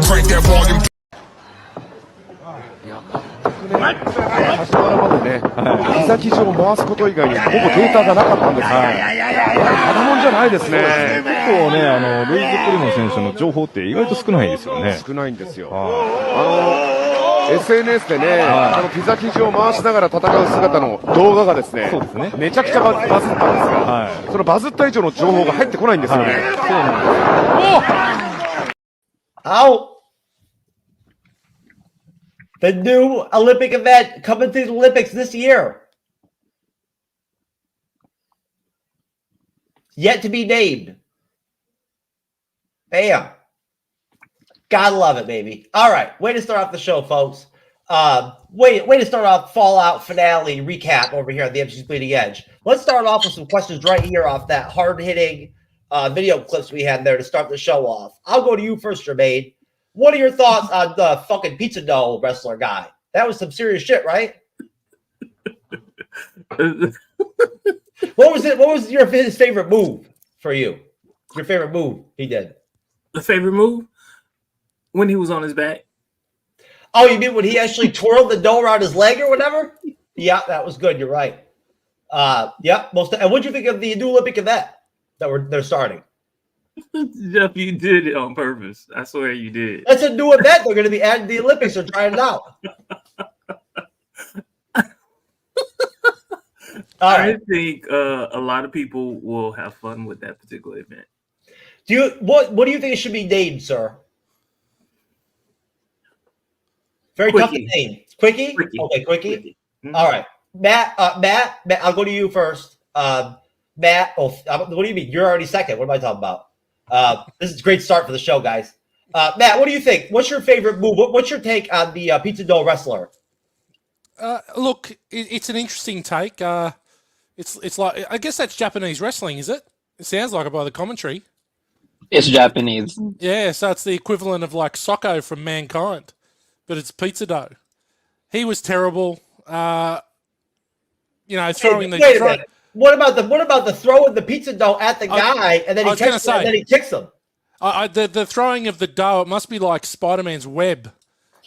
crank that volume. 橋原までね、ギザ生地を回すこと以外にほぼデータがなかったんですが、ただもんじゃないですね。結構ね、ルイズ・プリモ選手の情報って意外と少ないですよね。少ないんですよ。SNS でね、このギザ生地を回しながら戦う姿の動画がですね、めちゃくちゃバズったんですが、そのバズった以上の情報が入ってこないんですよね。そうなんです。Out! The new Olympic event coming to the Olympics this year. Yet to be named. Bam. Gotta love it, baby. All right. Way to start off the show, folks. Way to start off Fallout finale recap over here at the MCU'S Bleeding Edge. Let's start off with some questions right here off that hard-hitting video clips we had there to start the show off. I'll go to you first, Jermaine. What are your thoughts on the fucking pizza dough wrestler guy? That was some serious shit, right? What was it? What was his favorite move for you? Your favorite move he did? The favorite move? When he was on his back. Oh, you mean when he actually twirled the dough around his leg or whatever? Yeah, that was good. You're right. Yeah, and what'd you think of the new Olympic event that they're starting? Jeff, you did it on purpose. I swear you did. That's a new event. They're going to be adding the Olympics. They're trying it out. I think a lot of people will have fun with that particular event. What do you think it should be named, sir? Very tough to name. Quickie? Okay, Quickie. Mm-hmm. All right. Matt, I'll go to you first. Matt, what do you mean? You're already second. What am I talking about? This is a great start for the show, guys. Matt, what do you think? What's your favorite move? What's your take on the pizza dough wrestler? Look, it's an interesting take. It's like, I guess that's Japanese wrestling, is it? It sounds like it by the commentary. It's Japanese. Yeah, so it's the equivalent of like Socko from Mankind, but it's pizza dough. He was terrible. Throwing the. Wait a minute. What about the throwing the pizza dough at the guy and then he kicks him? The throwing of the dough, it must be like Spider-Man's web.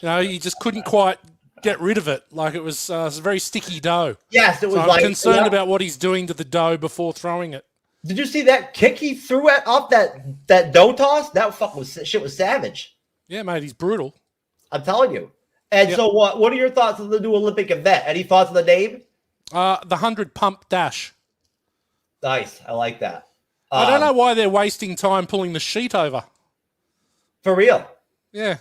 You just couldn't quite get rid of it. Like it was a very sticky dough. Yes, it was. So I'm concerned about what he's doing to the dough before throwing it. Did you see that kick he threw off that dough toss? That shit was savage. Yeah, mate, he's brutal. I'm telling you. And so what are your thoughts on the new Olympic event? Any thoughts on the name? The 100 pump dash. Nice. I like that. I don't know why they're wasting time pulling the sheet over. For real. Yeah.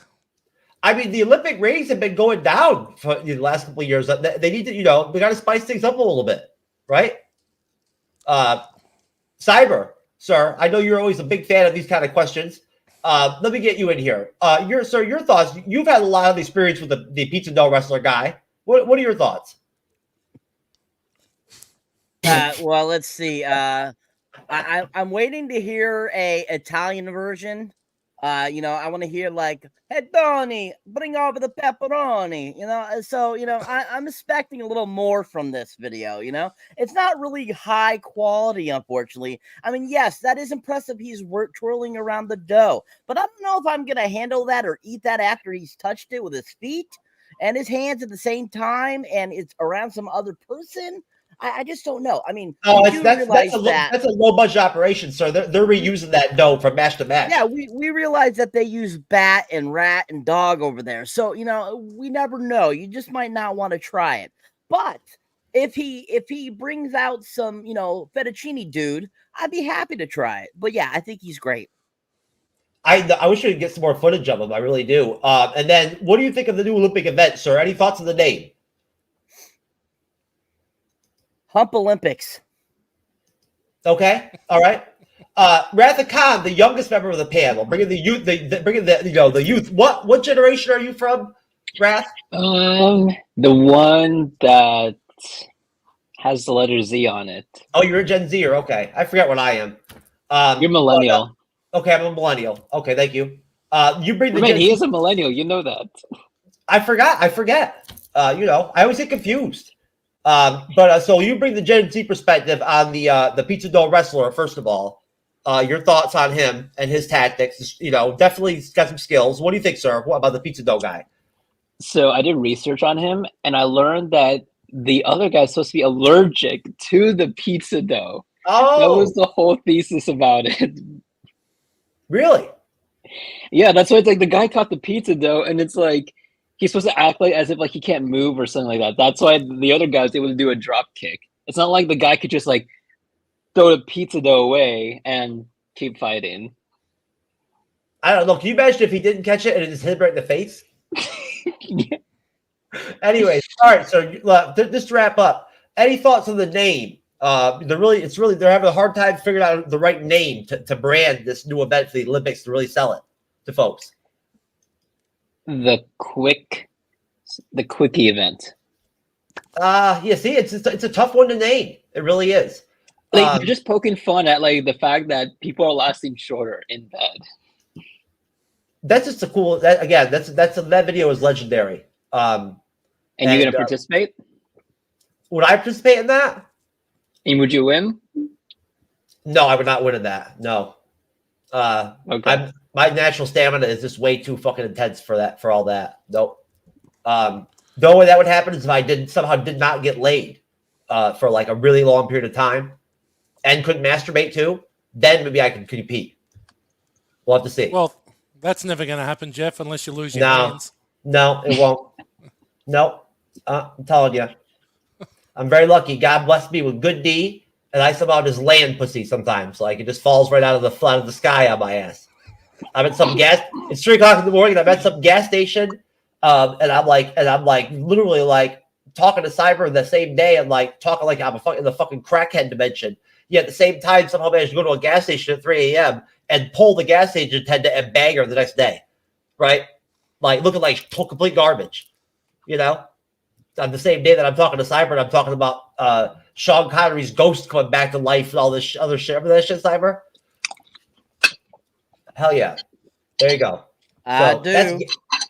I mean, the Olympic ratings have been going down for the last couple of years. They need to, we got to spice things up a little bit, right? Cyber, sir, I know you're always a big fan of these kind of questions. Let me get you in here. Your thoughts. You've had a lot of experience with the pizza dough wrestler guy. What are your thoughts? Well, let's see. I'm waiting to hear a Italian version. I want to hear like, "Hey Donnie, bring over the pepperoni." I'm expecting a little more from this video. It's not really high quality, unfortunately. I mean, yes, that is impressive. He's twirling around the dough, but I don't know if I'm gonna handle that or eat that after he's touched it with his feet and his hands at the same time, and it's around some other person. I just don't know. I mean, that's a low budget operation, sir. They're reusing that dough from match to match. Yeah, we realize that they use bat and rat and dog over there. So, we never know. You just might not want to try it. But if he brings out some, fettuccine dude, I'd be happy to try it. But yeah, I think he's great. I wish we could get some more footage of him. I really do. And then what do you think of the new Olympic event, sir? Any thoughts on the name? Hump Olympics. Okay. All right. Ratha Khan, the youngest member of the panel, bringing the youth. The youth. What generation are you from, Rath? The one that has the letter Z on it. Oh, you're a Gen Zer. Okay, I forget what I am. You're millennial. Okay, I'm a millennial. Okay, thank you. You bring the. He is a millennial. You know that. I forget. I always get confused. So you bring the Gen Z perspective on the pizza dough wrestler, first of all. your thoughts on him and his tactics. You know, definitely he's got some skills. What do you think, sir? What about the pizza dough guy? So I did research on him, and I learned that the other guy's supposed to be allergic to the pizza dough. Oh, That was the whole thesis about it. really? Yeah, that's why it's like the guy caught the pizza dough, and it's like he's supposed to act like as if like he can't move or something like that. That's why the other guy was able to do a drop kick. It's not like the guy could just like throw the pizza dough away and keep fighting. I don't know. Can you imagine if he didn't catch it and it just hit him right in the face? Yeah. Anyways, all right. So just to wrap up, any thoughts on the name? They're having a hard time figuring out the right name to brand this new event for the Olympics to really sell it to folks. The quickie event. Yeah. See, it's a tough one to name. It really is. Like you're just poking fun at like the fact that people are lasting shorter in bed. That's just a cool. That video is legendary. And you're gonna participate? Would I participate in that? And would you win? No, I would not win in that. No. Okay. My natural stamina is just way too fucking intense for all that. Nope. The only way that would happen is if I somehow did not get laid for like a really long period of time and couldn't masturbate too. Then maybe I could compete. We'll have to see. Well, that's never going to happen, Jeff, unless you lose your hands. No, it won't. Nope. I'm telling you. I'm very lucky. God blessed me with good D, and I somehow just land pussy sometimes. Like it just falls right out of the sky on my ass. I'm at some gas. It's 3:00 in the morning. I'm at some gas station, and I'm like literally like talking to Cyber the same day, and like talking like I'm in the fucking crackhead dimension. Yet at the same time, somehow managed to go to a gas station at 3 a.m. and pull the gas station attendant and bang her the next day, right? Like looking like complete garbage, you know. On the same day that I'm talking to Cyber, and I'm talking about Sean Connery's ghost coming back to life and all this other shit. Remember that shit, Cyber? Hell yeah! There you go. I do.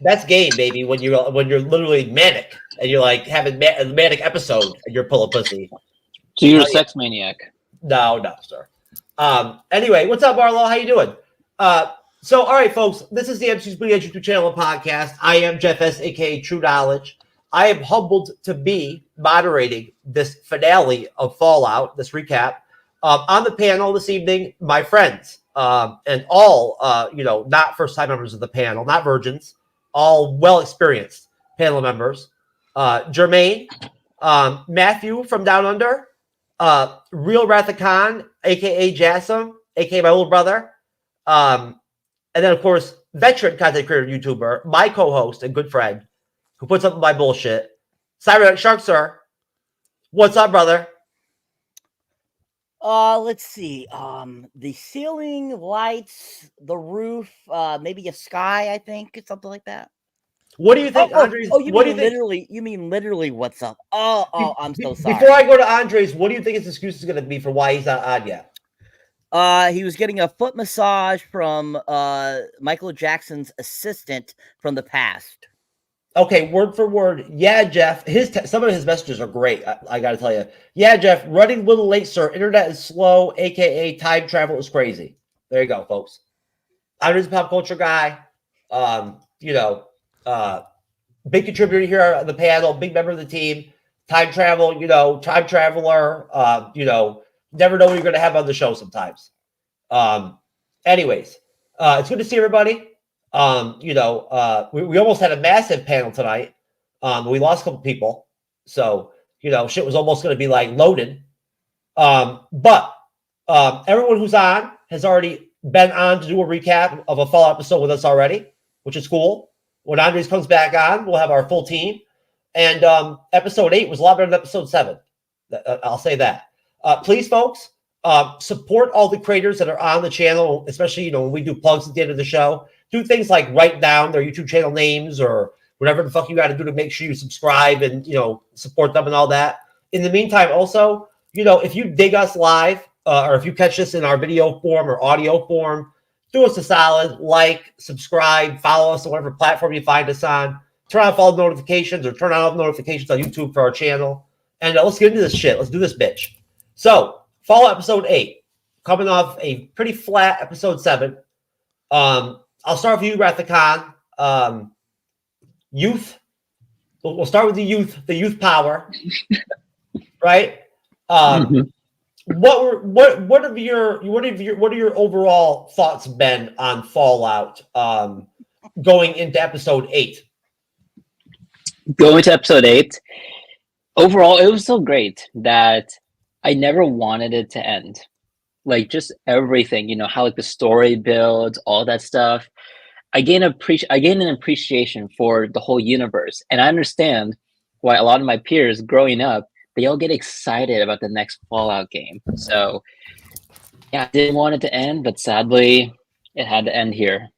That's game, baby. When you're literally manic and you're like having a manic episode and you're pulling pussy. So you're a sex maniac. No, sir. Anyway, what's up, Marlo? How you doing? So, all right, folks, this is the MCU'S YouTube channel and podcast. I am Jeff S., aka TrueKnowledge. I am humbled to be moderating this finale of Fallout, this recap. On the panel this evening, my friends, and all, not first-time members of the panel, not virgins, all well-experienced panel members. Jermaine, Matthew from Down Under, Real Wrath of Khan, a.k.a. Jassim, a.k.a. my little brother, and then, of course, veteran content creator YouTuber, my co-host and good friend, who puts up with my bullshit, Cyberneticshark, sir. What's up, brother? Let's see. The ceiling, lights, the roof, maybe a sky, I think, something like that. What do you think, Andres? You mean literally what's up? Oh, I'm so sorry. Before I go to Andres, what do you think his excuse is going to be for why he's not on yet? He was getting a foot massage from Michael Jackson's assistant from the past. Okay, word for word. Yeah, Jeff. Some of his messages are great. I got to tell you. Yeah, Jeff. Running a little late, sir. Internet is slow. AKA time travel is crazy. There you go, folks. Andres, a pop culture guy. Big contributor here on the panel. Big member of the team. Time travel. Time traveler. Never know what you're going to have on the show sometimes. Anyways, it's good to see everybody. We almost had a massive panel tonight. We lost a couple people. So, shit was almost going to be like loaded. But everyone who's on has already been on to do a recap of a Fallout episode with us already, which is cool. When Andres comes back on, we'll have our full team. And episode 8 was a lot better than episode 7. I'll say that. Please, folks, support all the creators that are on the channel, especially, when we do plugs at the end of the show. Do things like write down their YouTube channel names or whatever the fuck you got to do to make sure you subscribe and, support them and all that. In the meantime, also, if you dig us live or if you catch us in our video form or audio form, do us a solid, like, subscribe, follow us on whatever platform you find us on. Turn on all notifications or turn on all notifications on YouTube for our channel. And let's get into this shit. Let's do this bitch. So, Fallout episode 8, coming off a pretty flat episode 7. I'll start with you, Rathacon. Youth. We'll start with the youth power, right? What are your overall thoughts been on Fallout going into episode 8? Going to episode 8, overall, it was so great that I never wanted it to end. Like, just everything, you know, how like the story builds, all that stuff. I gain an appreciation for the whole universe, and I understand why a lot of my peers growing up, they all get excited about the next Fallout game. So, yeah, I didn't want it to end, but sadly, it had to end here.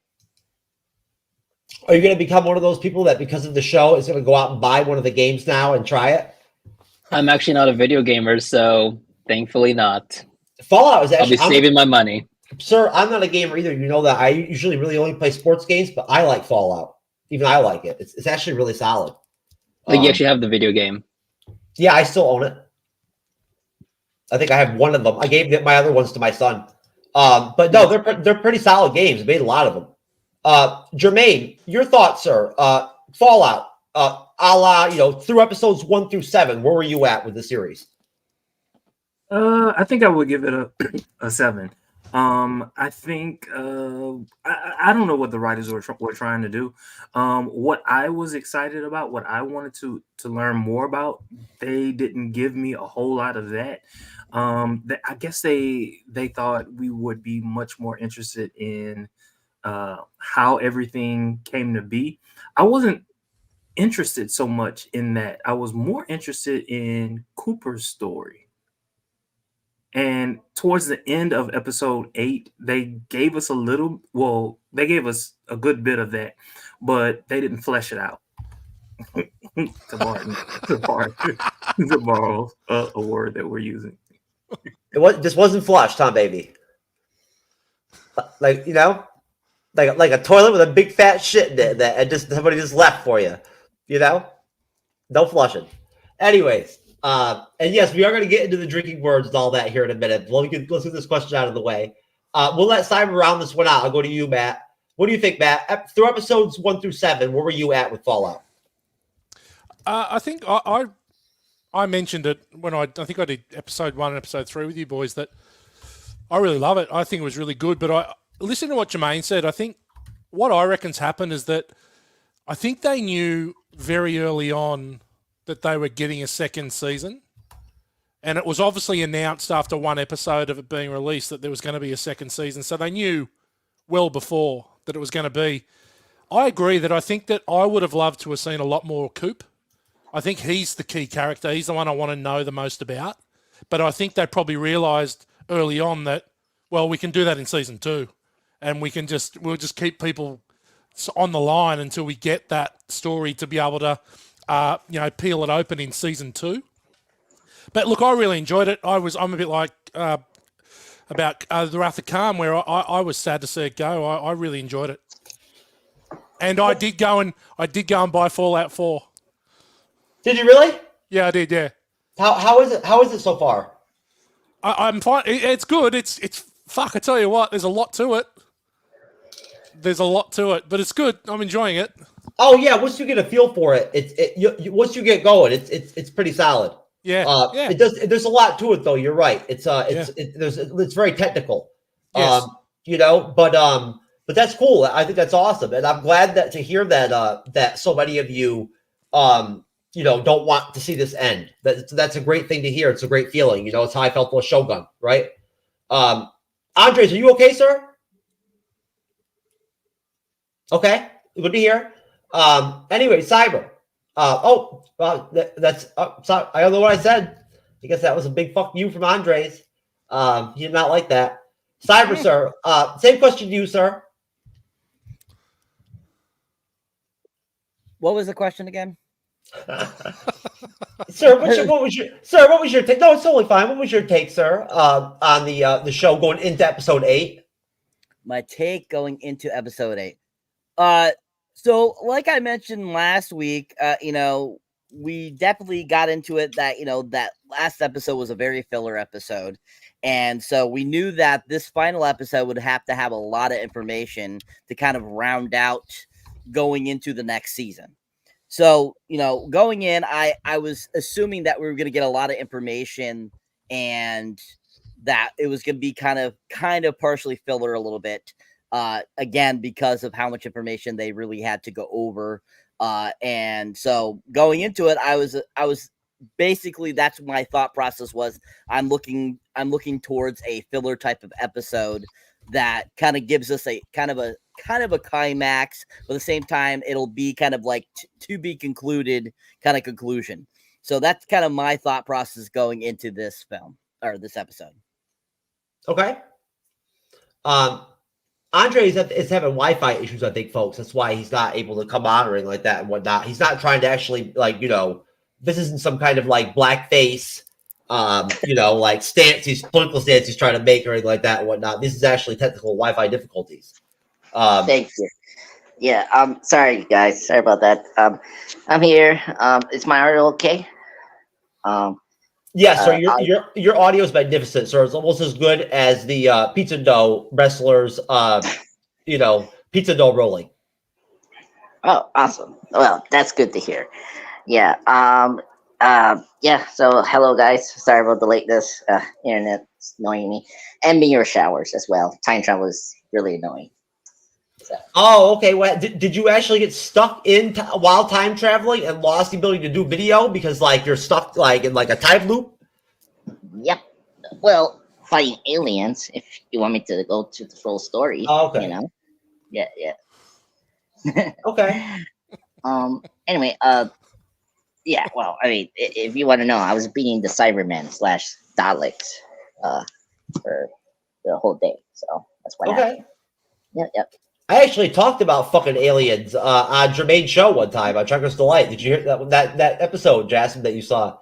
Are you going to become one of those people that, because of the show, is going to go out and buy one of the games now and try it? I'm actually not a video gamer, so thankfully not. Fallout is actually... I'll be saving my money. Sir, I'm not a gamer either. You know that I usually really only play sports games, but I like Fallout. Even I like it. It's actually really solid. Like, you actually have the video game. Yeah, I still own it. I think I have one of them. I gave my other ones to my son. But no, they're pretty solid games. I made a lot of them. Jermaine, your thoughts, sir? Fallout, a la, you know, through episodes 1 through 7, where were you at with the series? I think I would give it a 7. I think I don't know what the writers were trying to do. What I was excited about, what I wanted to learn more about, they didn't give me a whole lot of that. I guess they thought we would be much more interested in how everything came to be. I wasn't interested so much in that. I was more interested in Cooper's story. And towards the end of episode 8, they gave us they gave us a good bit of that, but they didn't flesh it out. to borrow a word that we're using. This wasn't flushed, huh, baby? Like, you know, like a toilet with a big fat shit in it that somebody just left for you. You know, no flushing. Anyways. And yes, we are going to get into the drinking words and all that here in a minute. Let's get this question out of the way. We'll let Cyber round this one out. I'll go to you, Matt. What do you think, Matt? Through episodes 1 through 7, where were you at with Fallout? I think I mentioned it when I think I did episode 1 and episode 3 with you boys, that I really love it. I think it was really good. But I listen to what Jermaine said. I think what I reckon's happened is that I think they knew very early on that they were getting a second season, and it was obviously announced after 1 episode of it being released that there was going to be a second season, so they knew well before that it was going to be. I agree that I think that I would have loved to have seen a lot more Coop. I think he's the key character. He's the one I want to know the most about, but I think they probably realised early on that, well, we can do that in season 2, and we'll just keep people on the line until we get that story to be able to peel it open in season 2. But look, I really enjoyed it. I'm a bit like about the Wrath of Khan, where I was sad to see it go. I really enjoyed it, and I did go and buy Fallout 4. Did you really? Yeah, I did. Yeah. How is it? How is it so far? I'm fine. It's good. It's fuck. I tell you what, there's a lot to it. But it's good. I'm enjoying it. Oh yeah, once you get a feel for it, once you get going, it's pretty solid. Yeah, It does. There's a lot to it, though. You're right. It's very technical. Yes. But that's cool. I think that's awesome, and I'm glad to hear that that so many of you don't want to see this end. That's a great thing to hear. It's a great feeling. It's how I felt with Shogun, right? Andres, are you okay, sir? Okay, good to hear. Anyway, Cyber. Sorry, I don't know what I said. I guess that was a big fuck you from Andres. He did not like that. Cyber, sir. Same question to you, sir. What was the question again? Sir, what was your take? No, it's totally fine. What was your take, sir, on the show going into episode 8? My take going into episode 8. So like I mentioned last week, we definitely got into it that, that last episode was a very filler episode. And so we knew that this final episode would have to have a lot of information to kind of round out going into the next season. So, going in, I was assuming that we were going to get a lot of information and that it was going to be kind of partially filler a little bit. Again, because of how much information they really had to go over. And so going into it, I was basically, that's what my thought process was. I'm looking towards a filler type of episode that kind of gives us a kind of a climax, but at the same time, it'll be kind of like to be concluded kind of conclusion. So that's kind of my thought process going into this film or this episode. Okay. Andre is having Wi-Fi issues, I think, folks. That's why he's not able to come on or anything like that and whatnot. He's not trying to actually, this isn't some kind of blackface, stance, political stance he's trying to make or anything like that and whatnot. This is actually technical Wi-Fi difficulties. Thank you. Yeah, sorry guys, sorry about that. I'm here. Is my audio okay? Yeah, sir. Your audio is magnificent, sir. It's almost as good as the pizza dough wrestlers. Pizza dough rolling. Oh, awesome. Well, that's good to hear. Yeah. Yeah. So, hello, guys. Sorry about the lateness. Internet's annoying me, and mirror showers as well. Time travel is really annoying. So. Oh, okay. Well, did you actually get stuck in while time traveling and lost the ability to do video because you're stuck in a time loop? Yep. Well, fighting aliens. If you want me to go to the full story. Oh, okay. Yeah. Okay. Anyway. Yeah. Well, I mean, if you want to know, I was beating the Cybermen / Daleks, for the whole day. So that's what happened. Yep. I actually talked about fucking aliens on Jermaine's show one time on Trucker's Delight. Did you hear that episode, Jasmine, that you saw?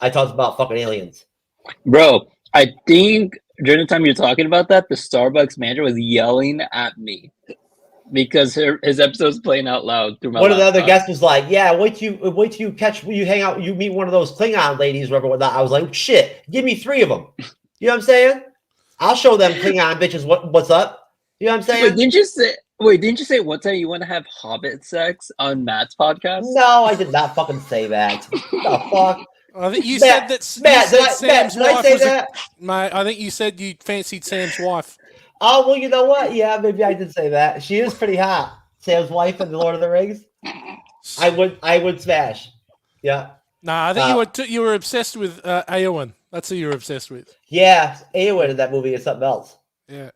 I talked about fucking aliens. Bro, I think during the time you're talking about that, the Starbucks manager was yelling at me because his episode's playing out loud through my One of the laptop. other guests was like, "Yeah, wait till you hang out, you meet one of those Klingon ladies, or whatnot." I was like, "Shit, give me 3 of them." You know what I'm saying? I'll show them Klingon bitches what's up. You know what I'm saying? Wait, didn't you say one time you want to have Hobbit sex on Matt's podcast? No, I did not fucking say that. What the fuck? I think you said that. Matt, Sam's did I wife say was that? Mate, I think you said you fancied Sam's wife. Oh, well, you know what? Yeah, maybe I did say that. She is pretty hot. Sam's wife in the Lord of the Rings. I would smash. Yeah. Nah, I think you were obsessed with Eowyn. That's who you were obsessed with. Yeah, Eowyn in that movie is something else. Yeah.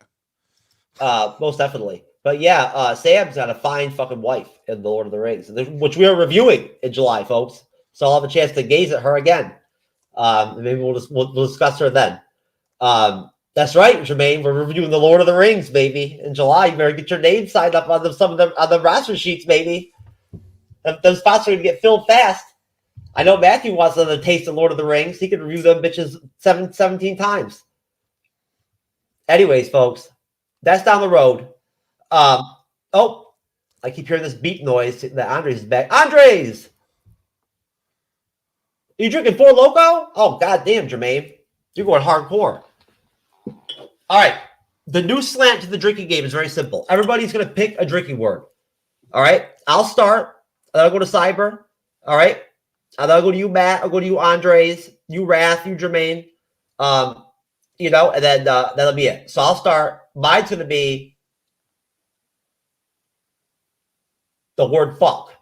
Most definitely. But yeah, Sam's got a fine fucking wife in the Lord of the Rings, which we are reviewing in July, folks. So I'll have a chance to gaze at her again. Maybe we'll discuss her then. That's right, Jermaine. We're reviewing the Lord of the Rings, baby, in July. You better get your name signed up on some of the roster sheets, baby. Those spots are going to get filled fast. I know Matthew wants another taste of Lord of the Rings. He could review them bitches 17 times. Anyways, folks, that's down the road. I keep hearing this beep noise that Andres is back. Andres! Are you drinking Four Loko? Oh, goddamn, Jermaine. You're going hardcore. All right. The new slant to the drinking game is very simple. Everybody's going to pick a drinking word. All right. I'll start. Then I'll go to Cyber. All right. And then I'll go to you, Matt. I'll go to you, Andres. You, Wrath. You, Jermaine. And then that'll be it. So I'll start. Mine's going to be the word fuck.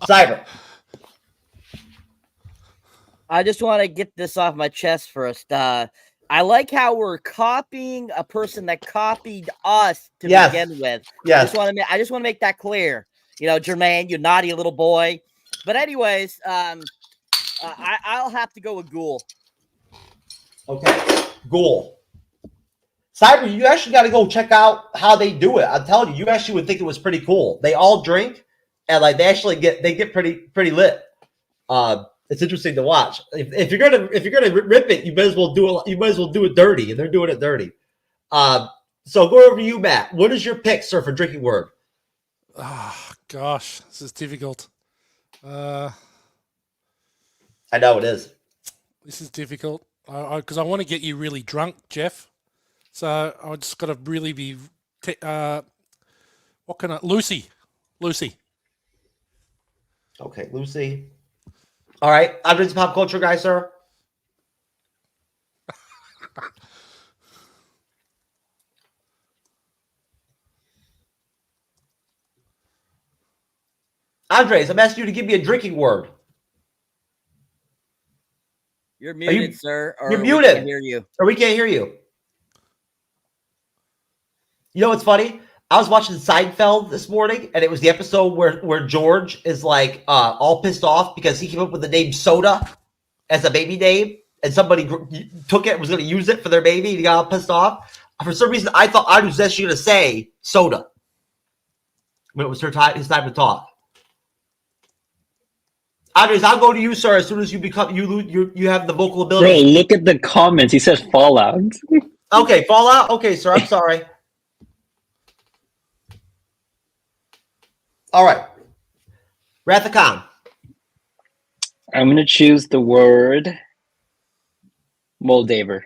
Cyber. I just want to get this off my chest first. I like how we're copying a person that copied us to begin with. Yes. I just want to make that clear. Jermaine, you naughty little boy. But anyways, I'll have to go with Ghoul. Okay. Ghoul. Cyber, you actually got to go check out how they do it. I'm telling you, you actually would think it was pretty cool. They all drink, and they actually get pretty lit. It's interesting to watch. If you're gonna rip it, you might as well do it. You might as well do it dirty, and they're doing it dirty. So go over to you, Matt. What is your pick, sir, for drinking word? Oh gosh, this is difficult. Uh, I know it is. this is difficult because I want to get you really drunk, Jeff. So I just got to really be. What can I? Lucy. Okay, Lucy. All right, I'm just pop culture guy, sir. Andres, I'm asking you to give me a drinking word. You're muted, sir. Or You're we muted. can't hear you. Or we can't hear you. You know what's funny? I was watching Seinfeld this morning, and it was the episode where George is like all pissed off because he came up with the name Soda as a baby name, and somebody took it and was going to use it for their baby, and he got all pissed off. For some reason, I thought I was actually going to say Soda when it was his time to talk. Andres, I'll go to you, sir, as soon as you become you have the vocal ability. Bro, look at the comments. He says Fallout. Okay, Fallout. Okay, sir, I'm sorry. All right, Wrath of Khan. I'm gonna choose the word Moldaver.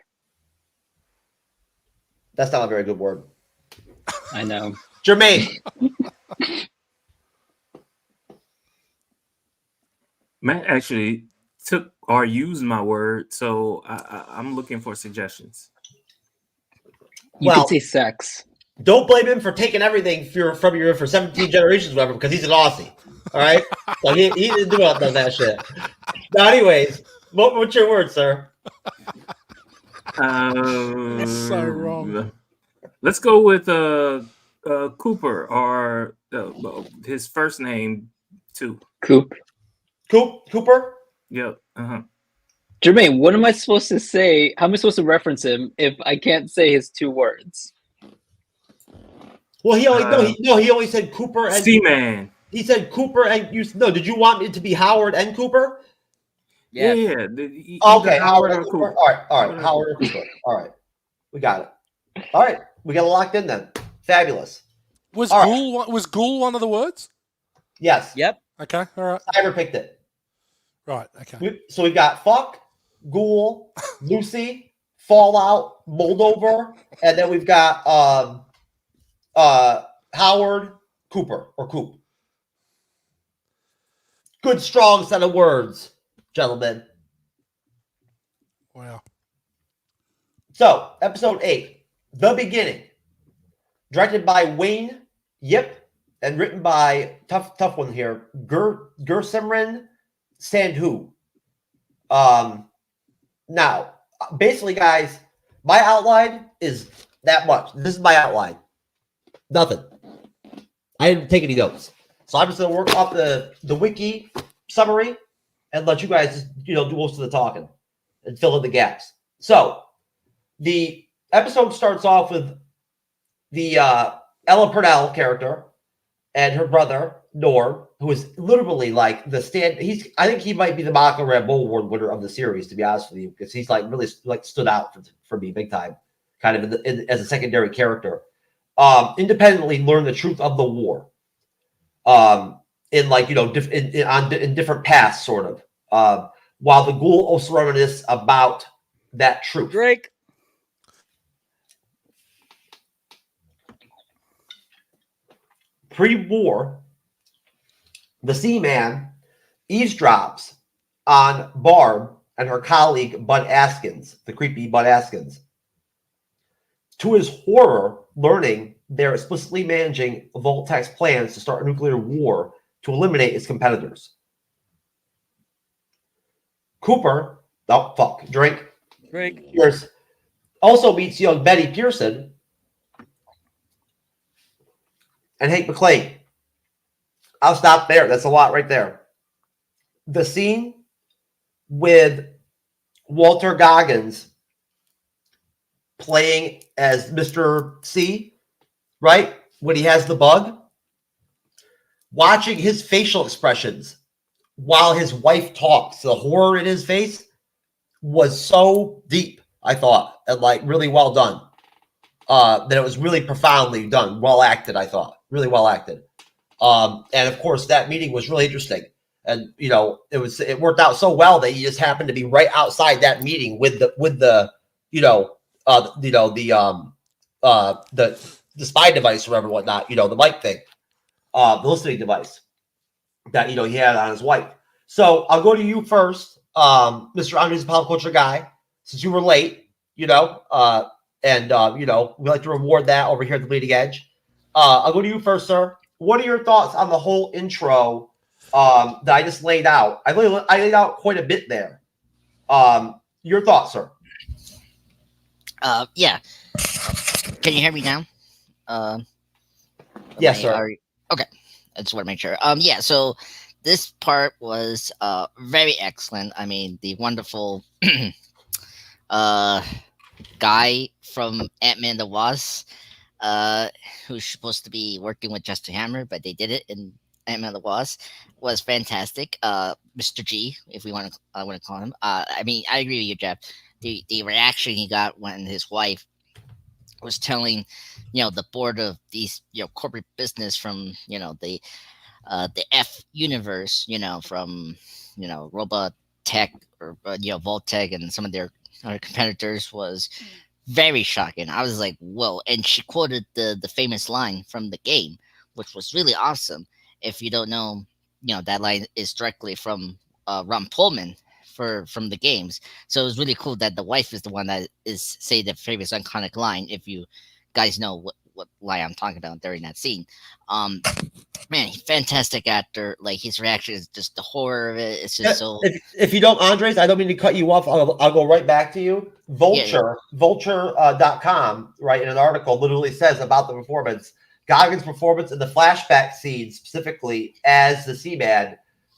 That's not a very good word. I know. Jermaine. Matt actually took or used my word, so I'm looking for suggestions. You Well, could say sex. don't blame him for taking everything for 17 generations, whatever, because he's an Aussie. All right, so he didn't do none of that shit. Now, anyways, what's your word, sir? That's so wrong. Let's go with Cooper, or his first name too. Cooper. Yep. Jermaine, what am I supposed to say? How am I supposed to reference him if I can't say his two words? Well, he only said Cooper and Seaman. He said Cooper and you. No, did you want it to be Howard and Cooper? Yes. Yeah. Okay, Howard and Cooper. All right, Howard and Cooper. All right, we got it. All right, we got it locked in then. Fabulous. Was ghoul one of the words? Yes. Yep. Okay. All right. Cyber picked it. Right. Okay. So we've got fuck, ghoul, Lucy, Fallout, Moldover, and then we've got Howard, Cooper, or Coop. Good, strong set of words, gentlemen. Wow. So, episode 8, The Beginning. Directed by Wayne Yip and written by, tough one here, Gursimran Sandhu. Now, basically, guys, my outline is that much. This is my outline. Nothing. I didn't take any notes. So I'm just going to work off the wiki summary and let you guys do most of the talking and fill in the gaps. So the episode starts off with the Ella Purnell character and her brother Norm, who is literally like I think he might be the Maka Red Bull Award winner of the series, to be honest with you, because he's like really like stood out for me big time, kind of as a secondary character. Independently learn the truth of the war. In different paths, sort of. While the ghoul also reminisce about that truth. Drake. Pre-war, the Seaman eavesdrops on Barb and her colleague Bud Askins, the creepy Bud Askins. To his horror, learning they're explicitly managing Voltec's plans to start a nuclear war to eliminate its competitors. Cooper, Drake. Pierce also meets young Betty Pearson and Hank McClane. I'll stop there. That's a lot right there. The scene with Walter Goggins playing as Mr. C, right? When he has the bug. Watching his facial expressions while his wife talks, the horror in his face was so deep, I thought, and like really well done. That it was really profoundly done. Well acted, I thought. Really well acted. And of course, that meeting was really interesting. And it worked out so well that he just happened to be right outside that meeting with the spy device or whatever, whatnot, the mic thing, the listening device that he had on his wife. So I'll go to you first, Mr. Andres, the pop culture guy, since you were late, we like to reward that over here at the Bleeding Edge. I'll go to you first, sir. What are your thoughts on the whole intro that I just laid out? I laid out quite a bit there. Your thoughts, sir? Yeah. Can you hear me now? Yes, sir. Okay. I just want to make sure. Yeah, so this part was very excellent. I mean, the wonderful guy from Ant-Man and the Wasp, who's supposed to be working with Justin Hammer, but they did it in Ant-Man and the Wasp, was fantastic. Mr. G, if we want to call him. I mean, I agree with you, Jeff. The reaction he got when his wife was telling, the board of these, corporate business from, the F universe, from, Robotech or, Voltech and some of their other competitors was very shocking. I was like, whoa. And she quoted the famous line from the game, which was really awesome. If you don't know, that line is directly from Ron Pullman from the games. So it was really cool that the wife is the one that is say the famous iconic line. If you guys know what line I'm talking about during that scene. Man, fantastic actor. Like his reaction is just the horror of it. It's just so. If you don't, Andres, I don't mean to cut you off. I'll go right back to you. Vulture.com, right, in an article literally says about the performance. Goggins' performance in the flashback scene, specifically as the Seaman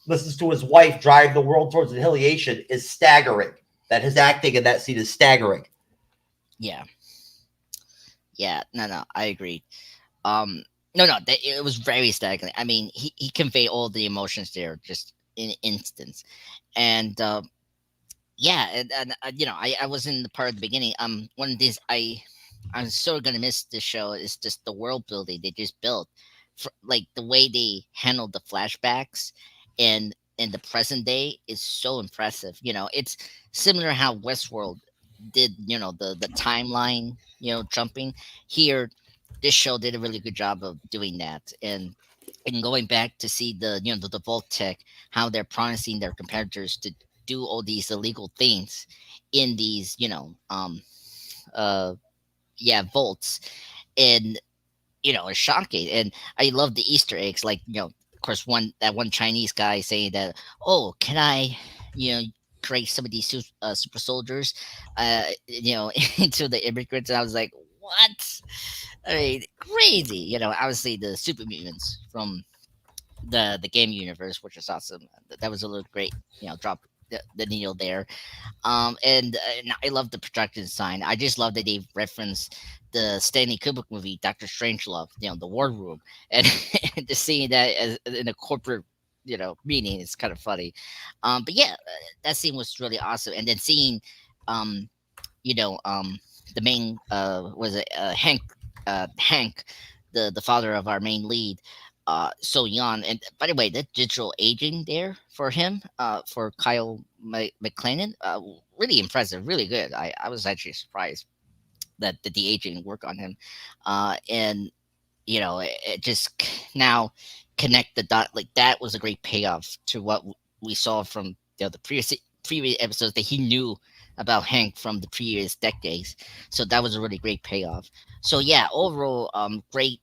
listens to his wife drive the world towards annihilation, is staggering. That his acting in that scene is staggering. Yeah. Yeah, no, I agree. It was very staggering. I mean, he conveyed all the emotions there just in an instance. And I was in the part of the beginning. One of these I'm so gonna miss this show is just the world building they just built, like the way they handled the flashbacks and in the present day is so impressive. It's similar how Westworld did, the timeline, jumping here. This show did a really good job of doing that, and going back to see the Voltech, how they're promising their competitors to do all these illegal things in these vaults, and it's shocking. And I love the Easter eggs, like of course one Chinese guy saying that, oh, can I create some of these super soldiers into the immigrants, and I was like, what? I mean, crazy. Obviously the super mutants from the game universe, which is awesome. That was a little great, drop the needle there. And I love the production design. I just love that they referenced the Stanley Kubrick movie Doctor Strangelove, the War Room, and just seeing that as in a corporate meeting is kind of funny. But yeah, that scene was really awesome. And then seeing the main was it Hank, the father of our main lead, so young. And by the way, that digital aging there for him, for Kyle McLennan, really impressive, really good. I was actually surprised that the de-aging work on him, and it just now connect the dot. Like that was a great payoff to what we saw from the previous episodes that he knew about Hank from the previous decades. So that was a really great payoff. So yeah, overall, great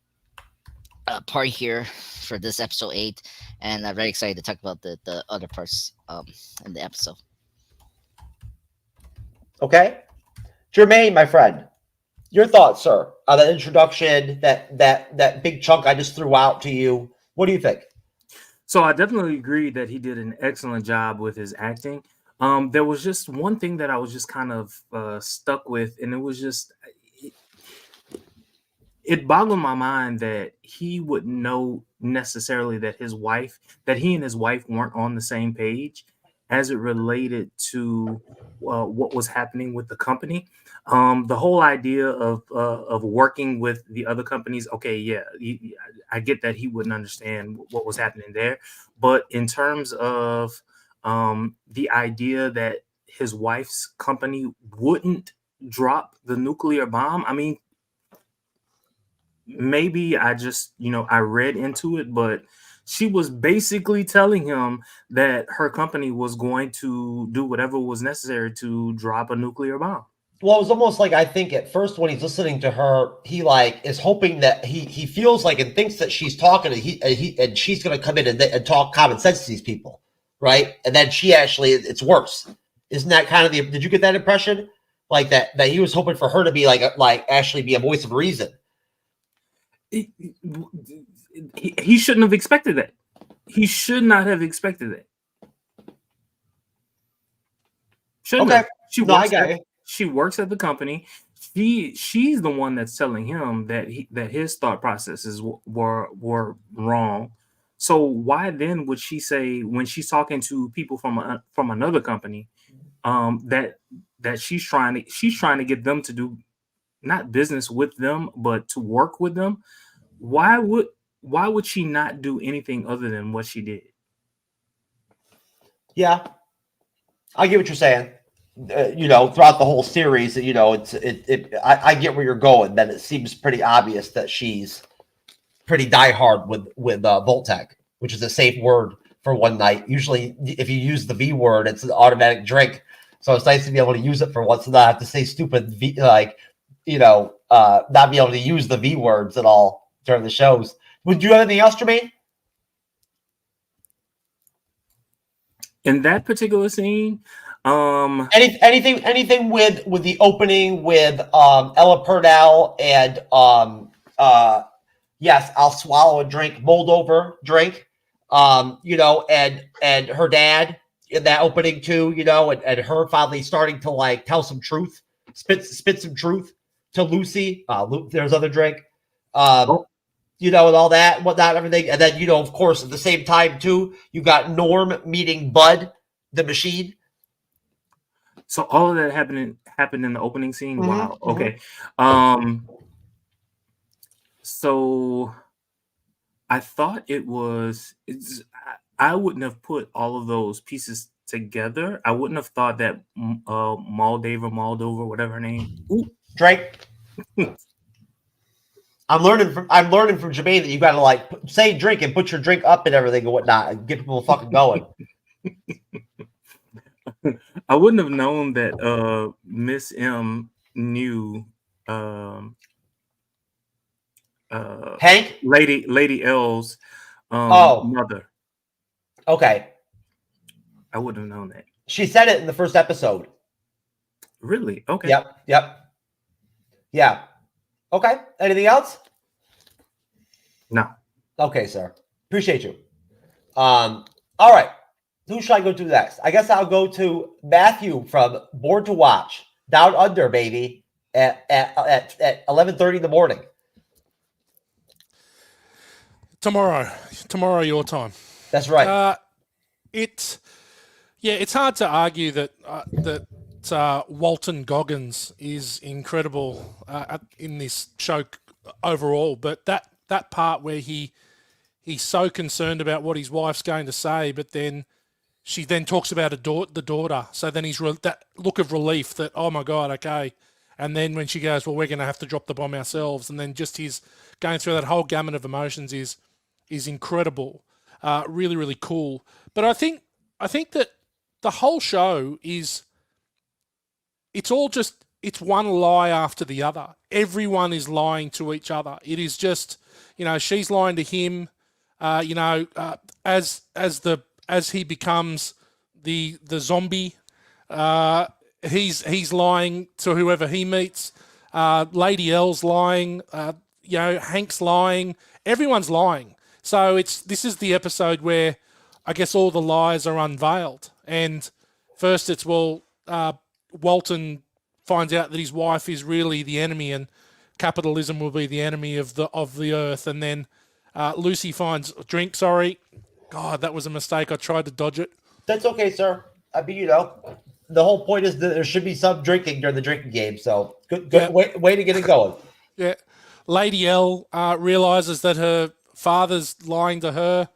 part here for this episode 8, and I'm very excited to talk about the other parts in the episode. Okay, Jermaine, my friend, your thoughts, sir, on that introduction, that big chunk I just threw out to you. What do you think? So I definitely agree that he did an excellent job with his acting. There was just one thing that I was just kind of stuck with, and it was just it boggled my mind that he wouldn't know necessarily that he and his wife weren't on the same page as it related to what was happening with the company. The whole idea of working with the other companies. Okay, yeah, I get that he wouldn't understand what was happening there, but in terms of the idea that his wife's company wouldn't drop the nuclear bomb. I mean, maybe I just, I read into it, but she was basically telling him that her company was going to do whatever was necessary to drop a nuclear bomb. Well, it was almost like, I think at first when he's listening to her, he like is hoping that he feels like and thinks that she's talking to and she's going to come in and talk common sense to these people, right? And then she actually, it's worse. Isn't that kind of did you get that impression? Like that he was hoping for her to be like actually be a voice of reason. He shouldn't have expected that. He should not have expected that. Shouldn't have. She works at the company. She's the one that's telling him that his thought processes were wrong. So why then would she say, when she's talking to people from another company, that she's trying to get them to do not business with them, but to work with them? Why would she not do anything other than what she did? Yeah, I get what you're saying. Throughout the whole series, I get where you're going. That it seems pretty obvious that she's pretty diehard with Voltec, which is a safe word for one night. Usually, if you use the V word, it's an automatic drink. So it's nice to be able to use it for once and not have to say stupid V, not be able to use the V words at all during the shows. Would you have anything else, Jermaine? In that particular scene, anything with the opening with Ella Purnell and yes, I'll swallow a drink, mold over drink, and her dad in that opening too, and her finally starting to like tell some truth, spit some truth to Lucy. There's other drink, and all that, whatnot, everything. And then, of course, at the same time too, you got Norm meeting Bud, the machine. So all of that happened in the opening scene. Mm-hmm, wow. Okay. So I thought I wouldn't have put all of those pieces together. I wouldn't have thought that Moldova, whatever her name. Ooh, Drake. I'm learning from Jermaine that you got to say drink and put your drink up and everything and whatnot and get people fucking going. I wouldn't have known that Miss M knew Hank, Lady L's mother. Okay, I wouldn't have known that. She said it in the first episode. Really? Okay. Yep. Yeah. Okay. Anything else? No. Okay, sir. Appreciate you. All right. Who should I go to next? I guess I'll go to Matthew from Board to Watch, Down Under, baby, at 11:30 in the morning. Tomorrow your time. That's right. It's hard to argue that Walton Goggins is incredible in this show overall, but that part where he's so concerned about what his wife's going to say, but then she then talks about the daughter. So then he's that look of relief that, oh my God, okay. And then when she goes, well, we're going to have to drop the bomb ourselves. And then just his going through that whole gamut of emotions is incredible. Really, really cool. But I think that the whole show it's one lie after the other. Everyone is lying to each other. It is just, she's lying to him, as he becomes the zombie, he's lying to whoever he meets. Lady L's lying. Hank's lying. Everyone's lying. So this is the episode where I guess all the lies are unveiled. And first it's Walton finds out that his wife is really the enemy and capitalism will be the enemy of the earth. And then Lucy finds a drink. Sorry. God, that was a mistake. I tried to dodge it. That's okay, sir. I mean, the whole point is that there should be some drinking during the drinking game. So good Yeah. way to get it going. Yeah. Lady L realizes that her father's lying to her.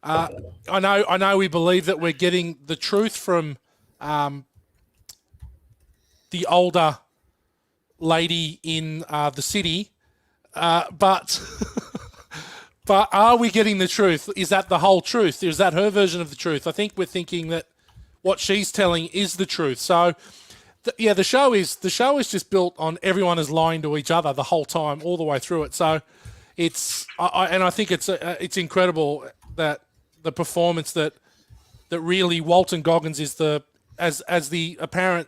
I know we believe that we're getting the truth from the older lady in the city, but but are we getting the truth? Is that the whole truth? Is that her version of the truth? I think we're thinking that what she's telling is the truth. So, the show is just built on everyone is lying to each other the whole time, all the way through it. So, I think it's incredible that the performance that really Walton Goggins is as the apparent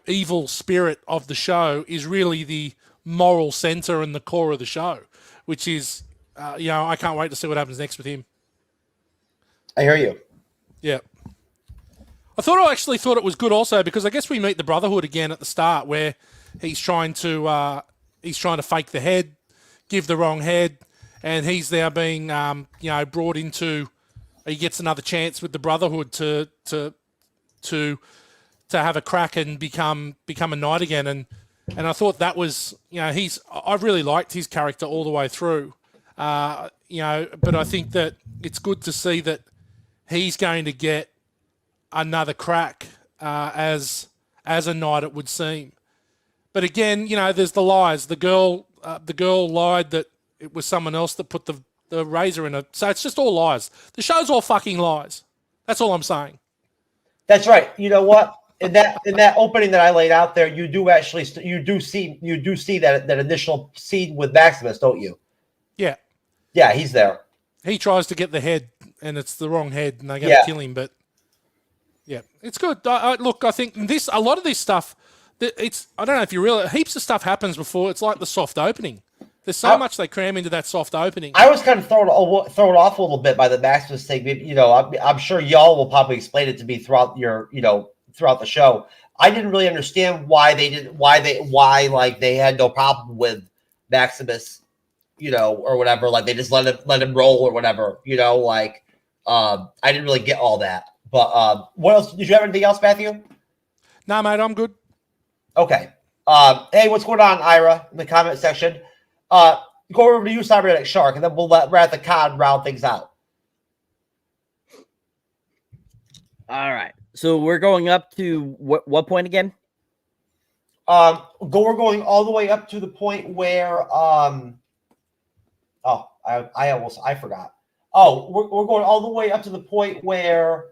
evil spirit of the show is really the moral center and the core of the show, which is I can't wait to see what happens next with him. I hear you. Yeah. I actually thought it was good also because I guess we meet the Brotherhood again at the start where he's trying to fake the head, give the wrong head, and he's now being brought into. He gets another chance with the Brotherhood to have a crack and become a knight again, and I thought that was I've really liked his character all the way through, but I think that it's good to see that he's going to get another crack as a knight, it would seem. But again, there's the lies. The girl lied that it was someone else that put the razor in it. So it's just all lies. The show's all fucking lies. That's all I'm saying. That's right. You know what? In that opening that I laid out there, you do see that initial scene with Maximus, don't you? Yeah. Yeah, he's there. He tries to get the head, and it's the wrong head, and they got to kill him. But yeah, it's good. Look, I think a lot of this stuff. I don't know if you realize, heaps of stuff happens before. It's like the soft opening. There's so much they cram into that soft opening. I was kind of thrown off a little bit by the Maximus thing. I'm sure y'all will probably explain it to me throughout the show. I didn't really understand why they had no problem with Maximus, or whatever. Like they just let him roll or whatever. I didn't really get all that. But what else? Did you have anything else, Matthew? No, mate, I'm good. Okay. Hey, what's going on, Ira, in the comment section? Go over to you, Cyberneticshark, and then we'll let Wrath of Khan round things out. All right. So we're going up to what point again? We're going all the way up to the point where I forgot. Oh, we're going all the way up to the point where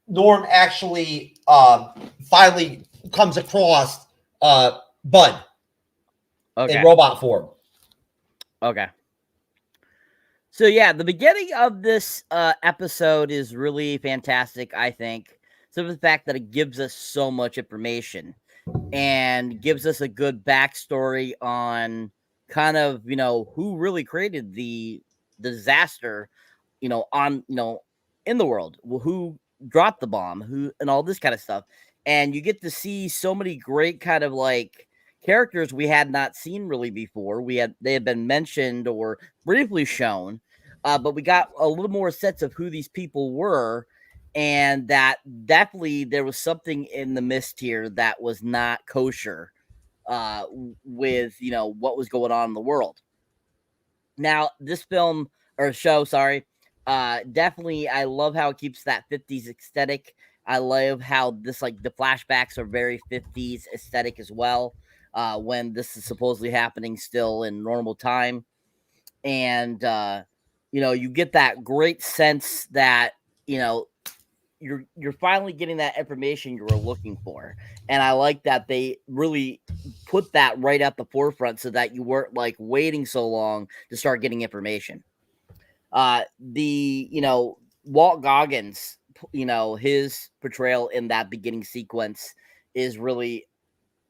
Norm actually finally comes across Bud in robot form. Okay. So yeah, the beginning of this episode is really fantastic, I think. So the fact that it gives us so much information and gives us a good backstory on kind of, who really created the disaster, in the world, who dropped the bomb, and all this kind of stuff. And you get to see so many great kind of like characters we had not seen really before. They had been mentioned or briefly shown, but we got a little more sense of who these people were, and that definitely there was something in the mist here that was not kosher with what was going on in the world. Now, this film or show, sorry, definitely I love how it keeps that 50s aesthetic. I love how this the flashbacks are very 50s aesthetic as well, when this is supposedly happening still in normal time. And you get that great sense that you're finally getting that information you were looking for. And I like that they really put that right at the forefront so that you weren't waiting so long to start getting information. Walt Goggins, his portrayal in that beginning sequence is really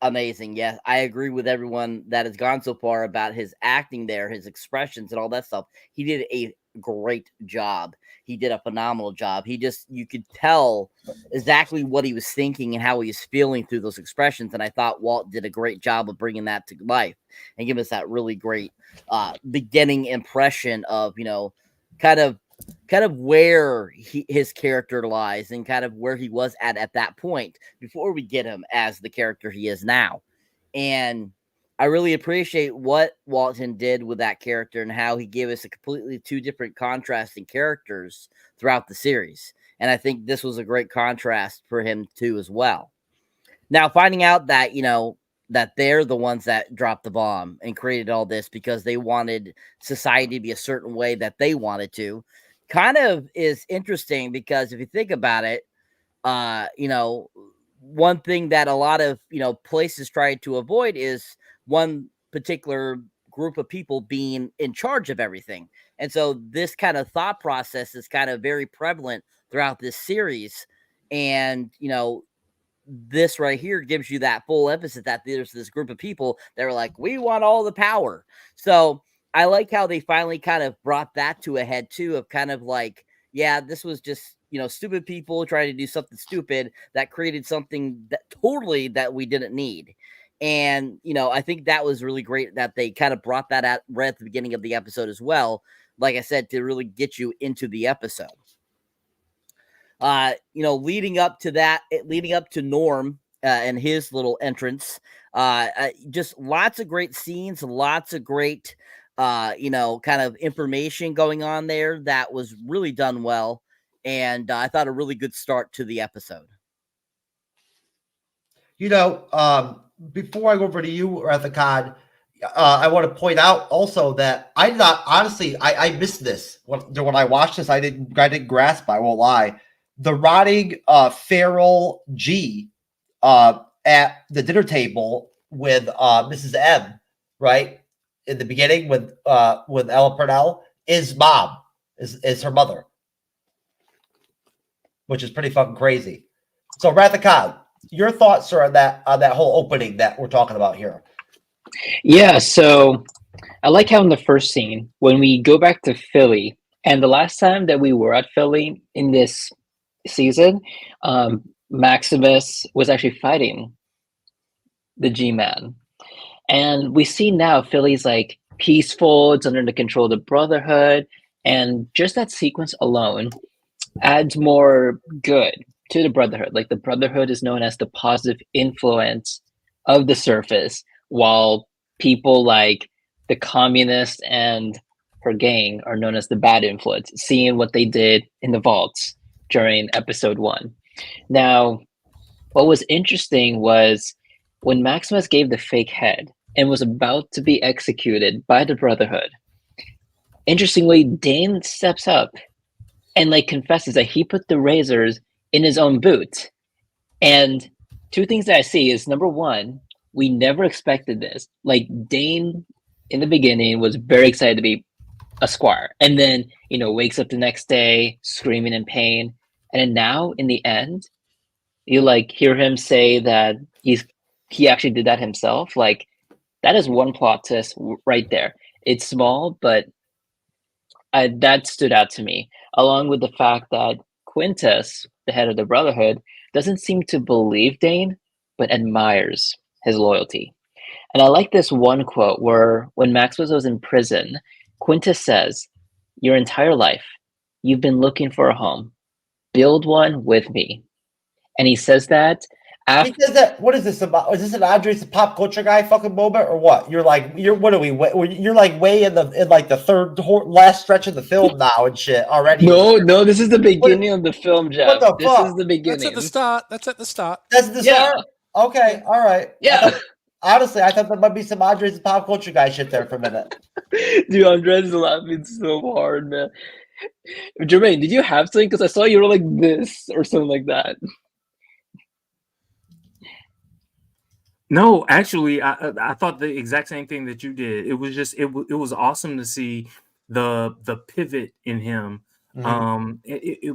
amazing. Yeah, I agree with everyone that has gone so far about his acting there, his expressions and all that stuff. He did a great job. He did a phenomenal job. You could tell exactly what he was thinking and how he was feeling through those expressions. And I thought Walt did a great job of bringing that to life and giving us that really great beginning impression of, kind kind of where his character lies and kind of where he was at that point before we get him as the character he is now. And I really appreciate what Walton did with that character and how he gave us a completely two different contrasting characters throughout the series. And I think this was a great contrast for him too as well. Now, finding out that, that they're the ones that dropped the bomb and created all this because they wanted society to be a certain way that they wanted to, kind of is interesting, because if you think about it, one thing that a lot of, places try to avoid is one particular group of people being in charge of everything. And so this kind of thought process is kind of very prevalent throughout this series. And, this right here gives you that full emphasis that there's this group of people that are like, we want all the power. So I like how they finally kind of brought that to a head too, of kind of like, yeah, this was just, stupid people trying to do something stupid that created something that totally that we didn't need. And, I think that was really great that they kind of brought that out right at the beginning of the episode as well. Like I said, to really get you into the episode. Leading up to Norm and his little entrance, just lots of great scenes, lots of great, kind of information going on there that was really done well. And I thought a really good start to the episode. Before I go over to you, Rathakad, I want to point out also that I missed this when I watched this. I didn't grasp. I won't lie. The rotting feral G at the dinner table with Mrs. M, right in the beginning with Ella Purnell, is mom, is her mother, which is pretty fucking crazy. So Rathakad, your thoughts, sir, on that whole opening that we're talking about here? Yeah, so I like how in the first scene, when we go back to Philly, and the last time that we were at Philly in this season, Maximus was actually fighting the G-Man. And we see now Philly's like peaceful, it's under the control of the Brotherhood, and just that sequence alone adds more good to the Brotherhood. Like, the Brotherhood is known as the positive influence of the surface, while people like the communists and her gang are known as the bad influence, seeing what they did in the vaults during episode 1. Now, what was interesting was when Maximus gave the fake head and was about to be executed by the Brotherhood, interestingly, Dane steps up and like confesses that he put the razors in his own boot. And two things that I see is, number one, we never expected this. Like, Dane in the beginning was very excited to be a squire, and then wakes up the next day screaming in pain. And then now in the end, you like hear him say that he actually did that himself. Like, that is one plot twist right there. It's small, but that stood out to me, along with the fact that Quintus, the head of the Brotherhood, doesn't seem to believe Dane, but admires his loyalty. And I like this one quote where when Maximus was in prison, Quintus says, "Your entire life, you've been looking for a home. Build one with me." And he says that after. He says that. What is this about? Is this an Andres pop culture guy fucking moment or what? What are we? You're like way in the third last stretch of the film now and shit already. No, this is the beginning of the film, Jeff. What the this fuck? is the beginning. That's at the start. That's at the start. That's the start. Okay, all right. Yeah. Honestly, I thought there might be some Andres pop culture guy shit there for a minute. Dude, Andres is laughing so hard, man. Jermaine, did you have something? Because I saw you were like this or something like that. No, actually, I thought the exact same thing that you did. It was just it was awesome to see the pivot in him. Mm-hmm.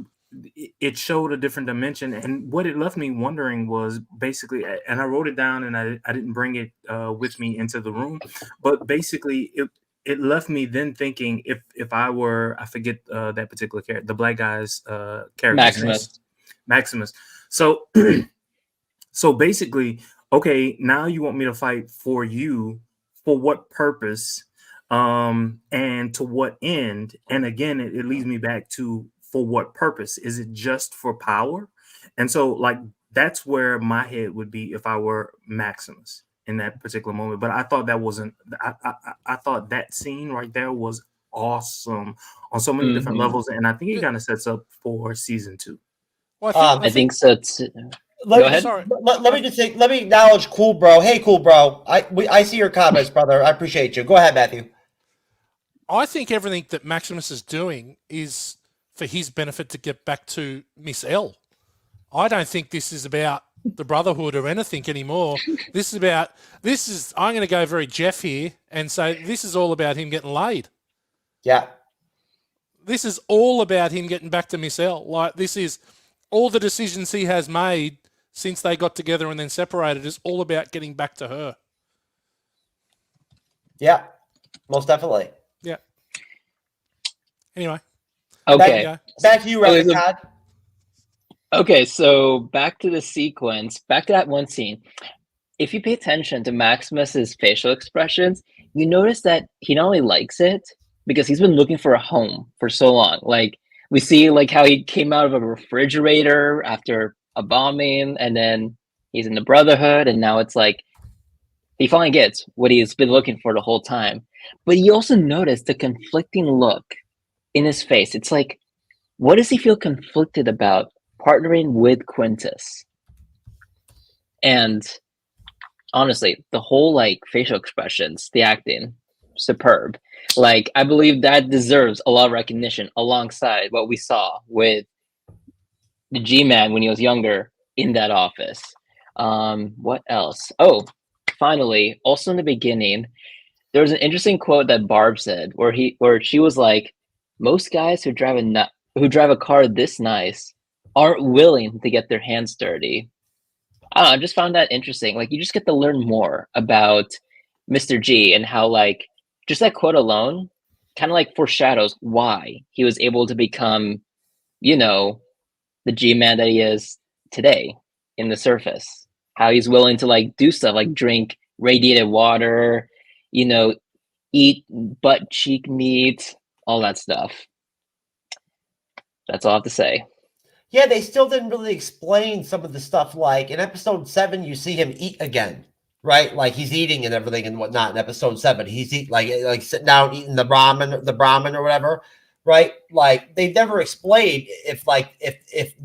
It showed a different dimension, and what it left me wondering was basically, and I wrote it down, and I didn't bring it with me into the room, but basically it left me then thinking if I were, I forget that particular character, the black guy's character, Maximus. So so basically, okay, now you want me to fight for you, for what purpose? And to what end? And again, it leads me back to, for what purpose? Is it just for power? And so, like, that's where my head would be if I were Maximus in that particular moment. But I thought that wasn't. I thought that scene right there was awesome on so many different levels, and I think it kind of sets up for season 2. Well, I think so too. Let Go me, ahead. Sorry. let me just say, let me acknowledge Cool Bro. Hey, Cool Bro. I see your comments, brother. I appreciate you. Go ahead, Matthew. I think everything that Maximus is doing is for his benefit to get back to Miss L. I don't think this is about the Brotherhood or anything anymore. I'm going to go very Jeff here and say this is all about him getting laid. Yeah. This is all about him getting back to Miss L. Like, this is all the decisions he has made since they got together and then separated is all about getting back to her. Yeah. Most definitely. Yeah. Anyway. Okay. Back to you, Reverend Todd. Okay, so back to the sequence, back to that one scene. If you pay attention to Maximus's facial expressions, you notice that he not only likes it, because he's been looking for a home for so long. Like, we see like how he came out of a refrigerator after a bombing, and then he's in the Brotherhood, and now it's like he finally gets what he's been looking for the whole time. But you also notice the conflicting look in his face. It's like, what does he feel conflicted about partnering with Quintus? And honestly, the whole like facial expressions, the acting, superb. Like, I believe that deserves a lot of recognition alongside what we saw with the G-Man when he was younger in that office. What else? Oh, finally, also in the beginning, there was an interesting quote that Barb said where she was like, most guys who drive a car this nice aren't willing to get their hands dirty. I don't know, I just found that interesting. Like, you just get to learn more about Mr. G and how, like, just that quote alone kind of like foreshadows why he was able to become, you know, the G-Man that he is today in the surface. How he's willing to like do stuff like drink radiated water, you know, eat butt cheek meat, all that stuff. That's all I have to say. Yeah, they still didn't really explain some of the stuff. Like in episode 7, you see him eat again, right? Like he's eating and everything and whatnot. In episode 7, he's like sitting down eating the Brahmin or whatever, right? Like they never explained if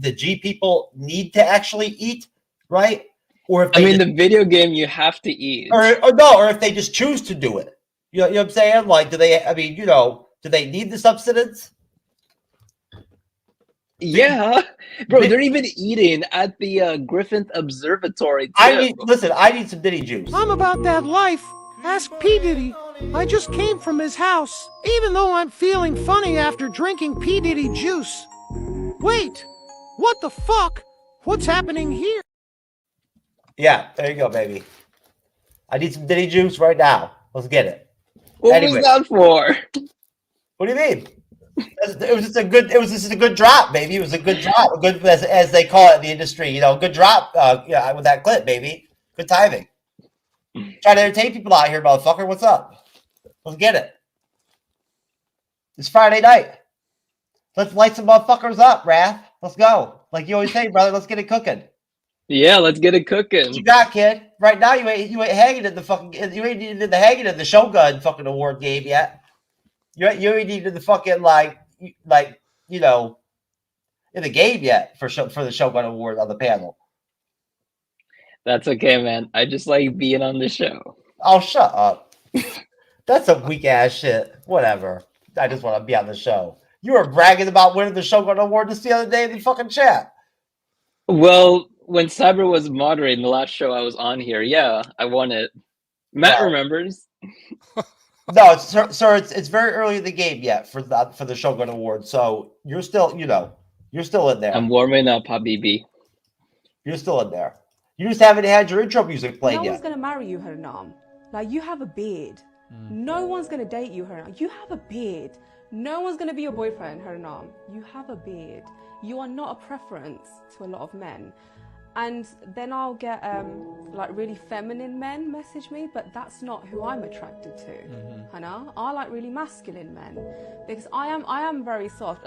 the G people need to actually eat, right? Or if they the video game you have to eat, or if they just choose to do it. You know what I'm saying? Like, do they? I mean, do they need the substance? Yeah, bro, they're even eating at the Griffith Observatory too. I need some Diddy juice. I'm about that life. Ask P. Diddy. I just came from his house, even though I'm feeling funny after drinking P. Diddy juice. Wait, what the fuck? What's happening here? Yeah, there you go, baby. I need some Diddy juice right now. Let's get it. What was that for? What do you mean? It was just a good drop, baby. It was a good drop, a good as they call it in the industry. Good drop. With that clip, baby. Good timing. Trying to entertain people out here, motherfucker. What's up? Let's get it. It's Friday night. Let's light some motherfuckers up, Wrath. Let's go. Like you always say, brother. Let's get it cooking. Yeah, let's get it cooking. What you got, kid? Right now, you ain't hanging in you ain't even the hanging in the Shogun fucking award game yet. You ain't even the fucking in the game yet for the Shogun Award on the panel. That's okay, man. I just like being on the show. Oh, shut up. That's some weak ass shit. Whatever. I just want to be on the show. You were bragging about winning the Shogun Award just the other day in the fucking chat. Well, when Cyber was moderating the last show I was on here, yeah, I won it. Matt remembers. No, sir, it's very early in the game yet for the Shogun Award, so you're still, you're still in there. I'm warming up, Habibi. You're still in there. You just haven't had your intro music played yet. No one's gonna marry you, Hernam. Like, you have a beard. No one's gonna date you, Hernam. You have a beard. No one's gonna be your boyfriend, Hernam. You have a beard. You are not a preference to a lot of men. And then I'll get like really feminine men message me, but that's not who I'm attracted to. Hannah, I like really masculine men because I am very soft.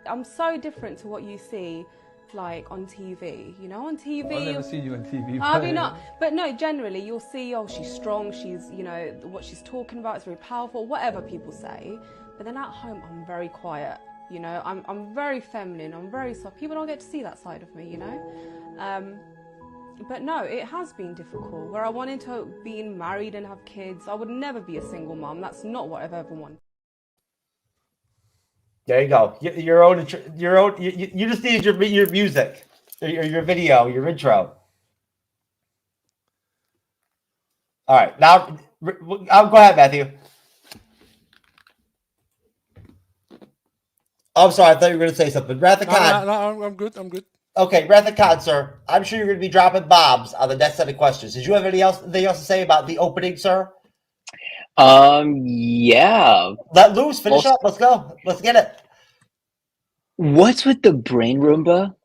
I'm so different to what you see like on TV. You know, on TV. I've never seen you on TV. I mean, not, but no, generally you'll see, oh, she's strong, she's, you know, what she's talking about is very powerful, whatever people say. But then at home, I'm very quiet. You know, I'm very feminine, I'm very soft. People don't get to see that side of me, you know? But no, it has been difficult. Where I wanted to be married and have kids, I would never be a single mom. That's not what I've ever wanted. There you go. Your own. You just needed your music, your video, your intro. All right, now go ahead, Matthew. Oh, I'm sorry. I thought you were going to say something. Rathacon. No, I'm good. I'm good. Okay, Rathacon, sir. I'm sure you're going to be dropping bombs on the next set of questions. Did you have anything else to say about the opening, sir? Yeah. Let loose. Finish up. Let's go. Let's get it. What's with the brain Roomba?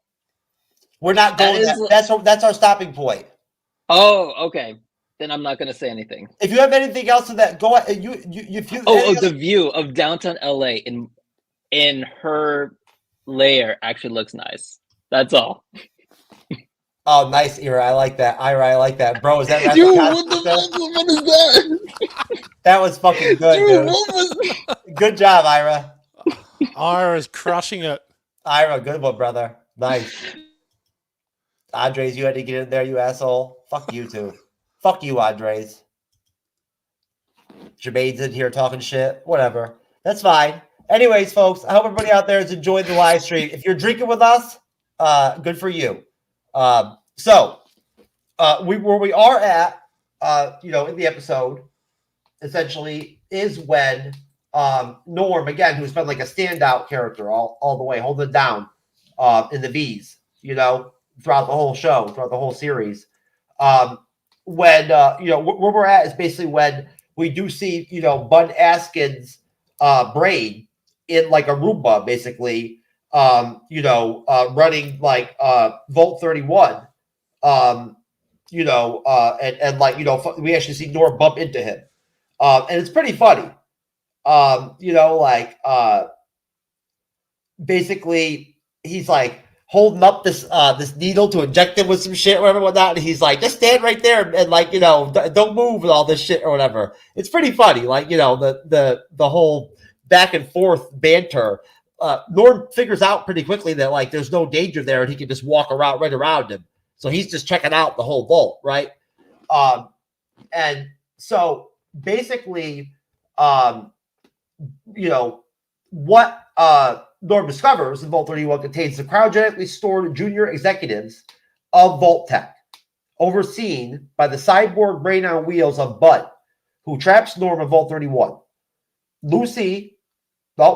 We're not going. That's our stopping point. Oh, okay. Then I'm not going to say anything. If you have anything else to that, go ahead. The view of downtown LA in her layer actually looks nice. That's all. Oh, nice, Ira. I like that. I like that. Bro, is that dude, what the fuck? What is that? That was fucking good, dude. What was... Good job, Ira. Ira's crushing it. Ira, good one, brother. Nice. Andres, you had to get in there, you asshole. Fuck you, too. Fuck you, Andres. Jermaine's in here talking shit. Whatever. That's fine. Anyways, folks, I hope everybody out there has enjoyed the live stream. If you're drinking with us, good for you. Where we are at, in the episode, essentially, is when Norm, again, who's been like a standout character all the way, holding it down in the V's, throughout the whole show, throughout the whole series. Where we're at is basically when we do see, Bud Askin's brain in like a Roomba, basically, running like Volt 31, we actually see Norm bump into him. And it's pretty funny. Basically he's like holding up this needle to inject him with some shit or whatnot. And he's like, just stand right there and don't move and all this shit or whatever. It's pretty funny. The whole back and forth banter. Norm figures out pretty quickly that there's no danger there and he can just walk around right around him. So he's just checking out the whole vault, right? And so basically, what Norm discovers in Vault 31 contains the cryogenically stored junior executives of Vault Tech, overseen by the cyborg brain on wheels of Bud, who traps Norm in Vault 31. Lucy,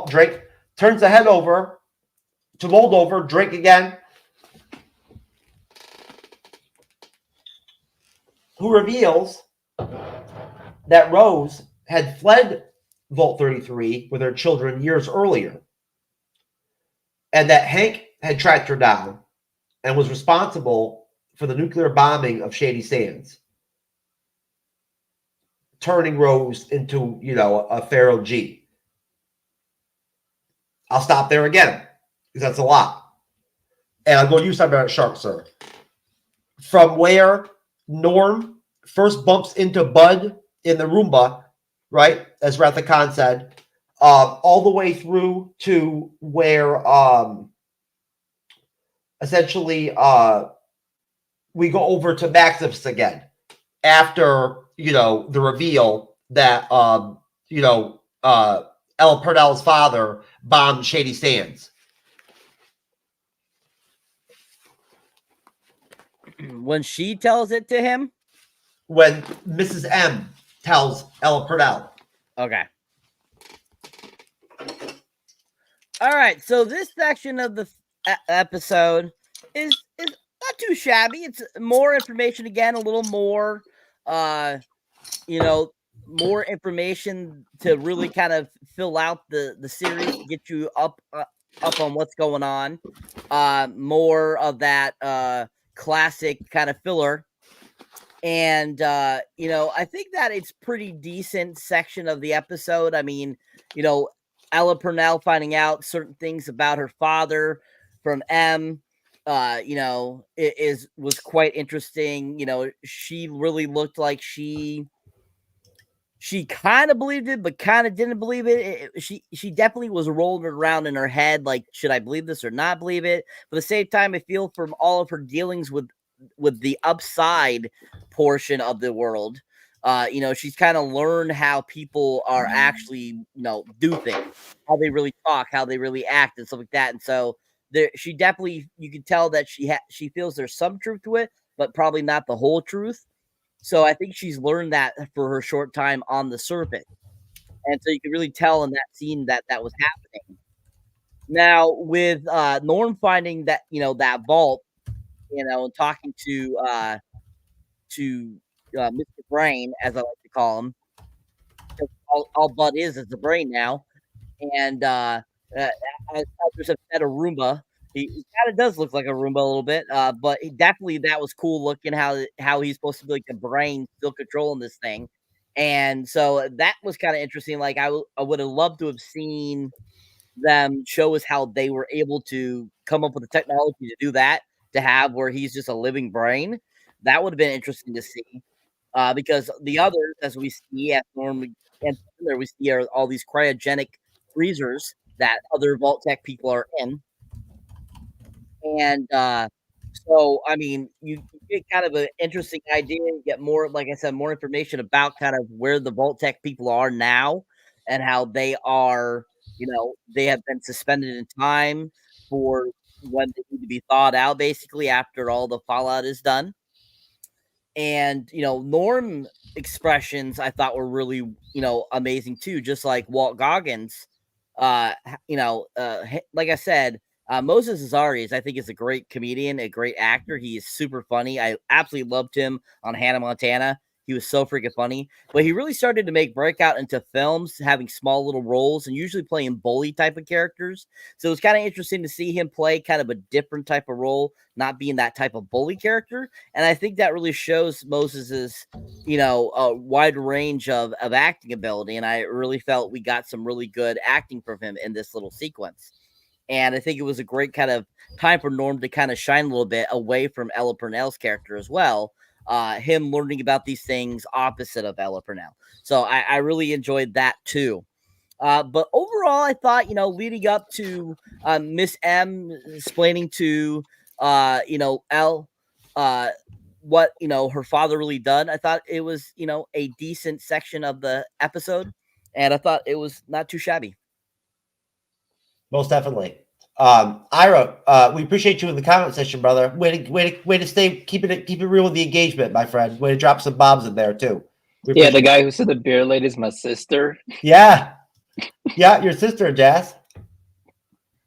Drake, turns the head over to mold over, Drake again, who reveals that Rose had fled Vault 33 with her children years earlier, and that Hank had tracked her down and was responsible for the nuclear bombing of Shady Sands, turning Rose into, a Pharaoh G. I'll stop there again, because that's a lot. And I'll go to you, Cyberneticshark, sir. From where Norm first bumps into Bud in the Roomba, right, as Rathacon said, all the way through to where essentially we go over to Maximus again after, the reveal that, El Purnell's father bombed Shady Sands. When she tells it to him? When Mrs. M tells El Purnell. Okay. All right, so this section of the episode is not too shabby. It's more information again, a little more, more information to really kind of fill out the series, get you up on what's going on. More of that classic kind of filler. And you know, I think that it's pretty decent section of the episode. I mean, you know, Ella Purnell finding out certain things about her father from M, you know, was quite interesting. You know, she really looked like she kind of believed it, but kind of didn't believe it. She definitely was rolling around in her head, like, should I believe this or not believe it? But at the same time, I feel from all of her dealings with the upside portion of the world, you know, she's kind of learned how people are actually, you know, do things, how they really talk, how they really act, and stuff like that. And so she definitely, you can tell that she feels there's some truth to it, but probably not the whole truth. So I think she's learned that for her short time on the surface. And so you can really tell in that scene that was happening. Now, with Norm finding that, you know, that vault, you know, and talking to Mr. Brain, as I like to call him, because all Bud is the brain now. And as there's a Roomba, he kind of does look like a Roomba a little bit, but definitely that was cool looking how he's supposed to be like the brain still controlling this thing. And so that was kind of interesting. Like I would have loved to have seen them show us how they were able to come up with the technology to do that, to have where he's just a living brain. That would have been interesting to see, because the others, as we see at normally, and there we see are all these cryogenic freezers that other Vault Tech people are in. And so, I mean, you get kind of an interesting idea, you get more, like I said, more information about kind of where the Vault Tech people are now and how they are, you know, they have been suspended in time for when they need to be thawed out, basically, after all the fallout is done. And, you know, Norm expressions I thought were really, you know, amazing too, just like Walt Goggins. You know, like I said, Moses Azarias, I think, is a great comedian, a great actor. He is super funny. I absolutely loved him on Hannah Montana. He was so freaking funny. But he really started to make breakout into films, having small little roles and usually playing bully type of characters. So it's kind of interesting to see him play kind of a different type of role, not being that type of bully character. And I think that really shows Moses's, you know, a wide range of acting ability. And I really felt we got some really good acting from him in this little sequence. And I think it was a great kind of time for Norm to kind of shine a little bit away from Ella Purnell's character as well. Him learning about these things opposite of Ella Purnell. So I really enjoyed that too. But overall, I thought, you know, leading up to Miss M explaining to, you know, Elle what, you know, her father really done, I thought it was, you know, a decent section of the episode. And I thought it was not too shabby. Most definitely. Ira, we appreciate you in the comment section, brother. Way to stay, keep it real with the engagement, my friend. Way to drop some bombs in there too. Yeah, the guy who said the beer lady is my sister. Yeah, yeah, your sister, Jazz.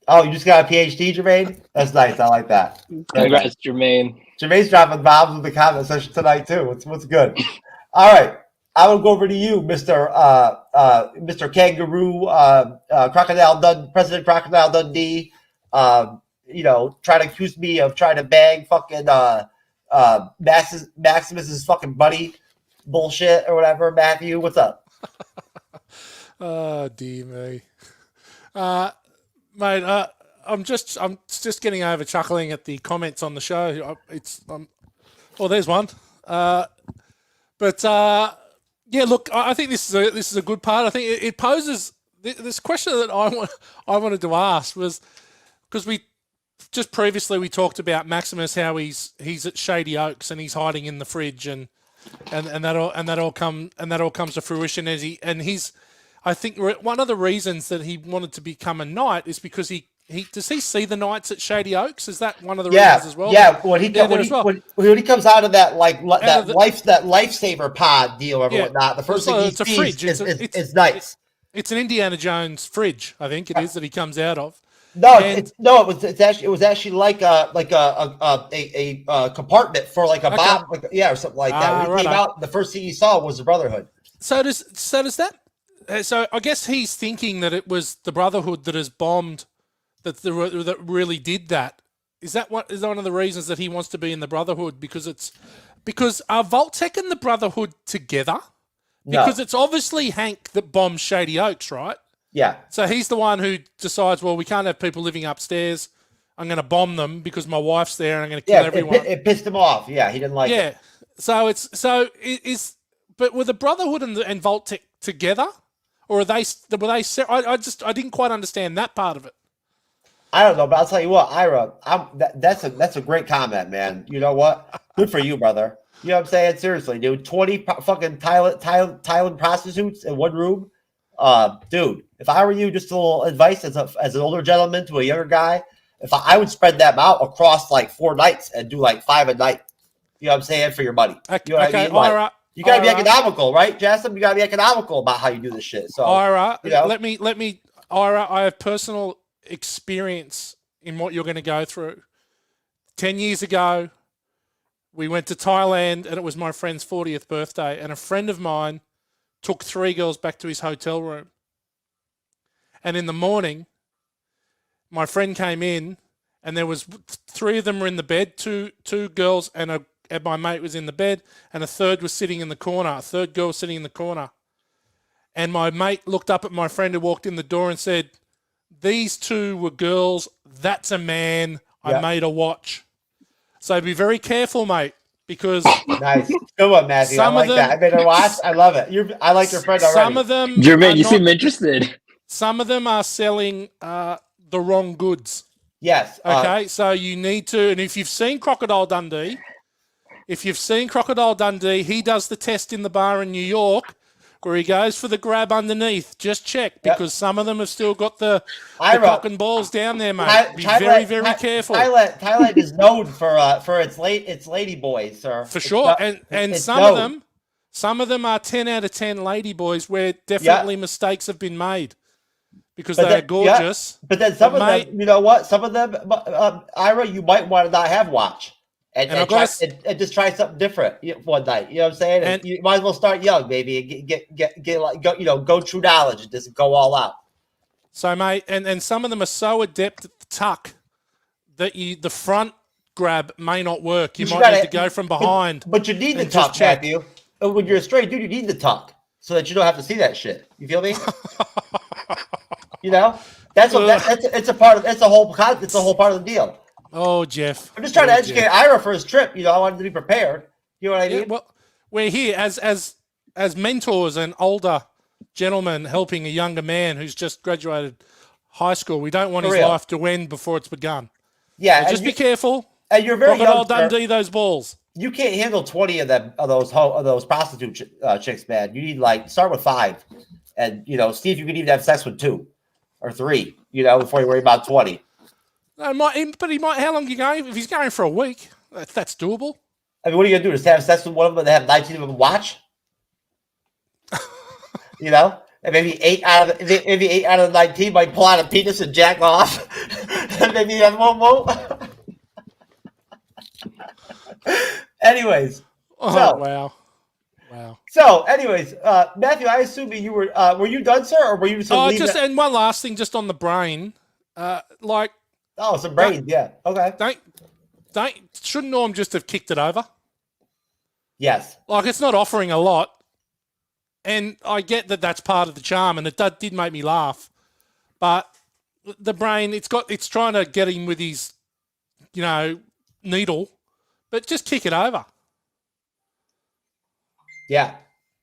Oh, you just got a PhD, Jermaine? That's nice. I like that. Congrats, Jermaine. Jermaine's dropping bombs in the comment section tonight too. What's good? All right. I will go over to you, Mr. Kangaroo, President Crocodile Dundee. You know, trying to accuse me of trying to bang fucking Maximus's fucking buddy bullshit or whatever. Matthew, what's up? Oh dear me, mate. I'm just getting over chuckling at the comments on the show. Well, there's one. Yeah, look, I think this is a good part. I think it poses this question that I wanted to ask was because we just previously we talked about Maximus, how he's at Shady Oaks and he's hiding in the fridge and that all comes to fruition he's I think one of the reasons that he wanted to become a knight is because he does he see the knights at Shady Oaks? Is that one of the reasons as well? Yeah, when he comes out of that that lifesaver pod deal or whatnot, the first thing he sees is knights. It's an Indiana Jones fridge, I think it is that he comes out of. No, it was actually like a compartment for like a bomb, or something like that. When he came out, the first thing he saw was the Brotherhood. So I guess he's thinking that it was the Brotherhood that has bombed, that really did that Is that one of the reasons that he wants to be in the Brotherhood? Because are Voltec and the Brotherhood together? Because it's obviously Hank that bombed Shady Oaks, right? Yeah. So he's the one who decides, well, we can't have people living upstairs. I'm going to bomb them because my wife's there and I'm going to kill everyone. It pissed him off. Yeah, he didn't like it. Yeah. But were the Brotherhood and Voltec together? Or were they I didn't quite understand that part of it. I don't know, but I'll tell you what, Ira, that's a great comment, man. You know what? Good for you, brother. You know what I'm saying? Seriously, dude. 20 fucking Thailand prostitutes in one room. Dude, if I were you, just a little advice as an older gentleman to a younger guy, I would spread them out across like 4 nights and do like 5 a night. You know what I'm saying? For your money. You know what I mean? Like, you gotta be economical, right, Jasmine? You gotta be economical about how you do this shit. So Ira, you know? let me Ira, I have personal experience in what you're going to go through. 10 years ago, we went to Thailand and it was my friend's 40th birthday, and a friend of mine took 3 girls back to his hotel room. And in the morning, my friend came in and there was 3 of them were in the bed, two girls and my mate was in the bed, and a third was sitting in the corner, a third girl sitting in the corner. And my mate looked up at my friend who walked in the door and said, "These 2 were girls. That's a man. I made a watch." So be very careful, mate, because nice. Good one, Matthew. I like that. I made a watch. I love it. I like your friend already. Some of them, Jermaine, you seem interested. Some of them are selling the wrong goods. Yes. Okay, so you need to, and if you've seen Crocodile Dundee, he does the test in the bar in New York where he goes for the grab underneath. Just check, because some of them have still got the cock and balls down there, mate. Be very, very careful. Thailand is known for its lady boys, sir. For sure, and some of them are 10 out of 10 lady boys where definitely mistakes have been made because they are gorgeous. But then some of them, you know what? Some of them, Ira, you might want to not have watch. And just try something different one night. You know what I'm saying? And you might as well start young, baby, and go true knowledge and just go all out. So, mate, and some of them are so adept at the tuck that the front grab may not work. You might need to go from behind. But you need the tuck, Matthew. When you're a straight dude, you need the tuck so that you don't have to see that shit. You feel me? You know, it's a part of the whole part of the deal. Oh, Jeff. I'm just trying to educate Ira for his trip. You know, I wanted to be prepared. You know what I mean? Well, we're here as mentors and older gentlemen helping a younger man who's just graduated high school. We don't want his life to end before it's begun. Yeah, so just be careful. And you're very young, Dundee those balls. You can't handle 20 of those prostitute chicks, man. You need start with 5, and see if you can even have sex with 2 or 3. Before you worry about 20. How long are you going? If he's going for a week, that's doable. I mean, what are you gonna do? Just have sex with one of them and have 19 of them watch? And maybe 8 out of the 19 might pull out a penis and jack off. And maybe have one won't. Anyways. Wow. So, anyways, Matthew, I assume you were you done, sir, or were you and one last thing, just on the brain, some brains, yeah. Okay. Shouldn't Norm just have kicked it over? Yes. It's not offering a lot, and I get that that's part of the charm, and it did make me laugh. But the brain, it's trying to get him with his, needle, but just kick it over. Yeah.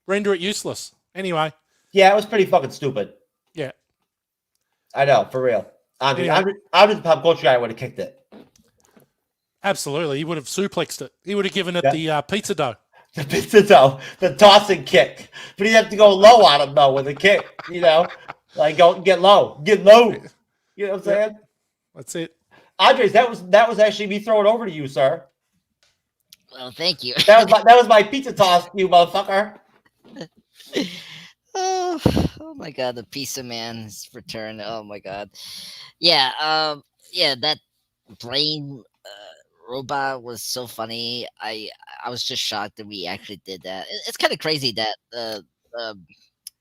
Render it useless. Anyway. Yeah, it was pretty fucking stupid. Yeah. I know, for real. I'm just the pop culture guy. Would have kicked it. Absolutely, he would have suplexed it. He would have given it the pizza dough. The pizza dough, the tossing kick. But he'd have to go low on him though with a kick. Go get low. You know what I'm saying? That's it. Andres, that was actually me throwing over to you, sir. Well, thank you. That was my pizza toss, you motherfucker. Oh my god, the pizza man's return. Oh my god. Yeah, that brain robot was so funny. I was just shocked that we actually did that. It's kind of crazy that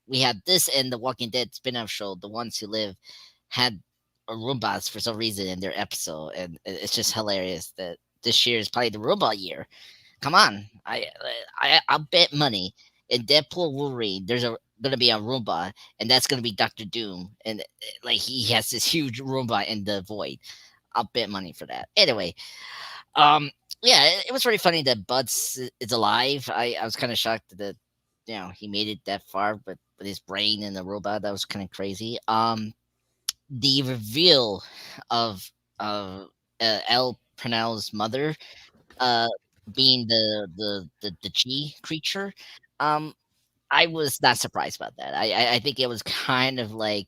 we had this and the Walking Dead spin-off show, The Ones Who Live, had Roombas for some reason in their episode, and it's just hilarious that this year is probably the Roomba year. Come on, I'll bet money in Deadpool Wolverine. There's gonna be a Roomba, and that's gonna be Doctor Doom, and like he has this huge Roomba in the void. I'll bet money for that. Anyway, yeah, it was very funny that Buds is alive. I was kind of shocked that he made it that far, but with his brain and the robot, that was kind of crazy. The reveal of El Pernell's mother, being the G creature, I was not surprised about that. I think it was kind of like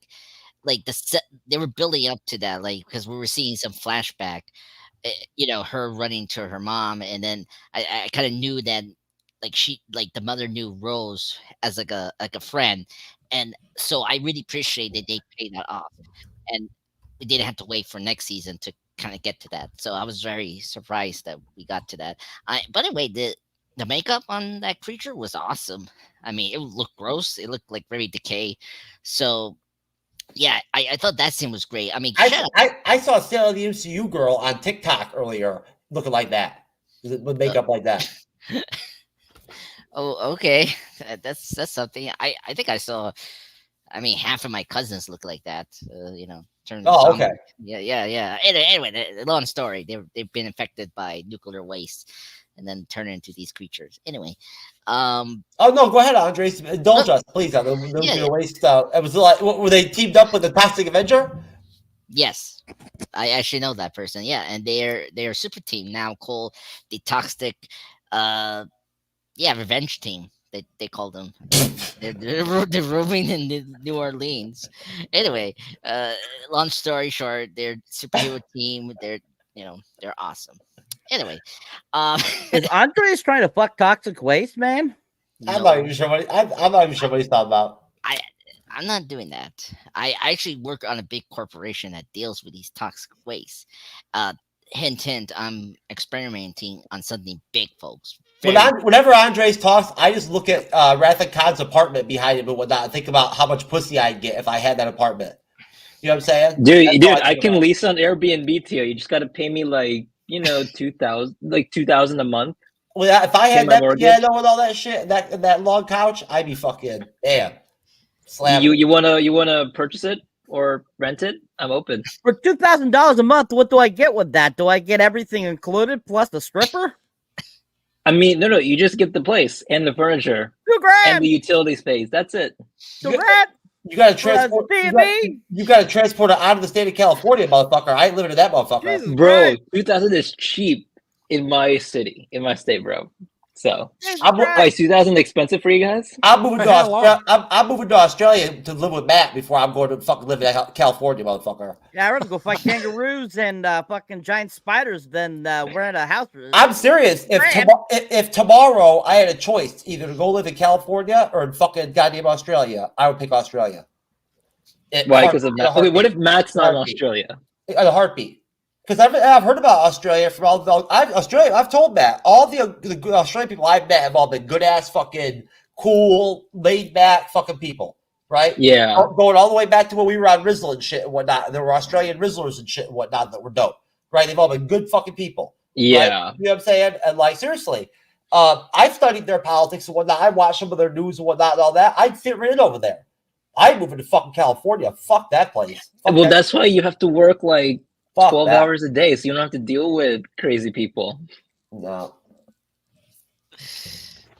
they were building up to that, like because we were seeing some flashback, her running to her mom, and then I kind of knew that the mother knew Rose as like a friend, and so I really appreciate that they paid that off, and we didn't have to wait for next season to kind of get to that. So I was very surprised that we got to that. But anyway, the makeup on that creature was awesome. I mean, it looked gross. It looked like very decay. So yeah, I thought that scene was great. I mean, I saw Sarah the MCU girl on TikTok earlier looking like that with makeup like that. Oh, okay. That's something. I think I saw. I mean, half of my cousins look like that. Oh, okay. Yeah. Anyway, the long story. They've been infected by nuclear waste, and then turn into these creatures. Anyway. Oh no, go ahead, Andres. Indulge us, please. On the nuclear waste. It was like, were they teamed up with the Toxic Avenger? Yes, I actually know that person. Yeah, and they're a super team now called the Toxic. Revenge team. They call them. they're roaming in New Orleans. Anyway, long story short, they're superhero team. They're awesome. Anyway, is Andres trying to fuck Toxic Waste, man? No. I'm not even sure what he's talking about. I'm not doing that. I actually work on a big corporation that deals with these toxic waste. Hint, I'm experimenting on something big, folks. Whenever Andres talks, I just look at Wrath of Khan's apartment behind him and whatnot and think about how much pussy I'd get if I had that apartment. You know what I'm saying? Dude, I can lease on Airbnb to you. You just got to pay me like, $2,000 a month. Well, if I had that piano and all that shit, that long couch, I'd be fucking damn. You wanna purchase it or rent it? I'm open. For $2,000 a month, what do I get with that? Do I get everything included plus the stripper? I mean, no, you just get the place and the furniture $2,000 and the utility space. That's it. $2,000. You gotta transport. You gotta transport it out of the state of California, motherfucker. I ain't living in that motherfucker, bro. $2,000 is cheap in my city, in my state, bro. So, wait, 2,000 expensive for you guys? I'm moving to Australia to live with Matt before I'm going to fucking live in California, motherfucker. Yeah, I'd rather go fight kangaroos and fucking giant spiders than rent a house. I'm serious. If tomorrow I had a choice either to go live in California or in fucking goddamn Australia, I would pick Australia. Why? Because of Matt. Okay, what if Matt's not in Australia? At a heartbeat. Because I've heard about Australia from I've told Matt, all the Australian people I've met have all been good ass fucking cool, laid back fucking people, right? Yeah. Going all the way back to when we were on Rizzle and shit and whatnot. There were Australian Rizzlers and shit and whatnot that were dope, right? They've all been good fucking people. Yeah. Right? You know what I'm saying? And like seriously, I've studied their politics and whatnot. I watched some of their news and whatnot and all that. I'd fit right in over there. I'd move into fucking California. Fuck that place. That's why you have to work like 12 hours a day, so you don't have to deal with crazy people. No.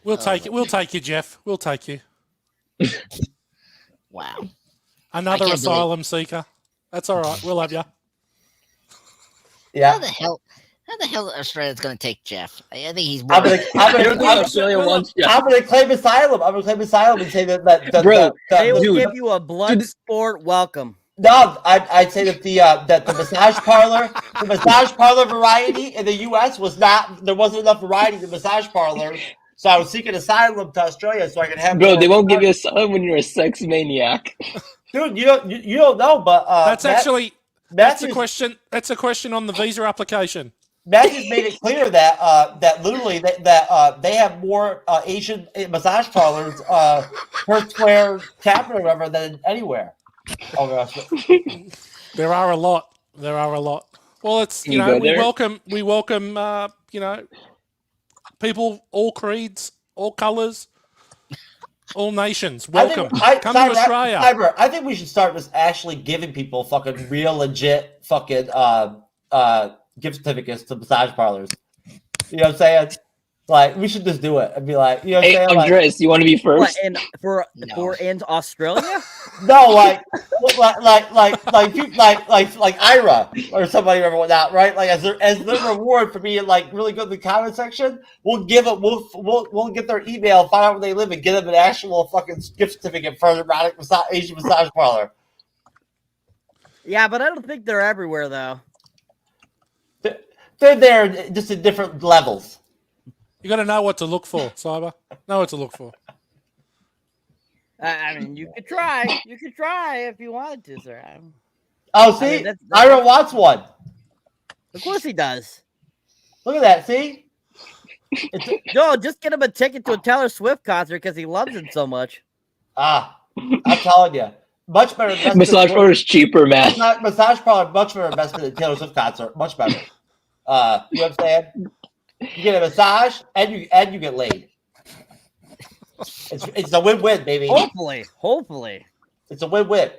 We'll take it. We'll take you, Jeff. We'll take you. Wow. Another asylum seeker. That's all right. We'll have you. Yeah. How the hell Australia's going to take Jeff? I think he's. I'm going to claim asylum. I'm going to claim asylum and say that bro, they will give you a blood sport welcome. No, I'd say that the massage parlor variety in the U.S. there wasn't enough variety in the massage parlors, so I was seeking asylum to Australia so I could have. Bro, they won't give you asylum when you're a sex maniac. Dude, you don't know, but that's a question. That's a question on the visa application. Matt just made it clear that literally they have more Asian massage parlors per square capita or whatever than anywhere. Oh gosh. There are a lot. There are a lot. Well, it's Can you go there? we welcome people, all creeds, all colours, all nations. Welcome. Come to Australia. Cyber, I think we should start with actually giving people fucking real legit fucking gift certificates to massage parlors. You know what I'm saying? Like, we should just do it and be like, you know what I'm Hey, saying? Andres, you want to be first? What, in Australia? No, like Ira or somebody or whatnot, right? Like as their reward for being like really good in the comment section, we'll get their email, find out where they live, and get them an actual fucking gift certificate for an erotic Asian massage parlor. Yeah, but I don't think they're everywhere though. They're there just at different levels. You got to know what to look for, Cyber. Know what to look for. I mean, you could try. You could try if you wanted to, sir. Oh, see? Ira wants one. Of course he does. Look at that, see? No, just get him a ticket to a Taylor Swift concert because he loves it so much. I'm telling you. Much better investment. Massage parlor is cheaper, man. Massage parlor, much better investment than Taylor Swift concert. Much better. You know what I'm saying? You get a massage and you get laid. It's a win-win, baby. Hopefully. It's a win-win,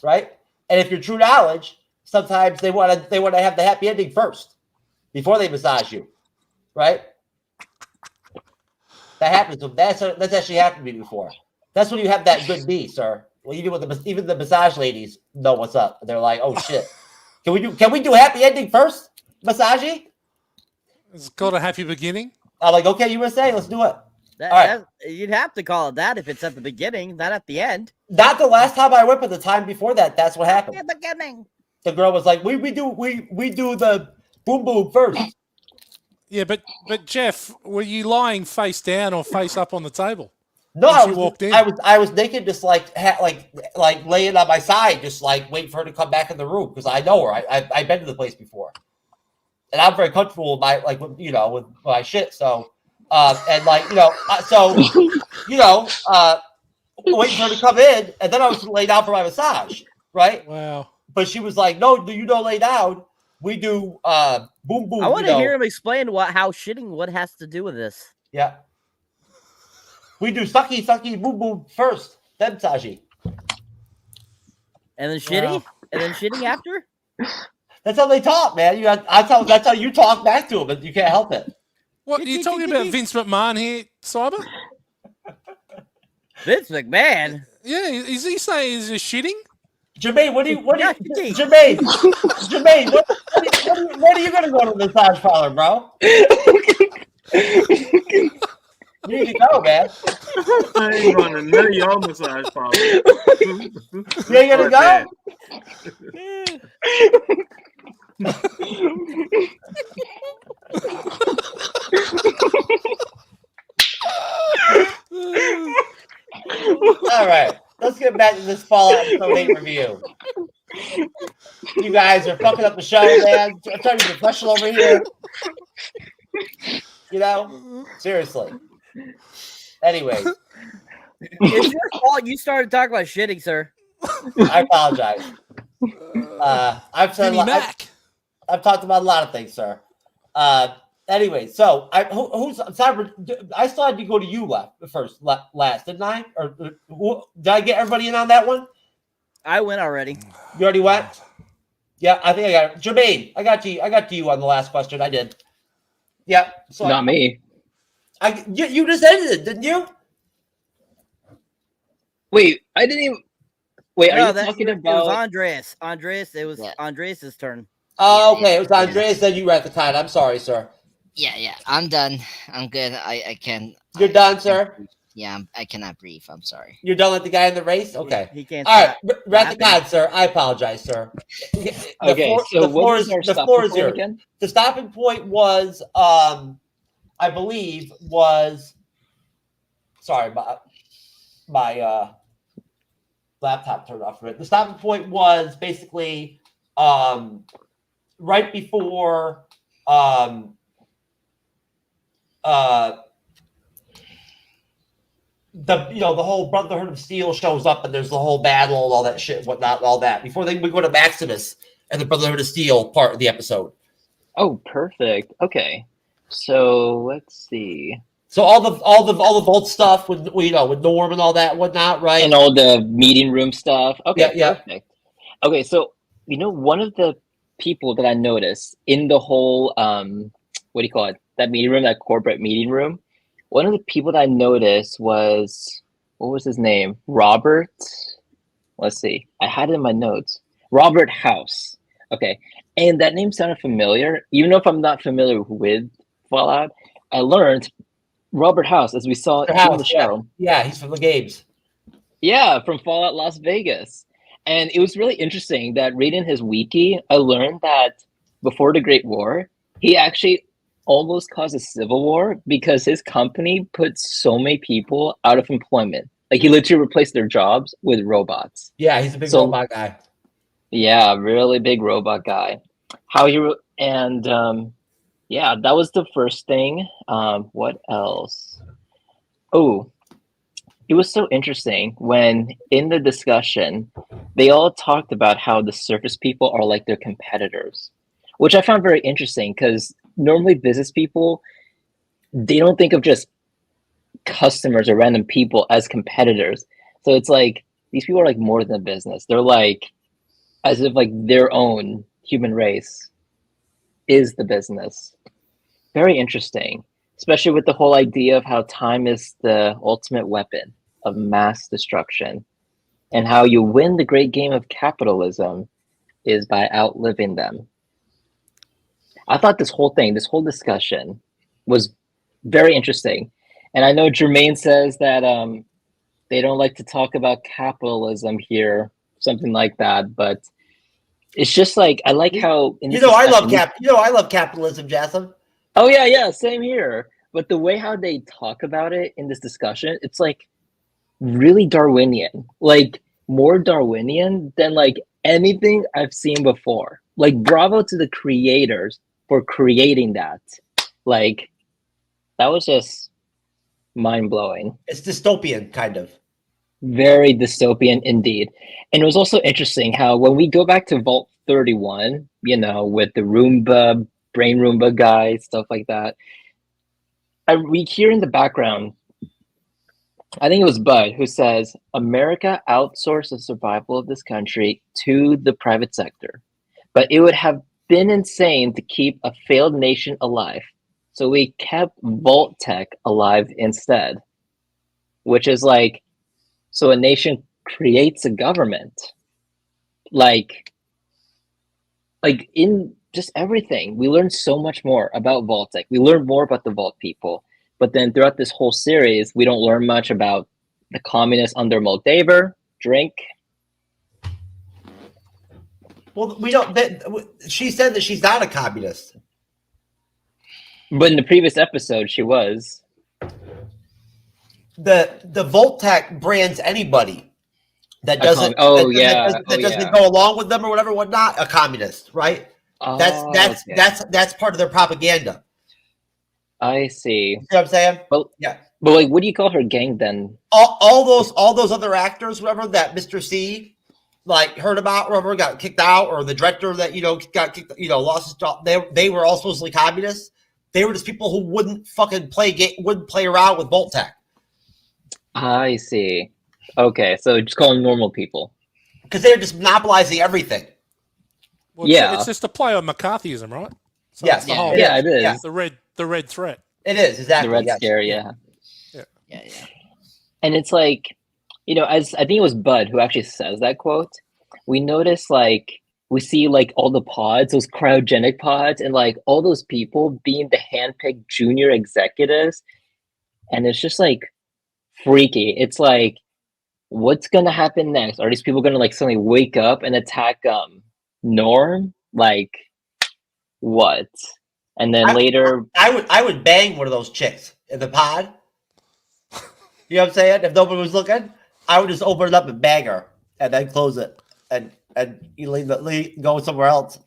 right? And if you're true knowledge, sometimes they want to have the happy ending first before they massage you, right? That happens. That's actually happened to me before. That's when you have that good knee, sir. Well, even the massage ladies know what's up. They're like, oh shit, can we do happy ending first, massaging? It's called a happy beginning. I'm like, okay, USA, let's do it. All right. You'd have to call it that if it's at the beginning, not at the end. Not the last time I went, but the time before that, that's what happened. At the beginning. The girl was like, we do the boom boom first. Yeah, but Jeff, were you lying face down or face up on the table? No, walked in? I was naked, just like laying on my side, just like waiting for her to come back in the room because I know her. I've been to the place before, and I'm very comfortable with my with my shit. So, waiting for her to come in, and then I was lay down for my massage, right? Wow. But she was like, "No, you don't lay down. We do boom boom." I want to hear him explain how shitting what has to do with this. Yeah. We do sucky boom boom first, then massaging. And then shitty? Wow. And then shitting after? That's how they talk, man. That's how you talk back to them, but you can't help it. What, are you talking about Vince McMahon here, Cyber? Vince McMahon? Yeah, is he saying he's just shitting? Jermaine, where are you gonna go to the massage parlor, bro? You need to go, man. I ain't going to none of y'all massage parlors. You ain't gonna go? All right, let's get back to this Fallout Episode 8 review. You guys are fucking up the show, man. I'm trying to be professional over here. You know? Seriously. Anyway. It's your fault you started talking about shitting, sir. I apologize. I've talked about a lot of things, sir. Anyway, so who's Cyber? I still had to go to you last, didn't I? Or did I get everybody in on that one? I went already. You already went? Yeah, I think I got it. Jermaine, I got to you on the last question. I did. Yeah. So not me. You just ended it, didn't you? Wait, I didn't even. Wait, are you talking about? It was Andreas. It was Andreas' turn. Oh, okay. It was Andreas. Then you were at the time. I'm sorry, sir. Yeah. I'm done. I'm good. I can. You're done, sir? Yeah, I cannot breathe. I'm sorry. You're done with the guy in the race? Okay. He can't. All right. We're at the con, sir. I apologize, sir. The floor is yours. Again? The stopping point was, I believe, was. Sorry, my laptop turned off for it. The stopping point was basically right before the whole Brotherhood of Steel shows up and there's the whole battle and all that shit, whatnot, all that before we go to Maximus and the Brotherhood of Steel part of the episode. Oh, perfect. Okay, so let's see. So all the Vault stuff with with Norm and all that whatnot, right? And all the meeting room stuff. Okay, Yeah. perfect. Okay, so one of the people that I noticed in the whole what do you call it? That meeting room, that corporate meeting room. One of the people that I noticed was, what was his name? Robert. Let's see. I had it in my notes. Robert House. Okay, and that name sounded familiar, even though if I'm not familiar with Fallout. I learned Robert House, as we saw in the show. Yeah, he's from the games. Yeah, from Fallout Las Vegas. And it was really interesting that reading his wiki, I learned that before the Great War, he actually almost caused a civil war because his company put so many people out of employment. Like, he literally replaced their jobs with robots. Yeah, he's a big robot guy. Yeah, really big robot guy. Yeah, that was the first thing. What else? Oh, it was so interesting when in the discussion, they all talked about how the surface people are like their competitors, which I found very interesting because normally business people, they don't think of just customers or random people as competitors. So it's like, these people are like more than a business. They're like, as if like their own human race is the business. Very interesting, especially with the whole idea of how time is the ultimate weapon of mass destruction and how you win the great game of capitalism is by outliving them. I thought this whole discussion was very interesting. And I know Jermaine says that they don't like to talk about capitalism here, something like that, but it's just like, I like how in this I love capitalism, Jasmine. Oh yeah, same here. But the way how they talk about it in this discussion, it's like really Darwinian, like more Darwinian than like anything I've seen before. Like, bravo to the creators for creating that. Like, that was just mind-blowing. It's dystopian, kind of. Very dystopian indeed. And it was also interesting how when we go back to Vault 31, with the Roomba, Brain Roomba guy, stuff like that, we hear in the background, I think it was Bud who says, America outsourced the survival of this country to the private sector. But it would have been insane to keep a failed nation alive. So we kept Vault Tech alive instead. Which is like, so a nation creates a government. Like in just everything. We learned so much more about Vault Tech. We learned more about the Vault people. But then throughout this whole series, we don't learn much about the communists under Moldaver, Drink. Well, we don't. She said that she's not a communist. But in the previous episode, she was. The Vault Tech brands anybody that doesn't doesn't go along with them or whatnot, a communist, right? That's part of their propaganda. I see. You know what I'm saying? Well, yeah. But like, what do you call her gang then? All those other actors, whatever, that Mr. C heard about, whatever, got kicked out, or the director that got kicked, lost his job. They were all supposedly communists. They were just people who wouldn't fucking wouldn't play around with Vault Tech. I see. Okay, so just call them normal people. Because they're just monopolizing everything. Well, it's just a play on McCarthyism, right? So yes. It is. Yeah. The red threat. It is, exactly. The red scare, yeah. Yeah. And it's like, as I think it was Bud who actually says that quote, we notice we see all the pods, those cryogenic pods, and all those people being the handpicked junior executives. And it's just freaky. It's what's gonna happen next? Are these people gonna suddenly wake up and attack Norm? What? And then later, I would bang one of those chicks in the pod. You know what I'm saying? If nobody was looking, I would just open it up and bang her, and then close it, and you go somewhere else.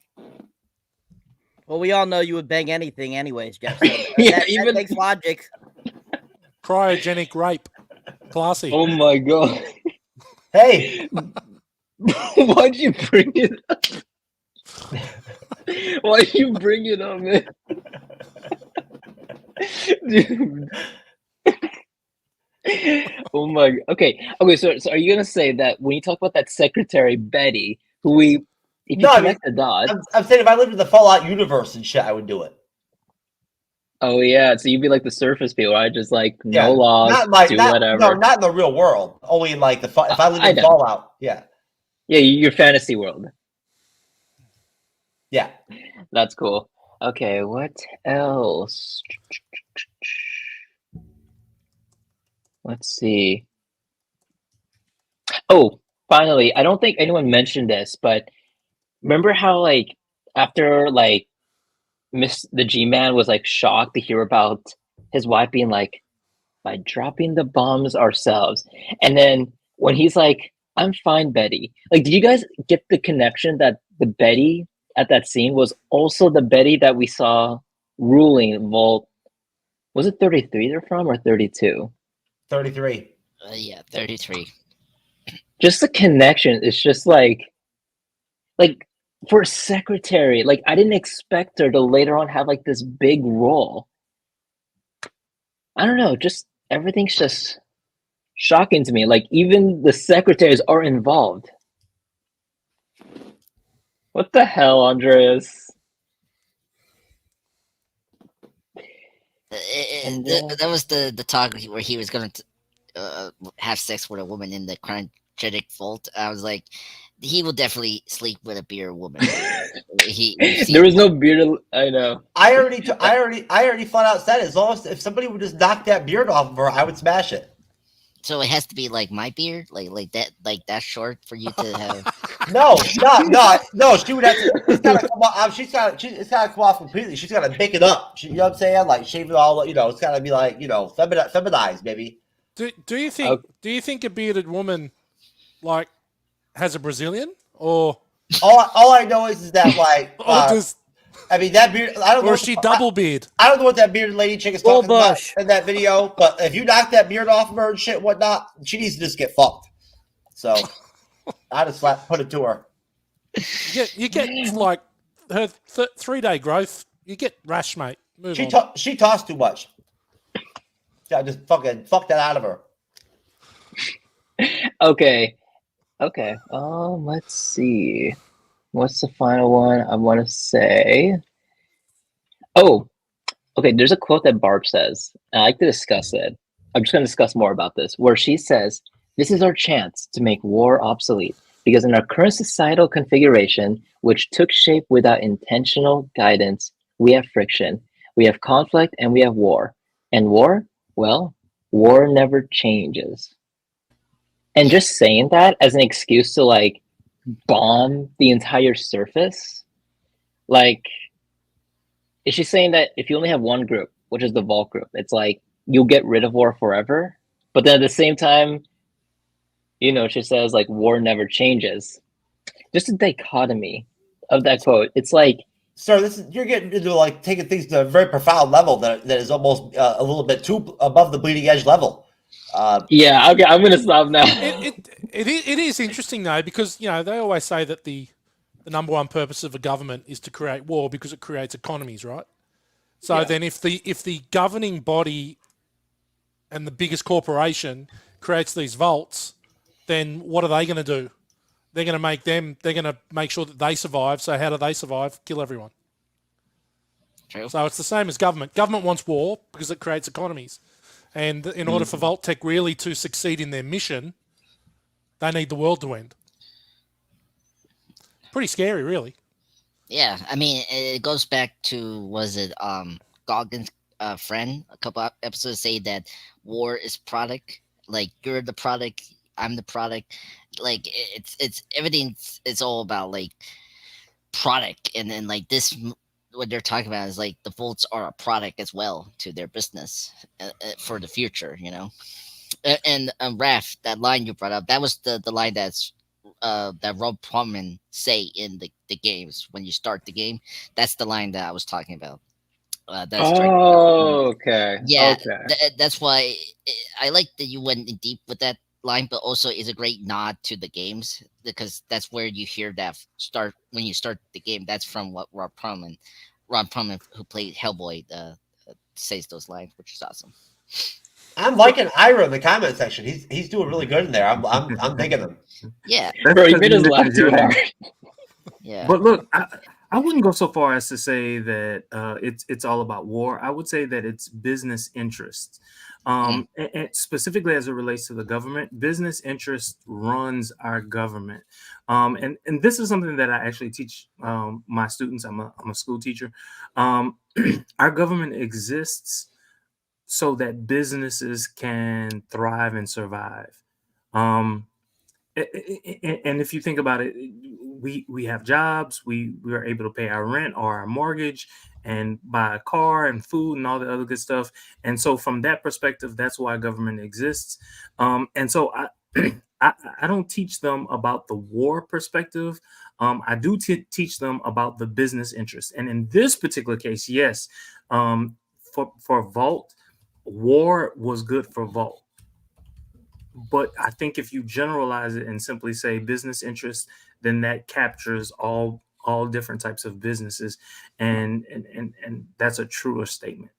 Well, we all know you would bang anything, anyways, Jeff. So yeah, that makes logic. Cryogenic rape. Classy. Oh my god. Hey, Why'd you bring it up? Why'd you bring it up, man? Dude. Oh my. Okay. So are you gonna say that when you talk about that secretary Betty, who if you no, I mean, connect the dots? I'm saying if I lived in the Fallout universe and shit, I would do it. Oh yeah, so you'd be like the surface people, right? Just like Yeah, no laws, do whatever. No, not in the real world. Only in like if I lived in know. Fallout. Yeah. Yeah, your fantasy world. Yeah. That's cool. Okay, what else? Let's see. Oh, finally, I don't think anyone mentioned this, but remember how like after like the G-Man was like shocked to hear about his wife being like, by dropping the bombs ourselves. And then when he's like, I'm fine, Betty. Like, did you guys get the connection that the Betty at that scene was also the Betty that we saw ruling Vault? Was it 33 they're from or 32? 33. Yeah, 33. Just the connection is just like for a secretary, like I didn't expect her to later on have like this big role. I don't know, just everything's just shocking to me. Like even the secretaries are involved. What the hell, Andreas? That was the talk where he was going to have sex with a woman in the cryogenic vault. I was like, he will definitely sleep with a bearded woman. There was no beard. I know. I already flat out said it. As long as if somebody would just knock that beard off of her, I would smash it. So it has to be like my beard, like that short for you to have. No. She would have to. It's gotta come off. It's gotta come off completely. She's gotta make it up. You know what I'm saying? Like shave it all. You know, it's gotta be like feminized, baby. Do you think a bearded woman like has a Brazilian or all I know is that like I mean that beard. I don't know. Or is she double beard? I don't know what that bearded lady chick is talking about in that video. But if you knock that beard off of her and shit, and whatnot, she needs to just get fucked. So I just put it to her. You get like her 3-day growth. You get rash, mate. She tossed too much. Yeah, just fucking fuck that out of her. Okay. Let's see. What's the final one I want to say? Oh, okay. There's a quote that Barb says. And I like to discuss it. I'm just going to discuss more about this, where she says, "This is our chance to make war obsolete, because in our current societal configuration, which took shape without intentional guidance, we have friction, we have conflict, and we have war. And war? Well, war never changes." And just saying that as an excuse to like bomb the entire surface, like, is she saying that if you only have one group, which is the Vault group, it's like you'll get rid of war forever? But then at the same time, you know, she says like war never changes. Just a dichotomy of that quote. It's like, sir, you're getting into like taking things to a very profound level that is almost a little bit too above the bleeding edge level. Yeah, okay, I'm gonna stop now. It is interesting though, because you know they always say that the number one purpose of a government is to create war because it creates economies, right? So then if the governing body and the biggest corporation creates these vaults, then what are they going to do? They're going to make sure that they survive. So how do they survive? Kill everyone. True. So it's the same as government. Government wants war because it creates economies. And in order for Vault Tech really to succeed in their mission, they need the world to end. Pretty scary, really. Yeah, I mean, it goes back to, was it Goggins' friend a couple of episodes say that war is product. Like, you're the product, I'm the product. Like, it's everything. It's all about like product, and then like this. What they're talking about is like the Volts are a product as well to their business for the future, you know. And Raph, that line you brought up, that was the line that's that Rob Plumman say in the games when you start the game. That's the line that I was talking about. That's okay. Yeah, Okay. that's why I like that you went in deep with that line, but also is a great nod to the games because that's where you hear that start when you start the game. That's from what Ron Perlman, who played Hellboy, says those lines, which is awesome. I'm liking Ira in the comment section. He's doing really good in there. I'm digging him. Yeah, Bro, you made us laugh too hard. Yeah, But look, I wouldn't go so far as to say that it's all about war. I would say that it's business interests. And specifically as it relates to the government, business interest runs our government. And this is something that I actually teach my students. I'm a school teacher. Our government exists so that businesses can thrive and survive. And if you think about it, we have jobs, we are able to pay our rent or our mortgage and buy a car and food and all the other good stuff. And so from that perspective, that's why government exists. And so I don't teach them about the war perspective. I do teach them about the business interest. And in this particular case, yes, for Vault, war was good for Vault. But I think if you generalize it and simply say business interests, then that captures all different types of businesses, and that's a truer statement.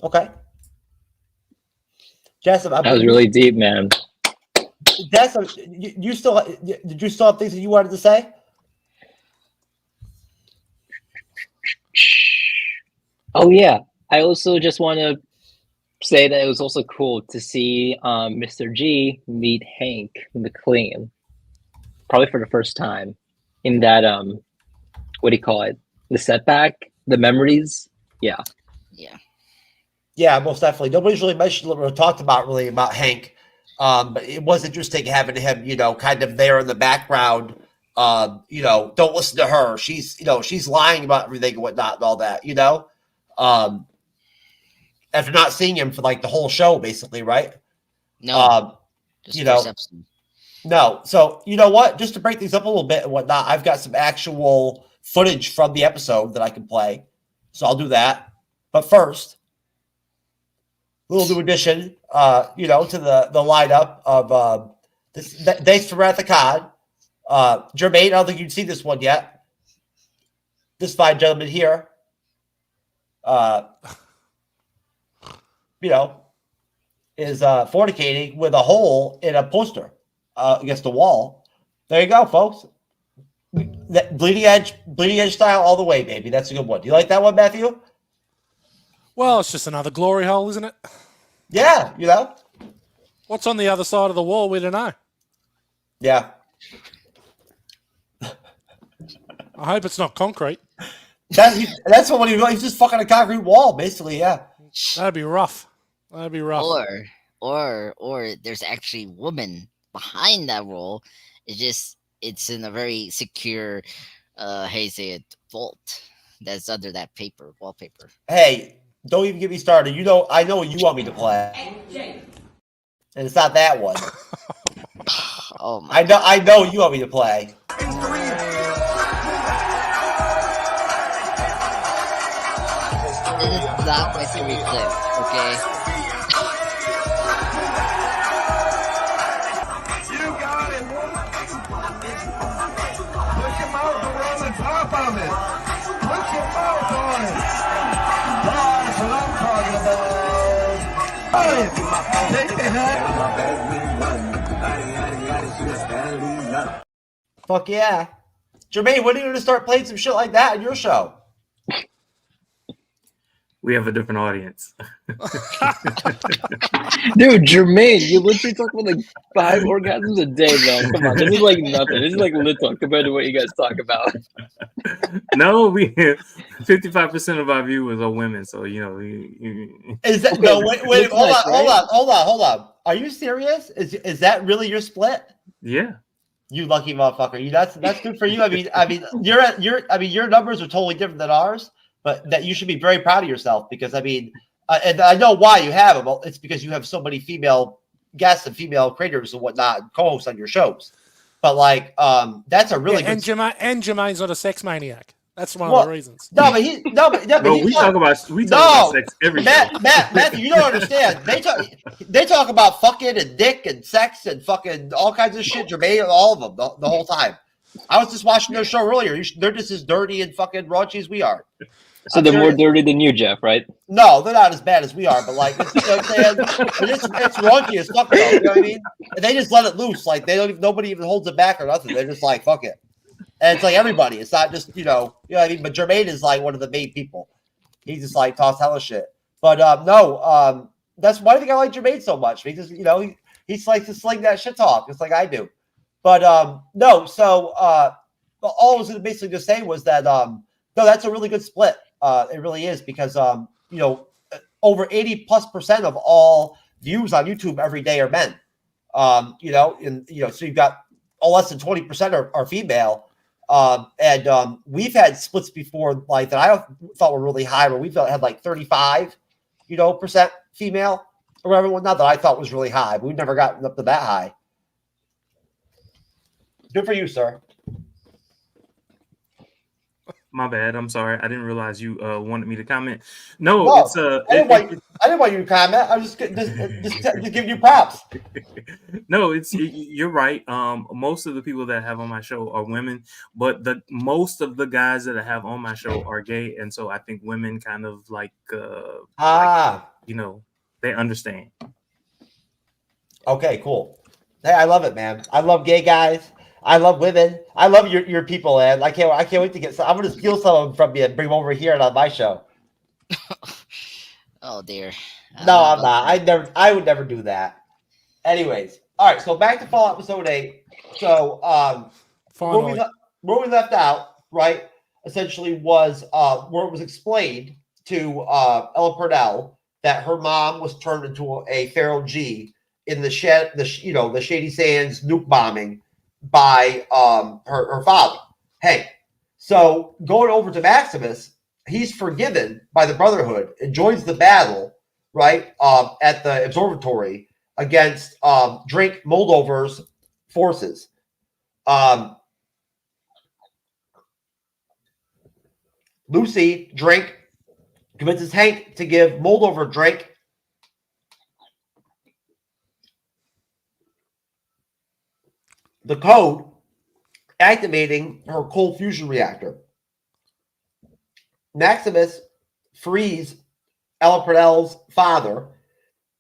Okay. Jessup, That was really deep, man. Jessup, did you still have things that you wanted to say? Oh yeah, I also just want to say that it was also cool to see Mr. G meet Hank McLean, probably for the first time in that what do you call it? The setback, the memories. Yeah. Yeah, most definitely. Nobody's really mentioned or talked about Hank, but it was interesting having him, kind of there in the background. Don't listen to her. She's lying about everything and whatnot and all that. After not seeing him for like the whole show, basically, right? No, no. So you know what? Just to break things up a little bit and whatnot, I've got some actual footage from the episode that I can play, so I'll do that. But first, a little new addition, to the lineup of this. Thanks for Wrath of Khan, Jermaine. I don't think you've seen this one yet. This fine gentleman here. Is fornicating with a hole in a poster against the wall. There you go, folks. That bleeding edge style all the way, baby. That's a good one. Do you like that one, Matthew? Well, it's just another glory hole, isn't it? Yeah, What's on the other side of the wall? We don't know. Yeah. I hope it's not concrete. That's what he's just fucking a concrete wall, basically. Yeah. That'd be rough. Or there's actually a woman behind that wall. It's in a very secure, vault that's under that wallpaper. Hey, don't even get me started. I know what you want me to play, and it's not that one. Oh my! I know what you want me to play. This is not my favorite clip, okay? Fuck yeah. Jermaine, when are you going to start playing some shit like that on your show? We have a different audience. Dude, Jermaine, you literally talk about like 5 orgasms a day, man. Come on, this is like nothing. This is like little compared to what you guys talk about. No, we 55% of our viewers are women, so Is that no? Wait, hold on. Are you serious? Is that really your split? Yeah. You lucky motherfucker. That's good for you. I mean, your numbers are totally different than ours. But that you should be very proud of yourself because and I know why you have them. It's because you have so many female guests and female creators and whatnot, co-hosts on your shows. But that's a really good. And Jermaine's not a sex maniac. That's one of the reasons. No, but we talk about sex every Matthew, you don't understand. They talk about fucking and dick and sex and fucking all kinds of shit. Jermaine, all of them, the whole time. I was just watching their show earlier. They're just as dirty and fucking raunchy as we are. So they're more dirty than you, Jeff, right? No, they're not as bad as we are, but like, you know what I'm saying? It's raunchy as fuck, though. You know what I mean? And they just let it loose. Like nobody even holds it back or nothing. They're just like, fuck it. And it's like everybody. It's not just, you know what I mean? But Jermaine is like one of the main people. He just like talks hella shit. But that's why I think I like Jermaine so much. Because, you know, he's like to sling that shit talk, just like I do. But no, so all I was basically just saying was that no, that's a really good split. It really is, because you know, over 80+% of all views on YouTube every day are men. You know, and you know, so you've got less than 20% are female. And we've had splits before, like, that I thought were really high, where we had like 35, you know, percent female or whatever. Not that I thought was really high, but we've never gotten up to that high. Good for you, sir. My bad. I'm sorry. I didn't realize you wanted me to comment. No, it's I didn't want you to comment. I was just giving you props. No, you're right. Most of the people that I have on my show are women, but most of the guys that I have on my show are gay, and so I think women kind of like you know, they understand. Okay, cool. Hey, I love it, man. I love gay guys. I love women. I love your people, man. I can't wait to get some. I'm gonna steal some of them from you and bring them over here and on my show. Oh dear. No, I'm not. I would never do that. Anyways, all right. So back to Fallout Episode 8. So where we left out, right? Essentially was where it was explained to Ella Purnell that her mom was turned into a feral G in the Shady Sands nuke bombing by her father, Hank. So going over to Maximus, he's forgiven by the Brotherhood and joins the battle, right, at the observatory against Drake Moldover's forces. Lucy, Drake, convinces Hank to give Moldover Drake the code activating her cold fusion reactor. Maximus frees Ella Purnell's father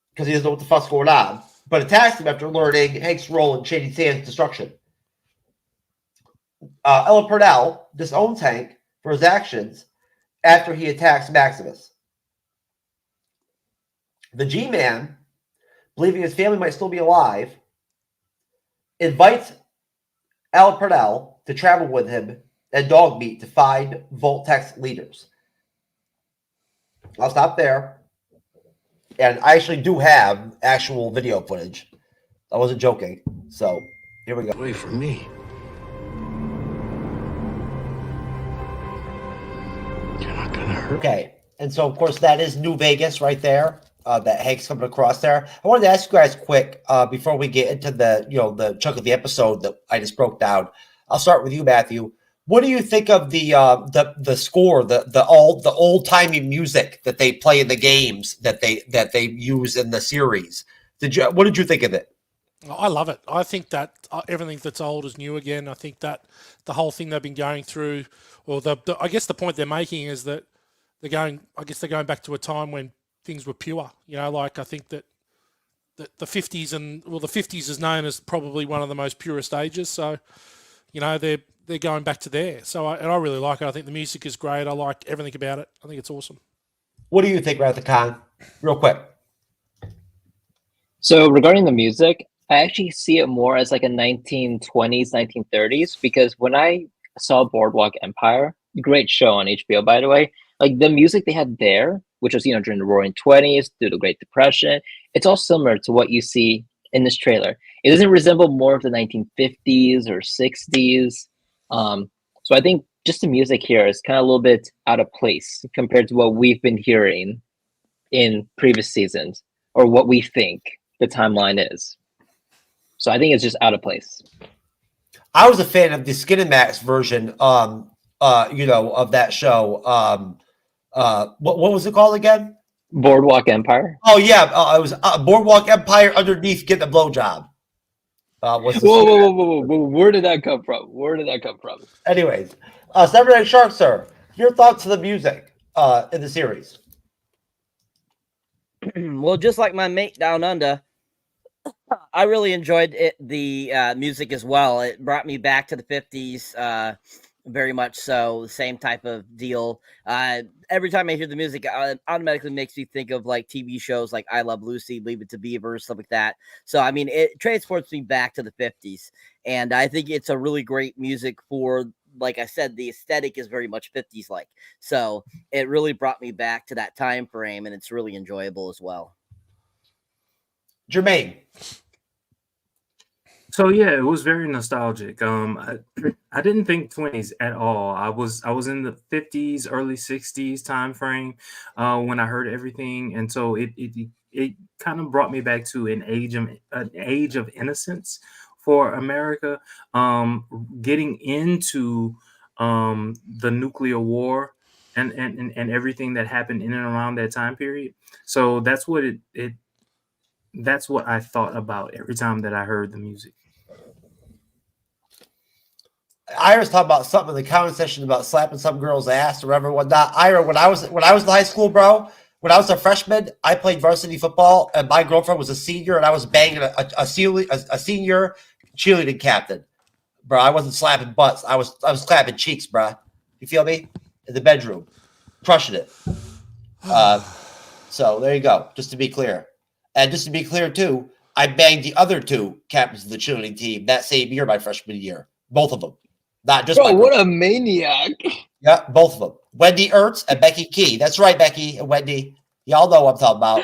because he doesn't know what the fuck's going on, but attacks him after learning Hank's role in Shady Sands' destruction. Ella Purnell disowns Hank for his actions after he attacks Maximus. The G-Man, believing his family might still be alive, invites Ella Purnell to travel with him and Dogmeat to find Voltec's leaders. I'll stop there. And I actually do have actual video footage. I wasn't joking. So here we go. Wait for me. You're not gonna hurt. Okay. And so, of course, that is New Vegas right there. That Hank's coming across there. I wanted to ask you guys quick before we get into the chunk of the episode that I just broke down. I'll start with you, Matthew. What do you think of the score, the old timey music that they play in the games that they use in the series? What did you think of it? I love it. I think that everything that's old is new again. I think that the whole thing they've been going through, or I guess the point they're making is that they're going back to a time when things were pure, like I think that the 50s the 50s is known as probably one of the most purest ages. So, they're going back to there. So I really like it. I think the music is great. I like everything about it. I think it's awesome. What do you think, Ratha Khan? Real quick. So regarding the music, I actually see it more as like a 1920s, 1930s, because when I saw Boardwalk Empire, great show on HBO, by the way, like the music they had there, which was, during the Roaring 20s, through the Great Depression, it's all similar to what you see in this trailer. It doesn't resemble more of the 1950s or 60s. So I think just the music here is kind of a little bit out of place compared to what we've been hearing in previous seasons, or what we think the timeline is. So I think it's just out of place. I was a fan of the Skin and Max version of that show. What was it called again? Boardwalk Empire. Oh yeah, it was Boardwalk Empire underneath getting a blowjob. Whoa! Where did that come from? Anyways, Cyberneticshark, sir, your thoughts on the music in the series? Well, just like my mate down under, I really enjoyed the music as well. It brought me back to the 50s, very much so. Same type of deal. Every time I hear the music, it automatically makes me think of like TV shows like I Love Lucy, Leave It to Beaver, stuff like that. So, I mean, it transports me back to the 50s. And I think it's a really great music for, like I said, the aesthetic is very much 50s like. So it really brought me back to that time frame, and it's really enjoyable as well. Jermaine. So yeah, it was very nostalgic. I didn't think 20s at all. I was in the 50s, early 60s time frame when I heard everything, and so it kind of brought me back to an age of innocence for America. Getting into the nuclear war and everything that happened in and around that time period. So that's what that's what I thought about every time that I heard the music. Ira's talking about something in the comment section about slapping some girl's ass or whatever, whatnot. Ira, when I was in high school, bro, when I was a freshman, I played varsity football, and my girlfriend was a senior, and I was banging a senior cheerleading captain, bro. I wasn't slapping butts. I was clapping cheeks, bro. You feel me? In the bedroom, crushing it. So there you go. Just to be clear, and just to be clear too, I banged the other two captains of the cheerleading team that same year, my freshman year, both of them. Not just Bro, what a maniac. Yeah, both of them. Wendy Ertz and Becky Key. That's right, Becky and Wendy. Y'all know what I'm talking about.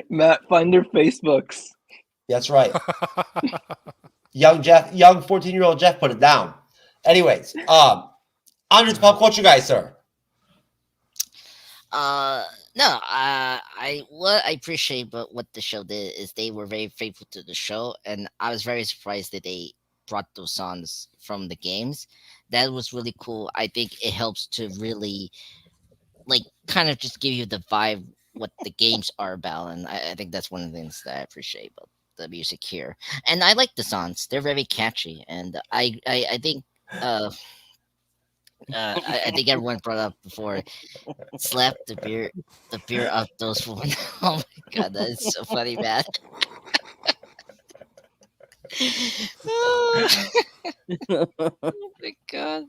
Matt, find their Facebooks. That's right. young 14-year-old Jeff put it down. Anyways, Andres Pop Culture guy, sir. No, what I appreciate about what the show did is they were very faithful to the show, and I was very surprised that they brought those songs from the games. That was really cool. I think it helps to really like kind of just give you the vibe what the games are about, and I think that's one of the things that I appreciate about the music here. And I like the songs; they're very catchy, and I think I think everyone brought up before, slap the beer up those women. Oh my god, that is so funny, man. Oh my god.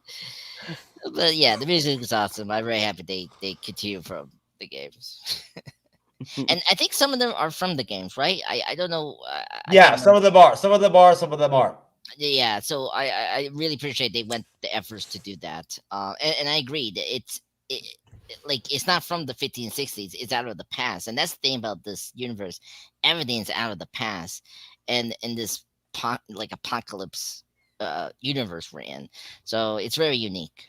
But yeah, the music is awesome. I'm very happy they continue from the games. And I think some of them are from the games, right? I don't know. Yeah, some of them are. Some of them are. Yeah, so I really appreciate they went the efforts to do that. And I agree that it's not from the 50s and 60s. It's out of the past, and that's the thing about this universe. Everything's out of the past, and in this like apocalypse universe we're in, so it's very unique.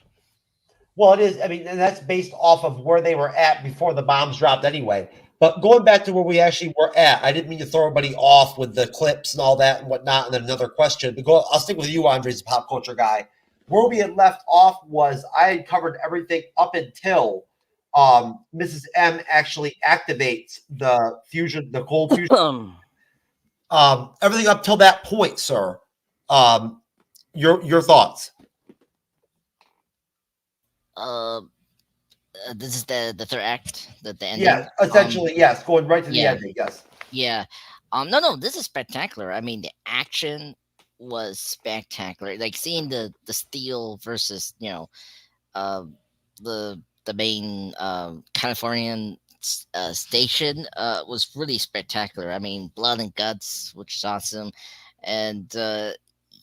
Well, it is. I mean, and that's based off of where they were at before the bombs dropped anyway. But going back to where we actually were at, I didn't mean to throw everybody off with the clips and all that and whatnot. And then another question. But I'll stick with you, Andres, the pop culture guy. Where we had left off was I had covered everything up until Mrs. M actually activates the cold fusion. Everything up till that point, sir. Your thoughts? This is the third act, the ending. Yeah, essentially, yes. Going right to the ending, yes. Yeah. No, this is spectacular. I mean, the action was spectacular. Like seeing the steel versus the main Californian station was really spectacular. I mean, blood and guts, which is awesome, and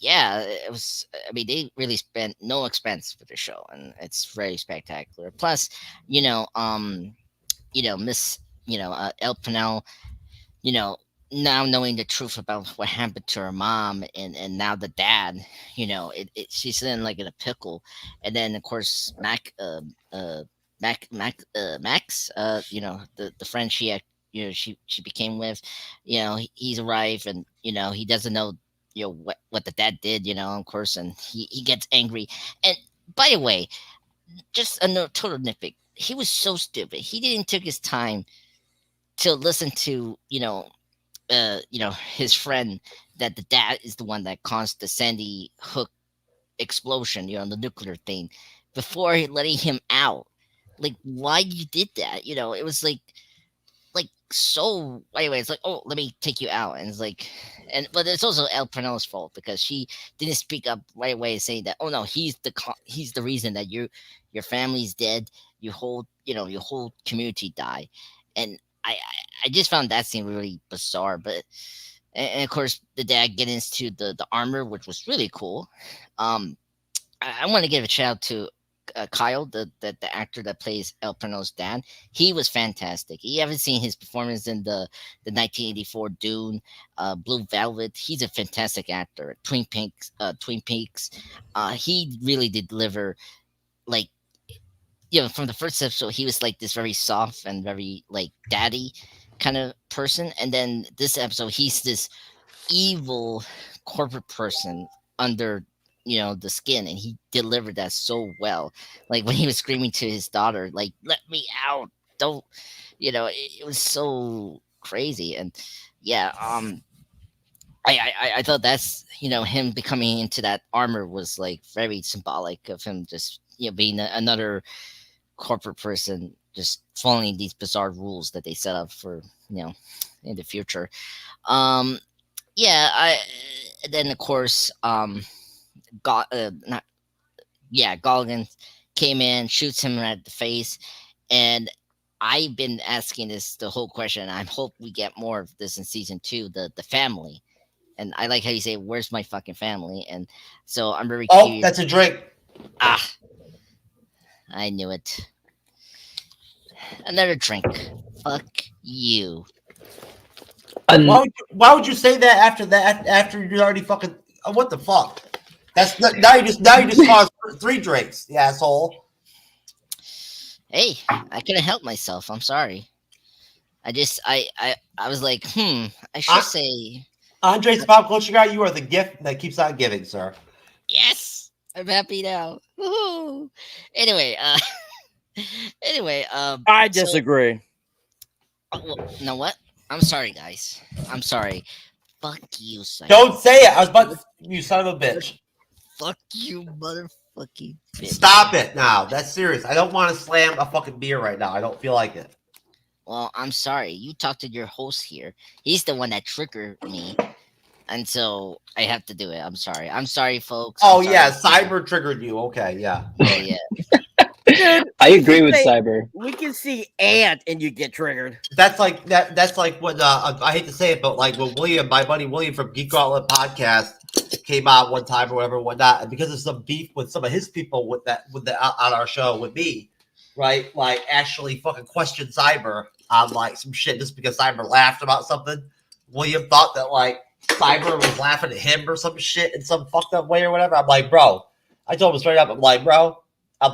yeah, it was. I mean, they really spent no expense for the show, and it's very spectacular. Plus, Miss, El Pinel, now knowing the truth about what happened to her mom, and now the dad, she's in like in a pickle, and then of course Max, the friend she had, she became with, he's arrived, and he doesn't know what the dad did, of course, and he gets angry. And By the way, just a total nitpick. He was so stupid. He didn't take his time to listen to his friend that the dad is the one that caused the Sandy Hook explosion, the nuclear thing, before letting him out. Like, why you did that? It was like so. Anyway, it's like, oh, let me take you out, and it's like, but it's also El Prano's fault because she didn't speak up right away, saying that, oh no, he's the reason that your family's dead, your whole community died, and I just found that scene really bizarre, but. And of course, the dad get into the armor, which was really cool. I want to give a shout out to Kyle, the actor that plays El Prano's dad. He was fantastic. You haven't seen his performance in the 1984 Dune, Blue Velvet. He's a fantastic actor. Twin Peaks. He really did deliver, like, from the first episode, he was like this very soft and very like daddy kind of person, and then this episode, he's this evil corporate person under the skin, and he delivered that so well. Like when he was screaming to his daughter, like, let me out, don't, it was so crazy. And yeah, I thought that's him becoming into that armor was like very symbolic of him just being another corporate person, just following these bizarre rules that they set up for in the future. Yeah, then of course Goggins came in, shoots him right at the face, and I've been asking this the whole question. I hope we get more of this in season 2. The family, and I like how you say, "Where's my fucking family?" And so I'm very curious. Oh, that's a drink. I knew it. Another drink. Fuck you. Why would you say that after that? After you already fucking what the fuck? That's now you just caused 3 drinks, you asshole. Hey, I couldn't help myself. I'm sorry. I was like, I should say. Andre's Pop Culture Guy, you are the gift that keeps on giving, sir. Yes, I'm happy now. Woo-hoo. Anyway, I disagree. Well, you know what? I'm sorry, guys. I'm sorry. Fuck you, son. Don't say it. I was about to, you son of a bitch. Fuck you, motherfucking bitch. Stop it now. That's serious. I don't want to slam a fucking beer right now. I don't feel like it. Well, I'm sorry. You talked to your host here. He's the one that triggered me. And so I have to do it. I'm sorry. I'm sorry, folks. Oh, yeah. Cyber triggered you. Okay, yeah. Oh, yeah. Dude, I agree with Cyber. We can see Ant and you get triggered. That's like That's like what I hate to say it, but like when my buddy William from Geek Gauntlet podcast came out one time or whatever, whatnot, and because of some beef with some of his people on our show with me, right? Like actually fucking questioned Cyber on like some shit just because Cyber laughed about something. William thought that like Cyber was laughing at him or some shit in some fucked up way or whatever. I'm like, bro. I told him straight up. I'm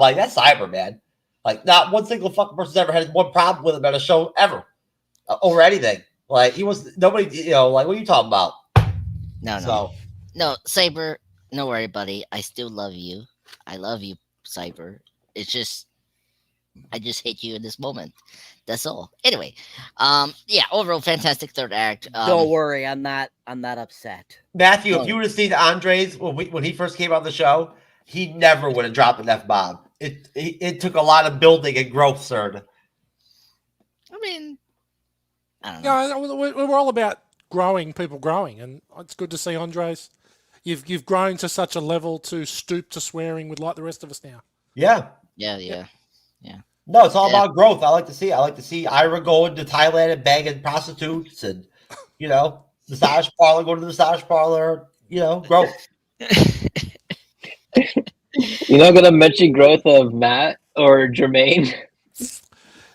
like, that's Cyber, man. Like, not one single fucking person's ever had one problem with him at a show ever, or anything. Like, he was nobody. Like, what are you talking about? No, Cyber. No worry, buddy. I still love you. I love you, Cyber. It's just, I just hate you in this moment. That's all. Anyway, yeah. Overall, fantastic third act. Don't worry, I'm not upset. Matthew, if you would have seen Andres when he first came on the show, he never would have dropped an F-bomb. It took a lot of building and growth, sir. I mean, I don't know. Yeah, we're all about people growing, and it's good to see Andres. You've grown to such a level to stoop to swearing with like the rest of us now. Yeah. Yeah. No, it's all about growth. I like to see Ira going to Thailand and banging prostitutes, and massage parlor, go to the massage parlor. Growth. You're not gonna mention growth of Matt or Jermaine?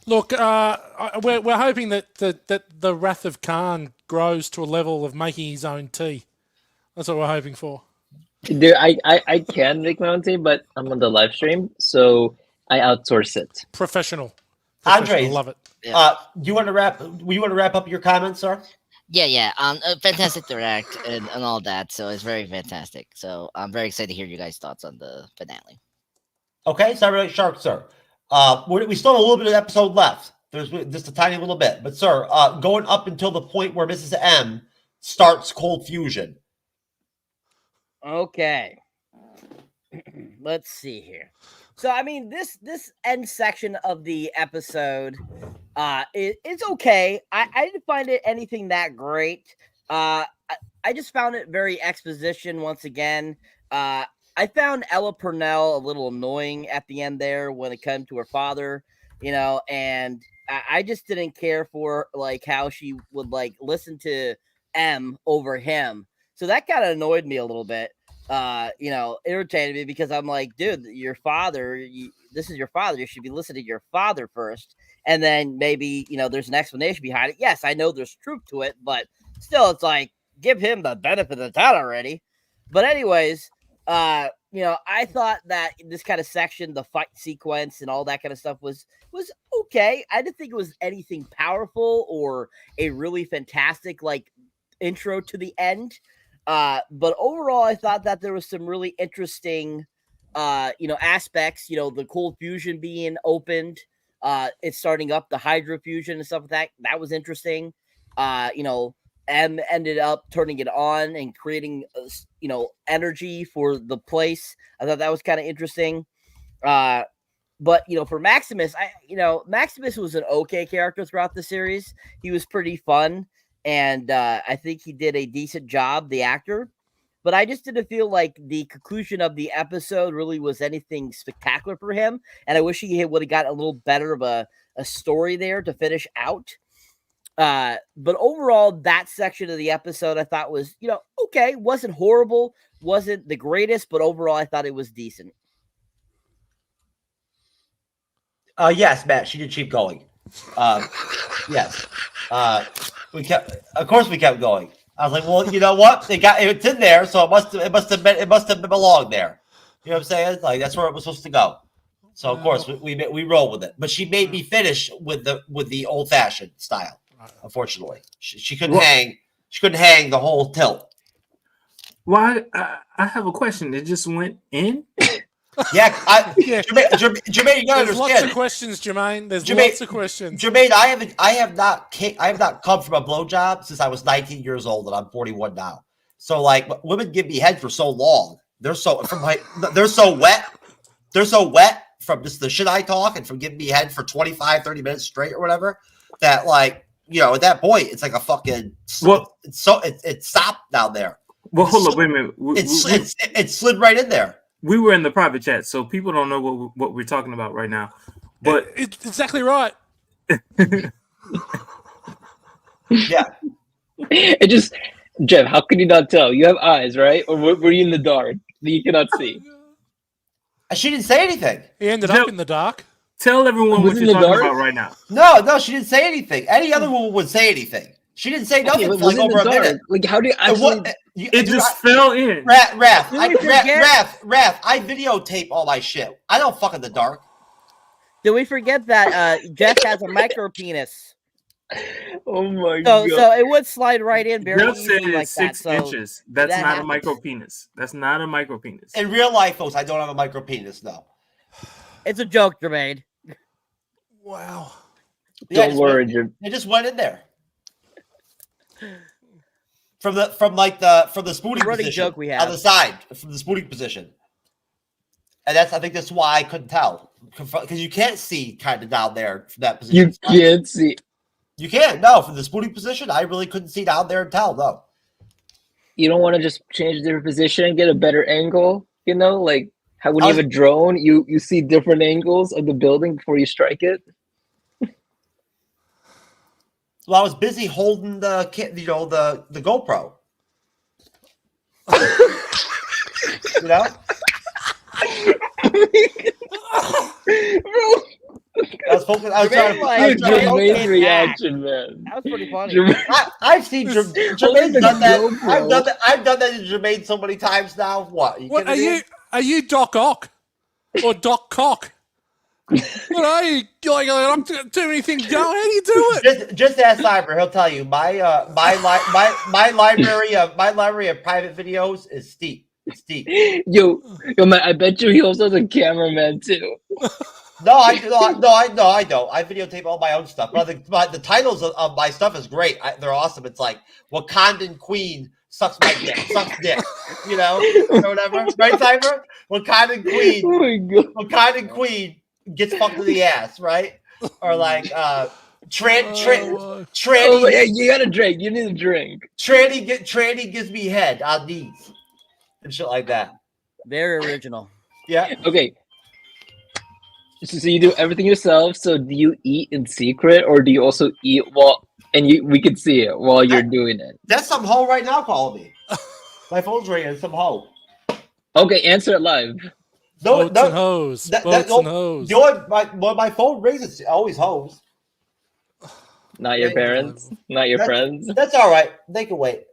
Look, we're hoping that the Wrath of Khan grows to a level of making his own tea. That's what we're hoping for. Dude, I can make my own tea, but I'm on the live stream, so I outsource it. Professional. Andres, love it. Do you want to wrap up your comments, sir? Yeah. A fantastic third act and all that. So it's very fantastic. So I'm very excited to hear you guys' thoughts on the finale. Okay, Cyberneticshark, sir. We still have a little bit of episode left. There's just a tiny little bit. But, sir, going up until the point where Mrs. M starts cold fusion. Okay. Let's see here. So, I mean, this end section of the episode, it's okay. I didn't find it anything that great. I just found it very exposition once again. I found Ella Purnell a little annoying at the end there when it came to her father, and I just didn't care for like how she would like listen to M over him. So that kind of annoyed me a little bit. Irritated me because I'm like, dude, your father, this is your father. You should be listening to your father first. And then maybe, there's an explanation behind it. Yes, I know there's truth to it, but still, it's like, give him the benefit of the doubt already. But anyways, I thought that this kind of section, the fight sequence and all that kind of stuff was okay. I didn't think it was anything powerful or a really fantastic, like, intro to the end. But overall, I thought that there was some really interesting, aspects, the cold fusion being opened, it's starting up the hydro fusion and stuff like that. That was interesting. M ended up turning it on and creating, energy for the place. I thought that was kind of interesting. But, for Maximus, Maximus was an okay character throughout the series. He was pretty fun. And I think he did a decent job, the actor. But I just didn't feel like the conclusion of the episode really was anything spectacular for him. And I wish he would have got a little better of a story there to finish out. But overall, that section of the episode I thought was, okay. Wasn't horrible. Wasn't the greatest. But overall, I thought it was decent. Yes, Matt, she did keep going. Yes. We kept going. I was like, well, you know what? It's in there, so it must have belonged there. You know what I'm saying? Like that's where it was supposed to go. So of course we roll with it. But she made me finish with the old fashioned style. Unfortunately, she couldn't hang. She couldn't hang the whole tilt. Well, I have a question. It just went in. Yeah, Jermaine, you gotta There's understand. lots of questions, Jermaine. There's lots of questions. Jermaine, I have not come from a blowjob since I was 19 years old, and I'm 41 now. So like, women give me head for so long. They're so wet. They're so wet from just the shit I talk and from giving me head for 25, 30 minutes straight or whatever. That like, at that point, it's like a fucking. It stopped down there. Well, hold up, wait a minute. It slid right in there. We were in the private chat, so people don't know what we're talking about right now. But it's exactly right. Yeah. It just, Jeff, how could you not tell? You have eyes, right? Or were you in the dark that you cannot see? She didn't say anything. He ended up in the dark. Tell everyone what you're talking about right now. No, she didn't say anything. Any other woman would say anything. She didn't say nothing for like over a minute. Like, how do you actually... It just fell in. Raph, I videotape all my shit. I don't fuck in the dark. Did we forget that Jeff has a micro penis? Oh my god! So it would slide right in very Jeff said easily like it's that. 6 So inches. That's that not happens. a micro penis. That's not a micro penis. In real life, folks, I don't have a micro penis. No. It's a joke, Jermaine. Wow. Don't worry, Jermaine. It just went in there. From the spooning position joke we have on the side, from the spooning position, and I think that's why I couldn't tell, because you can't see kind of down there from that position. You can't see. You can't. No, from the spooning position, I really couldn't see down there and tell. No. You don't want to just change their position and get a better angle. Like how when you have a drone, you see different angles of the building before you strike it. Well, I was busy holding the GoPro. I was focused. I was trying to. Jermaine's reaction, man. That was pretty funny. I've seen Jermaine done that. I've done that to Jermaine so many times now. What are you Doc Ock or Doc Cock? What are you? Like, I'm too many things going. How do you do it? Just ask Cyber. He'll tell you. My library of private videos is steep. It's deep. Yo, man, I bet you he also has a cameraman too. No, I don't. I videotape all my own stuff. But the titles of my stuff is great. They're awesome. It's like Wakandan Queen sucks dick, you know, or whatever. Right, Cyber? Wakandan Queen. Oh my God. Wakandan Queen gets fucked in the ass, right? Or like tranny. Oh, yeah, you gotta drink. You need a drink. Tranny gives me head on these and shit like that. Very original. Yeah. Okay. So you do everything yourself. So do you eat in secret, or do you also eat we can see it while you're doing it? That's some hoe right now calling me. My phone's ringing. Some hoe. Okay, answer it live. Boats and hoes. Boats and hoes. You know what? When my phone rings, it's always hoes. Not your parents, not your friends. That's all right. They can wait.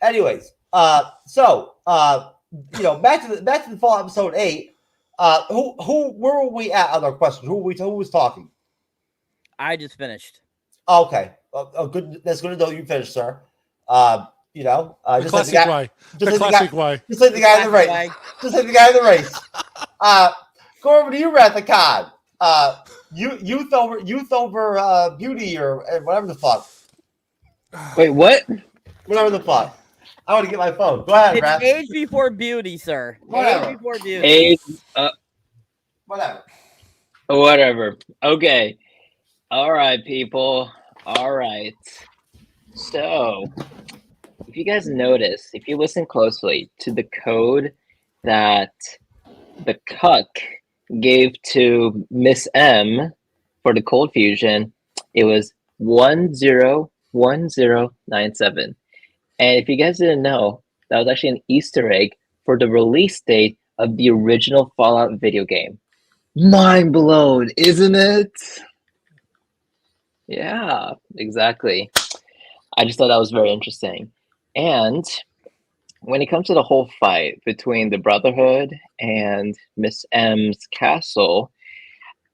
Anyways, so back to the fall episode 8. Where were we at on our question? Who was talking? I just finished. Okay. Good. That's good to know you finished, sir. The just classic like way. Just The like classic way. Just like the guy in the race. Just like the guy in the race. Go over to you, Rathacon. Youth over beauty or whatever the fuck. Wait, what? Whatever the fuck. I want to get my phone. Go ahead, It's Rath. age before beauty, sir. Whatever. Age before beauty. Age, Whatever. whatever. Okay. All right, people. All right. So, if you guys notice, if you listen closely to the code that the cuck gave to Miss M for the cold fusion, it was 101097. And if you guys didn't know, that was actually an Easter egg for the release date of the original Fallout video game. Mind blown, isn't it? Yeah, exactly. I just thought that was very interesting. And when it comes to the whole fight between the Brotherhood and Miss M's castle,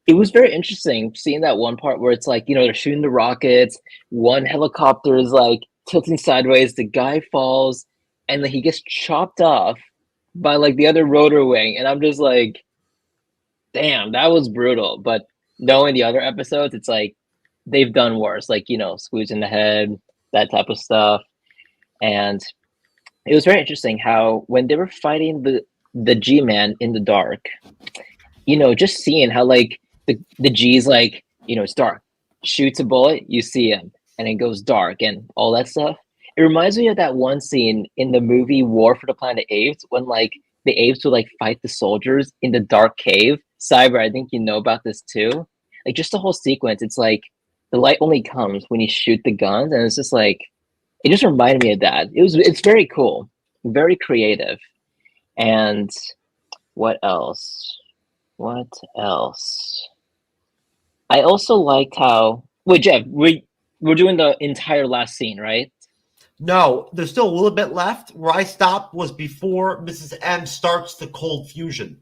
it was very interesting seeing that one part where it's like, they're shooting the rockets, one helicopter is like tilting sideways, the guy falls, and then he gets chopped off by like the other rotor wing. And I'm just like, damn, that was brutal. But knowing the other episodes, it's like they've done worse, like, squeeze in the head, that type of stuff. And it was very interesting how when they were fighting the G-Man in the dark, just seeing how like the G's like, it's dark, shoots a bullet, you see him, and it goes dark and all that stuff. It reminds me of that one scene in the movie War for the Planet Apes when like the apes would like fight the soldiers in the dark cave. Cyber, I think you know about this too. Like just the whole sequence, it's like the light only comes when you shoot the guns, and it's just like it just reminded me of that. It's very cool, very creative. And what else? What else? I also liked how Jeff, we're doing the entire last scene, right? No, there's still a little bit left. Where I stopped was before Mrs. M starts the cold fusion.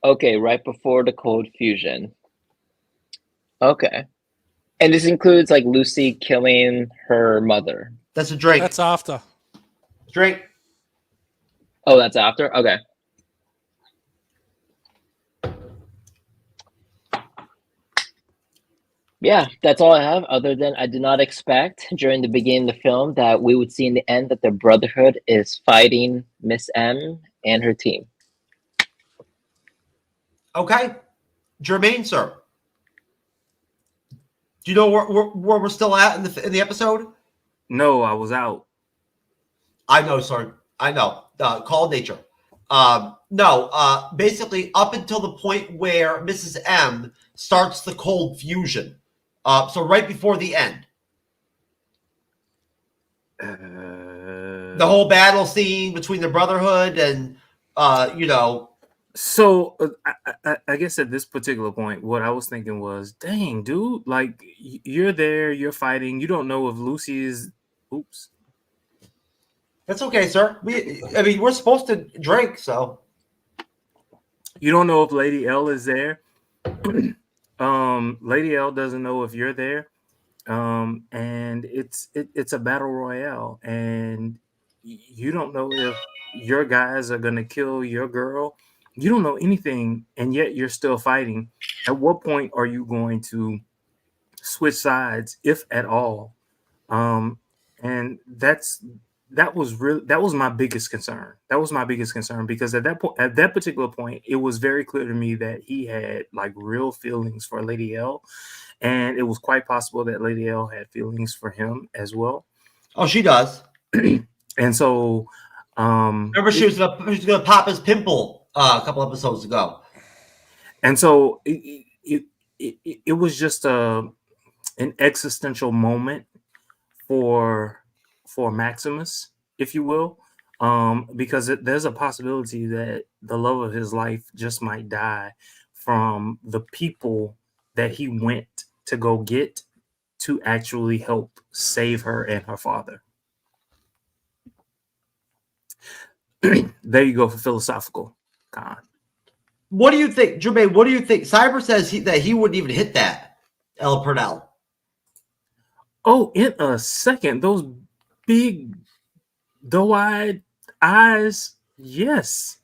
Okay, right before the cold fusion. Okay. And this includes like Lucy killing her mother. That's a drink. That's after. Drink. Oh, that's after? Okay. Yeah, that's all I have, other than I did not expect during the beginning of the film that we would see in the end that the Brotherhood is fighting Miss M and her team. Okay. Jermaine, sir. Do you know where we're still at in the episode? No, I was out. I know, sir. I know. Call nature. Basically up until the point where Mrs. M starts the cold fusion. So right before the end. The whole battle scene between the Brotherhood and, So I guess at this particular point, what I was thinking was, dang, dude, like you're there, you're fighting. You don't know if Lucy is. Oops. That's okay, sir. We're supposed to drink, so. You don't know if Lady L is there. Lady L doesn't know if you're there. And it's a battle royale, and you don't know if your guys are gonna kill your girl. You don't know anything, and yet you're still fighting. At what point are you going to switch sides, if at all? And that was my biggest concern. That was my biggest concern because at that particular point, it was very clear to me that he had like real feelings for Lady L, and it was quite possible that Lady L had feelings for him as well. Oh, she does. And so, remember she was gonna pop his pimple a couple episodes ago. And so it was just an existential moment for Maximus, if you will, because there's a possibility that the love of his life just might die from the people that he went to go get to actually help save her and her father. There you go for philosophical. God. What do you think, Jermaine? What do you think? Cyber says that he wouldn't even hit that El Purnell. Oh, in a second, those big doe-eyed eyes. Yes,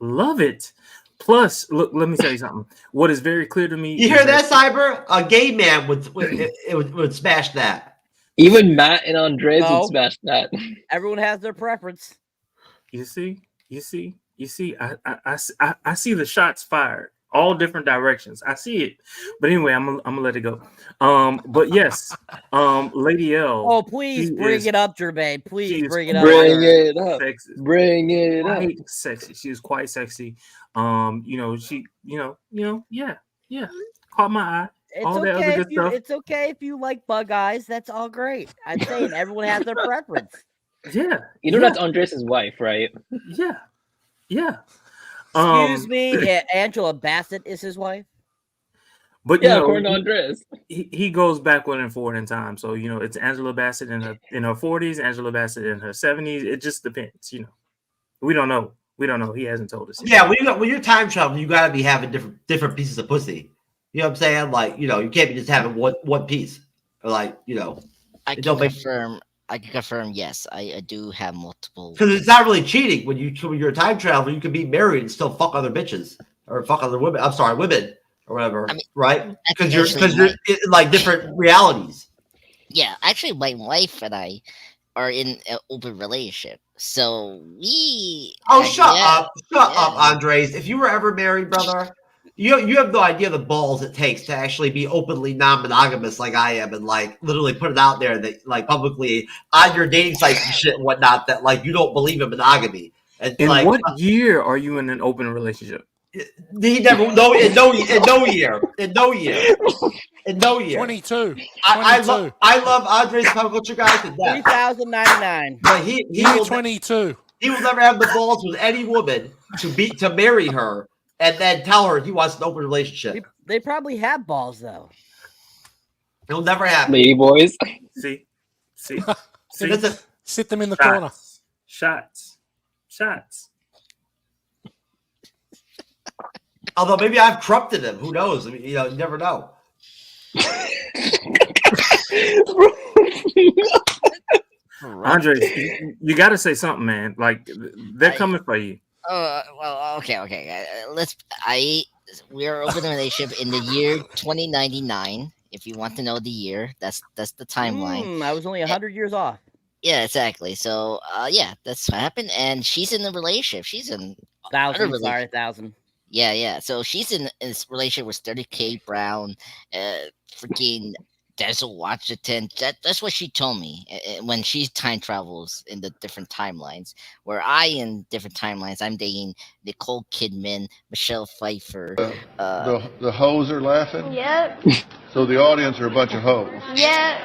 love it. Plus, look, let me tell you something. What is very clear to me. You hear that, Cyber? A gay man would smash that. Even Matt and Andres would smash that. Everyone has their preference. You see. I see the shots fired, all different directions. I see it, but anyway, I'm gonna let it go. But yes, Lady L. Oh, please bring it up, Jermaine. Please bring it up. Bring it up. Bring it up. Sexy. She was quite sexy. She, yeah. Caught my eye. It's all okay that other good stuff. It's okay if you like bug eyes. That's all great. I'm saying everyone has their preference. Yeah. You know that's Andres' wife, right? Yeah. Excuse me, Angela Bassett is his wife. But according to Andres, he goes backward and forward in time. So it's Angela Bassett in her 40s, Angela Bassett in her 70s. It just depends. We don't know. He hasn't told us yet. Yeah, when you're time traveling, you gotta be having different pieces of pussy. You know what I'm saying? Like, you can't be just having one piece. Or like, I can confirm. Yes, I do have multiple. Because it's not really cheating when you're a time traveler. You can be married and still fuck other bitches or fuck other women. I'm sorry, women or whatever, right? Because you're in like different realities. Yeah, actually, my wife and I are in an open relationship, so we. Shut up, Andres. If you were ever married, brother. You have no idea the balls it takes to actually be openly non-monogamous like I am and like literally put it out there that like publicly on your dating sites and shit and whatnot that like you don't believe in monogamy. And in like, what year are you in an open relationship? He never in no year. 22. I love Andres pop culture guys to death. 3,099. But he will 22. He will never have the balls with any woman to marry her. And then tell her he wants an open relationship. They probably have balls, though. It'll never happen. Lady boys. See. Sit them in the corner. Shots. Although maybe I've corrupted him. Who knows? I mean, you never know. Andre, you got to say something, man. Like they're coming for you. Well, okay. We are open relationship in the year 2099. If you want to know the year, that's the timeline. I was only 100 years off. Yeah, exactly. So, that's what happened. And she's in a relationship. She's in 1,000. Yeah. So she's in this relationship with 30K Brown, freaking Desert Washington. That's what she told me when she time travels in the different timelines. Where in different timelines, I'm dating Nicole Kidman, Michelle Pfeiffer. The hoes are laughing? Yep. So the audience are a bunch of hoes? Yep.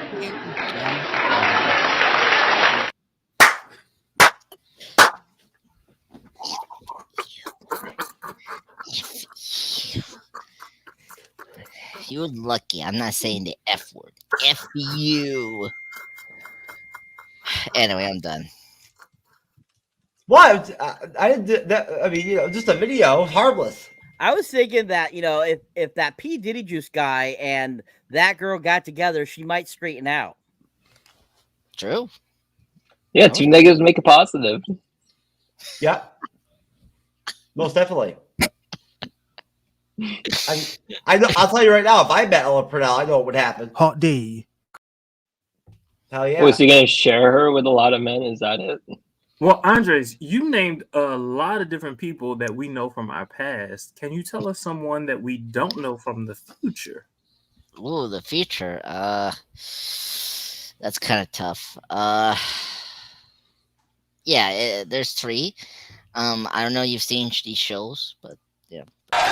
You're lucky. I'm not saying the F word. F you. Anyway, I'm done. What? I didn't do that. I mean, just a video, harmless. I was thinking that, if that P. Diddy Juice guy and that girl got together, she might straighten out. True. Yeah, two negatives make a positive. Yeah. Most definitely. I know. I'll tell you right now. If I met Ella Purnell, I know what would happen. Hot D. Hell yeah. Was he gonna share her with a lot of men? Is that it? Well, Andres, you named a lot of different people that we know from our past. Can you tell us someone that we don't know from the future? Ooh, the future. That's kind of tough. Yeah, there's 3. I don't know if you've seen these shows, but yeah.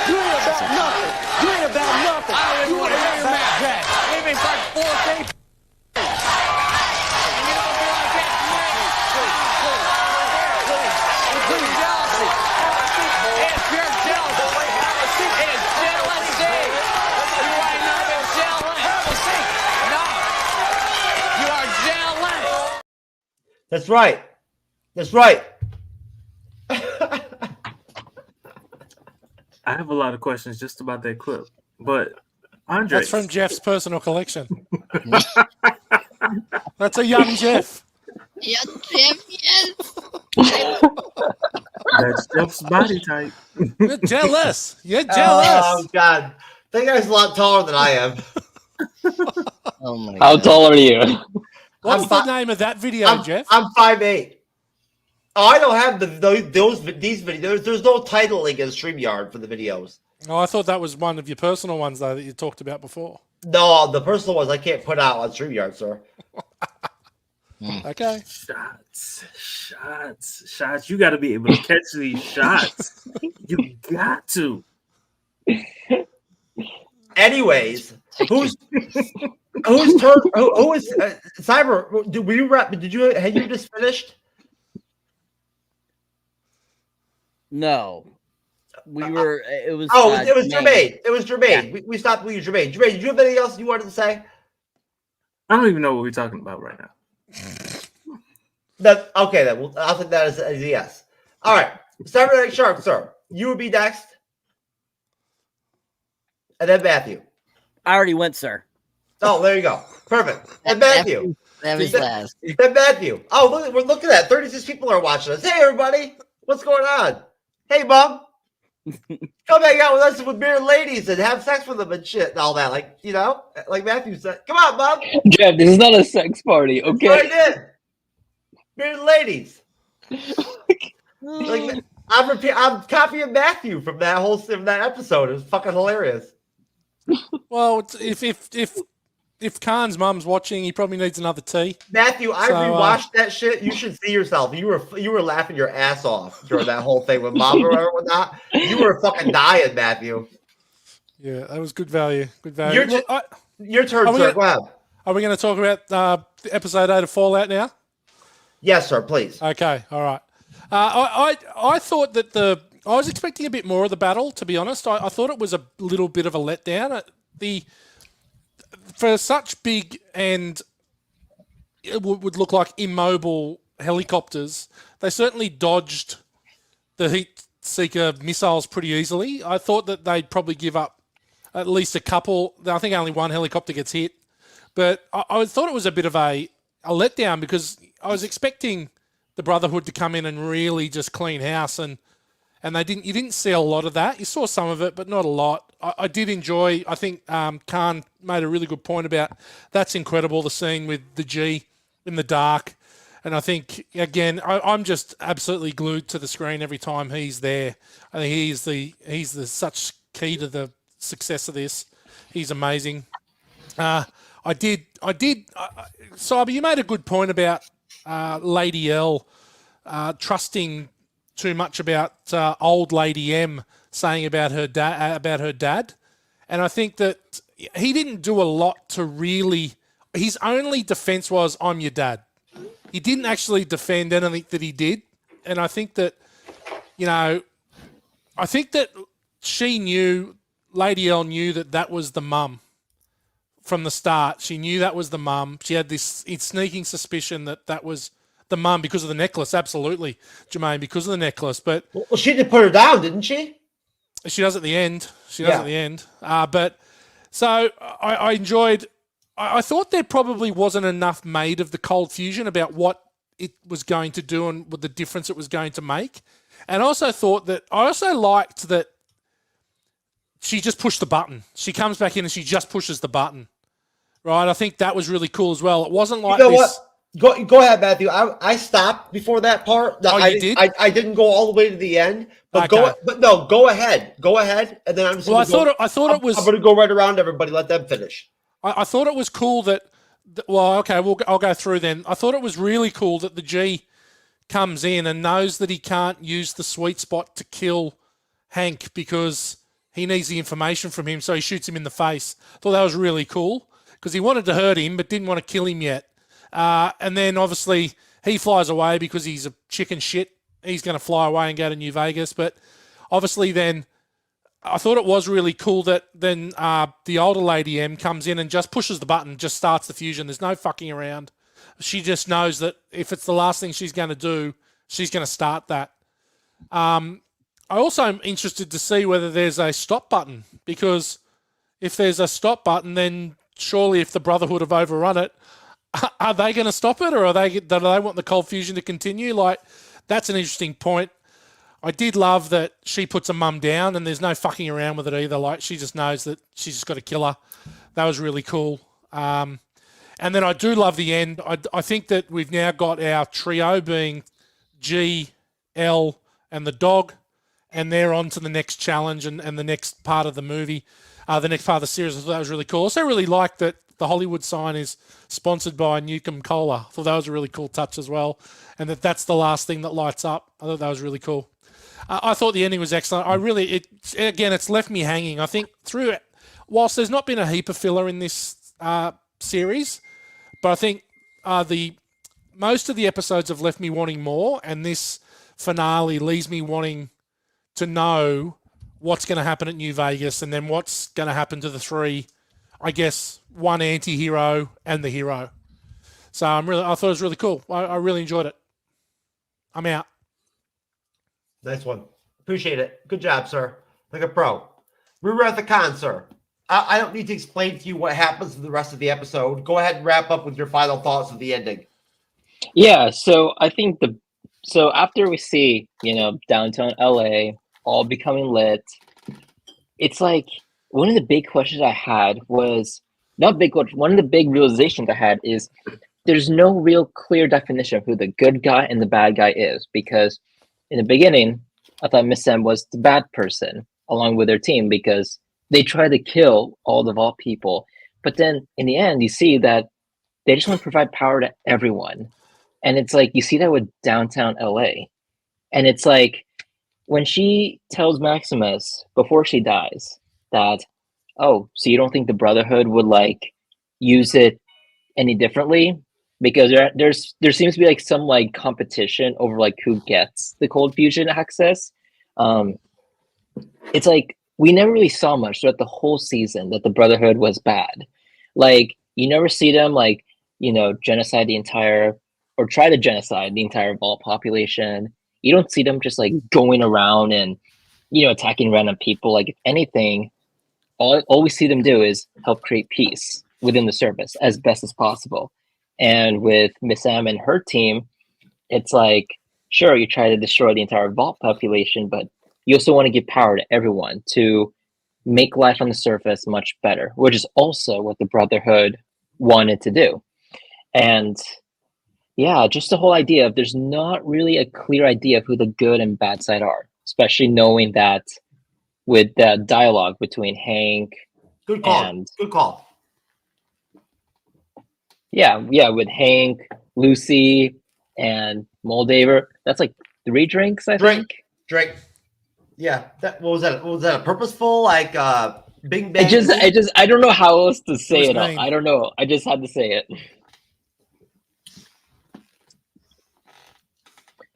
You ain't about nothing. You ain't about nothing. I don't even want to hear about that. Even if like 4K. That's right. That's right. I have a lot of questions just about that clip, but Andre, that's from Jeff's personal collection. That's a young Jeff. Yes, Jeff, yes. That's Jeff's body type. You're jealous. You're jealous. Oh God, that guy's a lot taller than I am. Oh my How God. tall are you? What's the name of that video, Jeff? I'm 5'8". Oh, I don't have these videos. There's no titling in StreamYard for the videos. Oh, I thought that was one of your personal ones, though, that you talked about before. No, the personal ones I can't put out on StreamYard, sir. Okay. Shots. You got to be able to catch these shots. You got to. Anyways, who's turn? Who is Cyber? Had you just finished? No, we were. It was. It was Jermaine. It was Jermaine. Yeah. We stopped with you, Jermaine. Jermaine, did you have anything else you wanted to say? I don't even know what we're talking about right now. That okay? Then I'll take that as a yes. All right, Cyberneticshark, sir. You would be next, and then Matthew. I already went, sir. Oh, there you go. Perfect. And Matthew. That was last. Then Matthew. Oh, look, we're looking at that. 36 people are watching us. Hey, everybody. What's going on? Hey, Mom. Come hang out with us with bearded ladies and have sex with them and shit and all that. Like, you know, like Matthew said. Come on, Mom. Jeff, this is not a sex party, okay? That's what I did. Bearded ladies. Like, I'm copying Matthew from that episode. It was fucking hilarious. Well, if Khan's mum's watching, he probably needs another tea. Matthew, I rewatched that shit. You should see yourself. You were laughing your ass off during that whole thing with Mom or whatnot. You were fucking dying, Matthew. Yeah, that was good value. Good value. Your turn, sir. Go ahead. Are we going to talk about episode 8 of Fallout now? Yes, sir. Please. Okay. All right. I thought that I was expecting a bit more of the battle. To be honest, I thought it was a little bit of a letdown. For such big and it would look like immobile helicopters, they certainly dodged the heat seeker missiles pretty easily. I thought that they'd probably give up at least a couple. I think only one helicopter gets hit, but I thought it was a bit of a letdown because I was expecting the Brotherhood to come in and really just clean house, and they didn't. You didn't see a lot of that. You saw some of it, but not a lot. I did enjoy. I think Khan made a really good point about that's incredible. The scene with the G in the dark, and I think again, I'm just absolutely glued to the screen every time he's there. I think he's the such key to the success of this. He's amazing. Cyber, you made a good point about Lady L trusting too much about old Lady M saying about her dad, and I think that he didn't do a lot to really. His only defense was, "I'm your dad." He didn't actually defend anything that he did, and I think that, she knew, Lady L knew that was the mum from the start. She knew that was the mum. She had this sneaking suspicion that was the mum because of the necklace. Absolutely, Jermaine, because of the necklace. But she did put her down, didn't she? She does at the end. But so I enjoyed. I thought there probably wasn't enough made of the cold fusion about what it was going to do and what the difference it was going to make. And I also liked that she just pushed the button. She comes back in and she just pushes the button. Right? I think that was really cool as well. It wasn't like this. What? Go ahead, Matthew. I stopped before that part. You did? I didn't go all the way to the end. But Okay. go ahead. Go ahead, and then I'm just. Well, I thought it was. I'm going to go right around everybody. Let them finish. I thought it was cool that. Well, okay, I'll go through then. I thought it was really cool that the G comes in and knows that he can't use the sweet spot to kill Hank because he needs the information from him, so he shoots him in the face. I thought that was really cool because he wanted to hurt him but didn't want to kill him yet. And then obviously he flies away because he's a chicken shit. He's going to fly away and go to New Vegas. But obviously then I thought it was really cool that then the older Lady M comes in and just pushes the button, just starts the fusion. There's no fucking around. She just knows that if it's the last thing she's going to do, she's going to start that. I also am interested to see whether there's a stop button, because if there's a stop button, then surely if the Brotherhood have overrun it, are they going to stop it, or do they want the cold fusion to continue? Like, that's an interesting point. I did love that she puts her mum down and there's no fucking around with it either. Like, she just knows that she's just got to kill her. That was really cool. And then I do love the end. I think that we've now got our trio being G, L, and the dog, and they're on to the next challenge and the next part of the movie, the next part of the series. I thought that was really cool. Also really liked that the Hollywood sign is sponsored by Newcomb Cola. I thought that was a really cool touch as well, and that's the last thing that lights up. I thought that was really cool. I thought the ending was excellent. It's left me hanging. I think through it, whilst there's not been a heap of filler in this series, but I think most of the episodes have left me wanting more, and this finale leaves me wanting to know what's going to happen at New Vegas and then what's going to happen to the three, I guess, one anti-hero and the hero. So I thought it was really cool. I really enjoyed it. I'm out. Nice one. Appreciate it. Good job, sir. Like a pro. We're at the con, sir. I don't need to explain to you what happens in the rest of the episode. Go ahead and wrap up with your final thoughts of the ending. Yeah, so I think after we see, downtown LA all becoming lit, it's like one of the big questions I had was one of the big realizations I had is there's no real clear definition of who the good guy and the bad guy is, because in the beginning, I thought Miss M was the bad person along with their team because they tried to kill all the Vault people. But then in the end, you see that they just want to provide power to everyone. And it's like, you see that with downtown LA. And it's like, when she tells Maximus before she dies that, oh, so you don't think the Brotherhood would use it any differently? Because there seems to be some competition over who gets the cold fusion access. It's like we never really saw much throughout the whole season that the Brotherhood was bad. You never see them genocide the entire or try to genocide the entire Vault population. You don't see them just going around and attacking random people. If anything, all we see them do is help create peace within the service as best as possible. And with Miss M and her team, it's sure, you try to destroy the entire Vault population, but you also want to give power to everyone to make life on the surface much better, which is also what the Brotherhood wanted to do. And yeah, just the whole idea of there's not really a clear idea of who the good and bad side are, especially knowing that with the dialogue between Hank Good call. and Good call. Yeah, with Hank, Lucy, and Moldaver. That's 3 drinks, I think. Drink. Yeah. What was that? Was that a purposeful Bing Bang? I don't know how else to say it. name? I don't know. I just had to say it.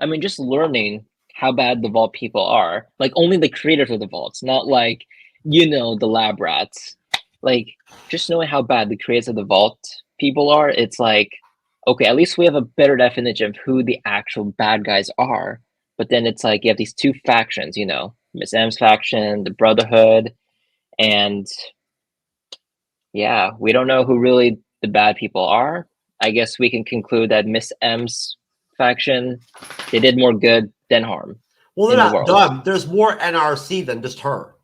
I mean, just learning how bad the Vault people are. Only the creators of the Vaults, not the lab rats. Just knowing how bad the creators of the Vault people are, it's okay, at least we have a better definition of who the actual bad guys are. But then it's you have these two factions, Miss M's faction, the Brotherhood, and yeah, we don't know who really the bad people are. I guess we can conclude that Miss M's faction, they did more good than harm. Well, they're in the not world. done. There's more NRC than just her,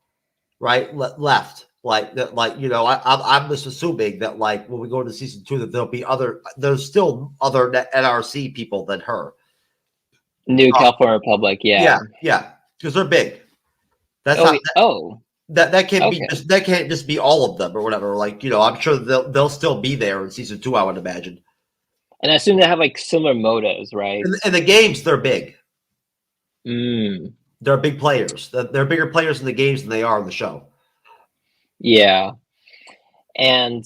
right? Left. Like that, like I'm just assuming that like when we go to season 2 that there'll be there's still other NRC people than her. New California Republic, yeah, because they're big. That's that can't be that can't just be all of them or whatever. Like I'm sure they'll still be there in season 2. I would imagine. And I assume they have like similar motives, right? In the games, they're big. Mm. They're big players. They're bigger players in the games than they are in the show. Yeah. And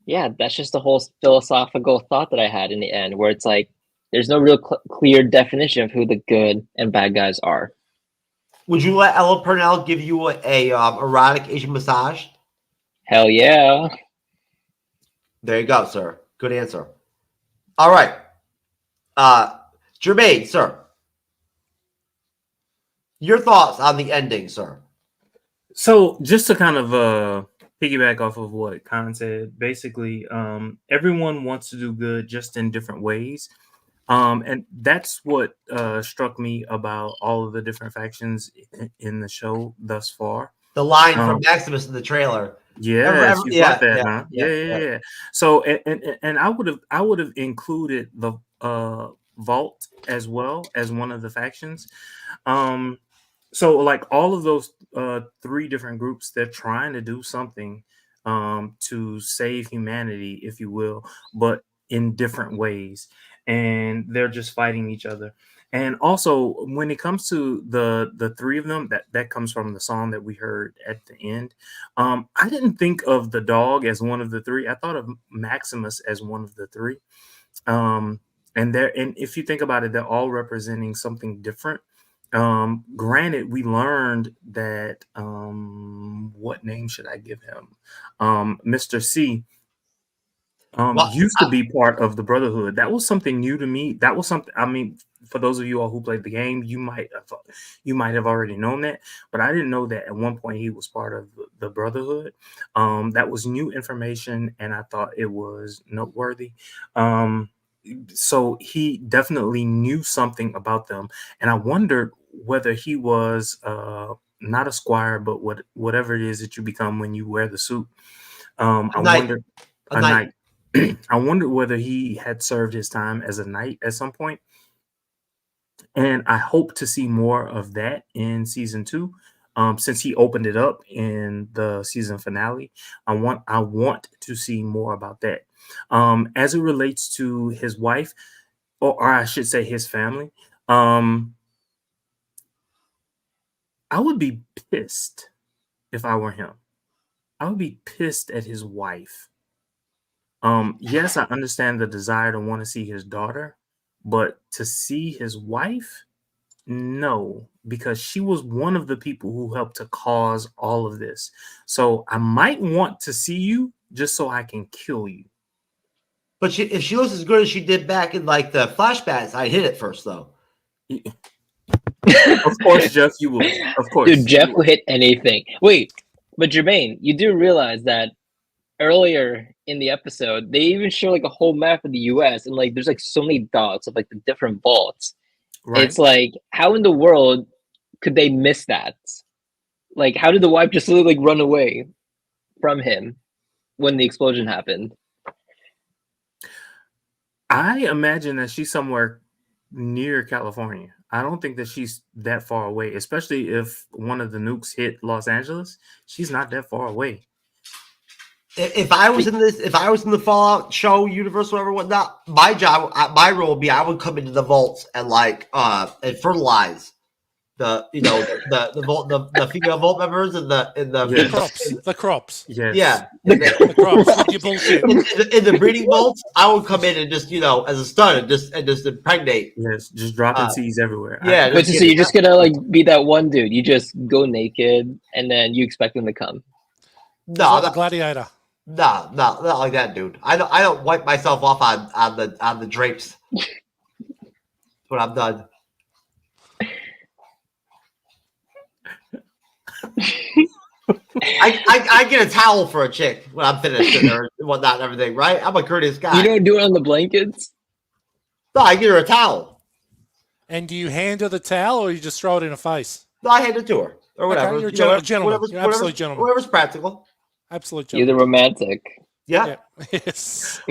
yeah, that's just the whole philosophical thought that I had in the end, where it's like there's no real clear definition of who the good and bad guys are. Would you let Ella Purnell give you a erotic Asian massage? Hell yeah. There you go, sir. Good answer. All right. Jermaine, sir. Your thoughts on the ending, sir. So just to kind of piggyback off of what Khan said, basically, everyone wants to do good just in different ways. And that's what struck me about all of the different factions in the show thus far. The line from Maximus in the trailer. Yeah, yeah. So and I would have included the Vault as well as one of the factions. So like all of those 3 different groups, they're trying to do something to save humanity, if you will, but in different ways. And they're just fighting each other. And also when it comes to the 3 of them, that comes from the song that we heard at the end. I didn't think of the dog as one of the 3. I thought of Maximus as one of the 3. And if you think about it, they're all representing something different. Granted, we learned that what name should I give him? Mr. C used to be part of the Brotherhood. That was something new to me. That was something, I mean, for those of you all who played the game, you might have already known that, but I didn't know that at one point he was part of the Brotherhood. That was new information, and I thought it was noteworthy. So he definitely knew something about them, and I wondered whether he was not a squire, but whatever it is that you become when you wear the suit. I wondered a knight. I wondered whether he had served his time as a knight at some point. And I hope to see more of that in season 2. Since he opened it up in the season finale, I want to see more about that. As it relates to his wife, or I should say his family, I would be pissed if I were him. I would be pissed at his wife. Yes, I understand the desire to want to see his daughter, but to see his wife, no, because she was one of the people who helped to cause all of this. So I might want to see you just so I can kill you. But if she looks as good as she did back in like the flashbacks, I'd hit it first though. Of course, Jeff, you will. Of course. Dude, Jeff will hit anything. Wait, but Jermaine, you do realize that earlier in the episode, they even show like a whole map of the US, and like there's like so many dots of like the different vaults. Right. It's like, how in the world could they miss that? Like, how did the wife just literally like run away from him when the explosion happened? I imagine that she's somewhere near California. I don't think that she's that far away, especially if one of the nukes hit Los Angeles. She's not that far away. If I was in the Fallout show universe, or whatnot, my role would be I would come into the vaults and like and fertilize the female vault members and the crops. Yes. Yeah. The crops. You bullshit. In the breeding vaults, I would come in and just as a stun and just impregnate. Yes, just dropping seeds everywhere. Yeah. But so you're just gonna like be that one dude. You just go naked and then you expect them to come. No, the gladiator. No, not like that, dude. I don't wipe myself off on the drapes when I'm done. I get a towel for a chick when I'm finished or whatnot and everything, right? I'm a courteous guy. You don't do it on the blankets? No, I give her a towel. And do you hand her the towel, or you just throw it in her face? No, I hand it to her or whatever. Okay, you're a gentleman. You're an absolute whatever's, gentleman. Whatever's practical. Absolute You're gentleman. the romantic. Yeah. Yes.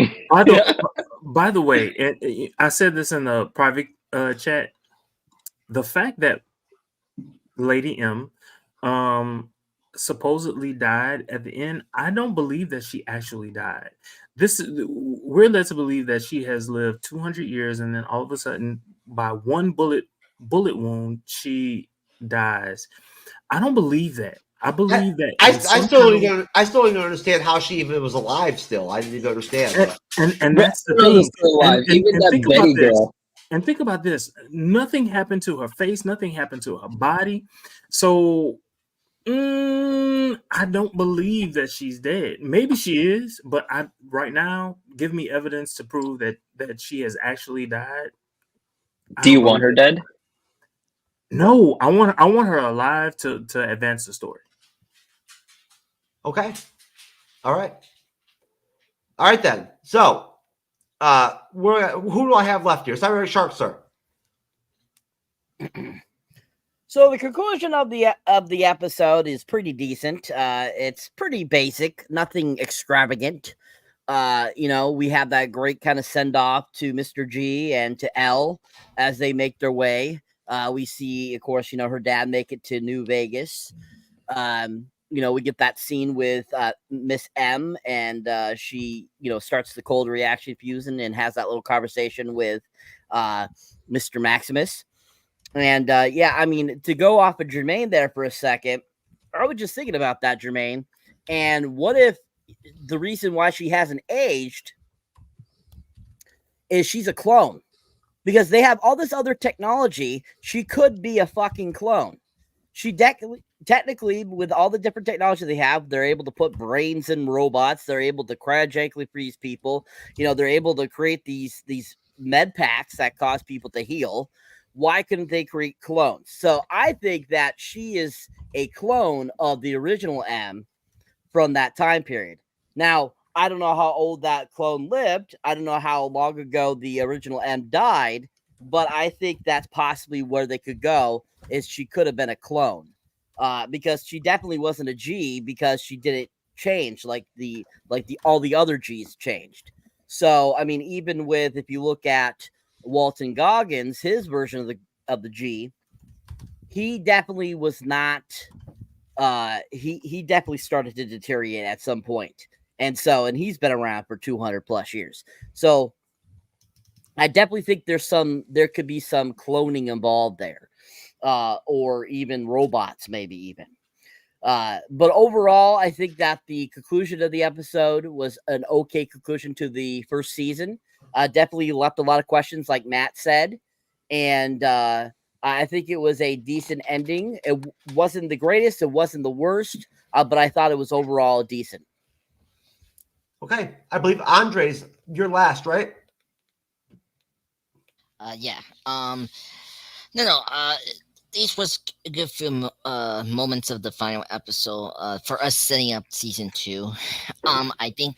By the way, I said this in the private chat. The fact that Lady M supposedly died at the end, I don't believe that she actually died. We're led to believe that she has lived 200 years, and then all of a sudden, by one bullet wound, she dies. I don't believe that. I believe that I still don't understand how she even was alive. Still, I didn't even understand. And that's the thing. And think about this. And think about this. Nothing happened to her face. Nothing happened to her body. So I don't believe that she's dead. Maybe she is, but right now, give me evidence to prove that she has actually died. Do you want her dead? No, I want her alive to advance the story. Okay. All right then. So, who do I have left here? Cyberneticshark, sir. So the conclusion of the episode is pretty decent. It's pretty basic, nothing extravagant. We have that great kind of send off to Mr. G and to L as they make their way. We see, of course, her dad make it to New Vegas. We get that scene with Miss M, and she, starts the cold reaction fusion and has that little conversation with Mr. Maximus. And to go off of Jermaine there for a second, I was just thinking about that, Jermaine. And what if the reason why she hasn't aged is she's a clone? Because they have all this other technology, she could be a fucking clone. She technically, with all the different technology they have, they're able to put brains in robots. They're able to cryogenically freeze people. They're able to create these med packs that cause people to heal. Why couldn't they create clones? So I think that she is a clone of the original M from that time period. Now, I don't know how old that clone lived. I don't know how long ago the original M died, but I think that's possibly where they could go, is she could have been a clone. Because she definitely wasn't a G, because she didn't change like all the other G's changed. So, even with, if you look at Walton Goggins, his version of the G, he definitely was not he definitely started to deteriorate at some point. And he's been around for 200 plus years. So I definitely think there could be some cloning involved there, or even robots, maybe even. But overall, I think that the conclusion of the episode was an okay conclusion to the first season. Definitely left a lot of questions, like Matt said. And I think it was a decent ending. It wasn't the greatest. It wasn't the worst. But I thought it was overall decent. Okay. I believe Andres, you're last, right? Yeah. This was a good few moments of the final episode for us setting up season 2. I think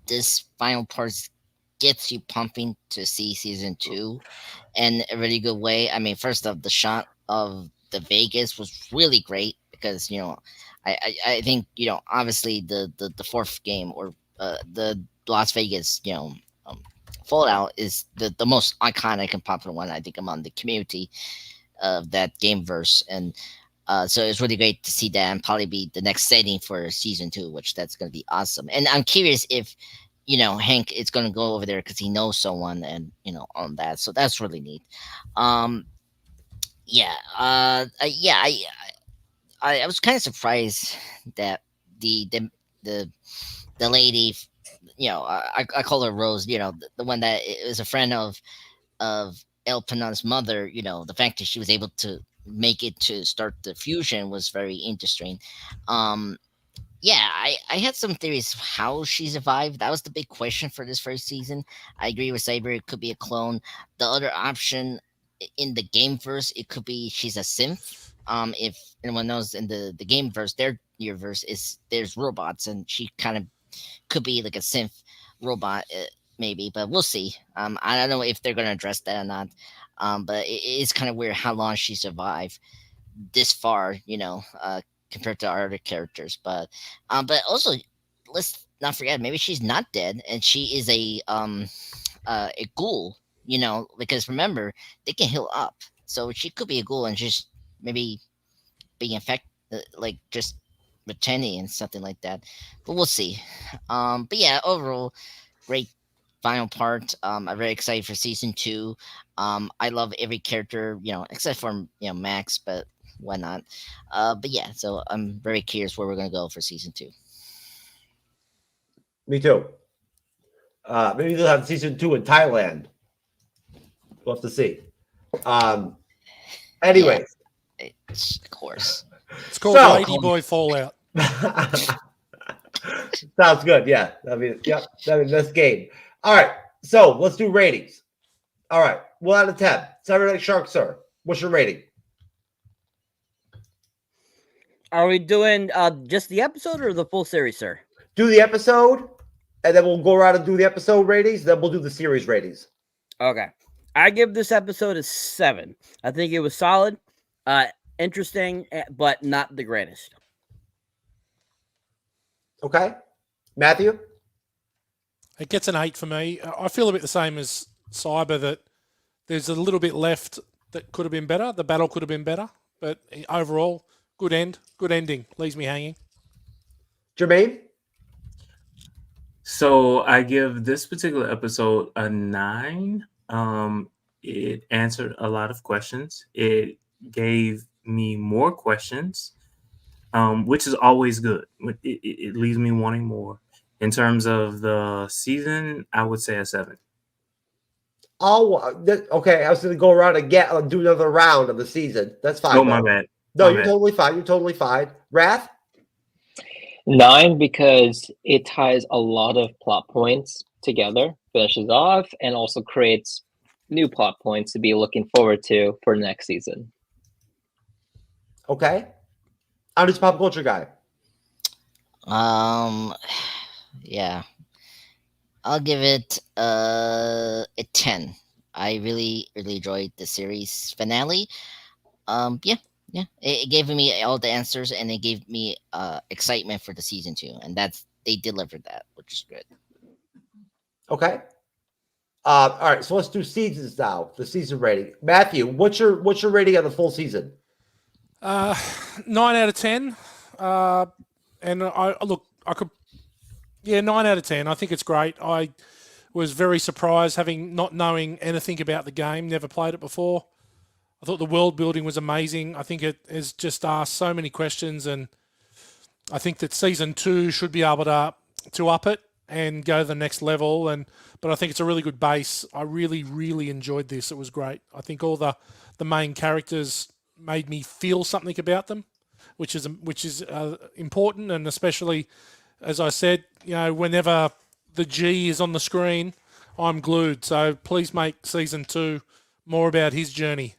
this final part gets you pumping to see season 2 in a really good way. First off, the shot of the Vegas was really great, because I think obviously the fourth game, or the Las Vegas Fallout, is the most iconic and popular one, I think, among the community of that game verse. And so it's really great to see that, and probably be the next setting for season 2, which that's going to be awesome. And I'm curious if Hank is going to go over there because he knows someone, and on that, so that's really neat. I was kind of surprised that the lady, I call her Rose, the one that is a friend of El Panan's mother, the fact that she was able to make it to start the fusion was very interesting. I had some theories how she survived. That was the big question for this first season. I agree with Saber, it could be a clone. The other option in the game verse, it could be she's a synth. If anyone knows, in the game verse, their universe, there's robots, and she kind of could be like a synth robot. maybe, but we'll see. I don't know if they're gonna address that or not. But it's kind of weird how long she survived this far, compared to our other characters. But also, let's not forget, maybe she's not dead and she is a ghoul. Because remember, they can heal up, so she could be a ghoul and just maybe being infected, like just pretending and something like that. But we'll see. But yeah, overall, great final part. I'm very excited for season 2. I love every character, except for Max, but why not? But yeah, so I'm very curious where we're gonna go for season 2. Me too. Maybe they'll have season 2 in Thailand. We'll have to see. Anyways, yeah, of course, it's called Lady Boy Fallout. Sounds good. Yeah, that's game. All right, so let's do ratings. All right, 1 out of 10. Cyberneticshark, sir, what's your rating? Are we doing just the episode or the full series, sir? Do the episode, and then we'll go around and do the episode ratings. Then we'll do the series ratings. Okay. I give this episode a 7. I think it was solid, interesting, but not the greatest. Okay. Matthew? It gets an 8 for me. I feel a bit the same as Cyber, that there's a little bit left that could have been better. The battle could have been better, but overall, good ending. Leaves me hanging. Jermaine? So I give this particular episode a 9. It answered a lot of questions. It gave me more questions, which is always good. It leaves me wanting more. In terms of the season, I would say a 7. Okay. I was going to go around and do another round of the season. That's fine. Oh, my bad. No, you're totally fine. You're totally fine. Wrath? 9, because it ties a lot of plot points together, finishes off, and also creates new plot points to be looking forward to for next season. Okay. I'm just pop culture guy. Yeah, I'll give it a 10. I really enjoyed the series finale. Yeah, it gave me all the answers, and it gave me excitement for the season 2, and they delivered that, which is good. Okay. All right, so let's do seasons now. The season rating. Matthew, what's your rating on the full season? 9 out of 10. And I could. Yeah, 9 out of 10. I think it's great. I was very surprised, not knowing anything about the game, never played it before. I thought the world building was amazing. I think it has just asked so many questions, and I think that season 2 should be able to up it and go to the next level. But I think it's a really good base. I really, really enjoyed this. It was great. I think all the main characters made me feel something about them, which is important, and especially, as I said, whenever the G is on the screen, I'm glued. So please make season 2 more about his journey.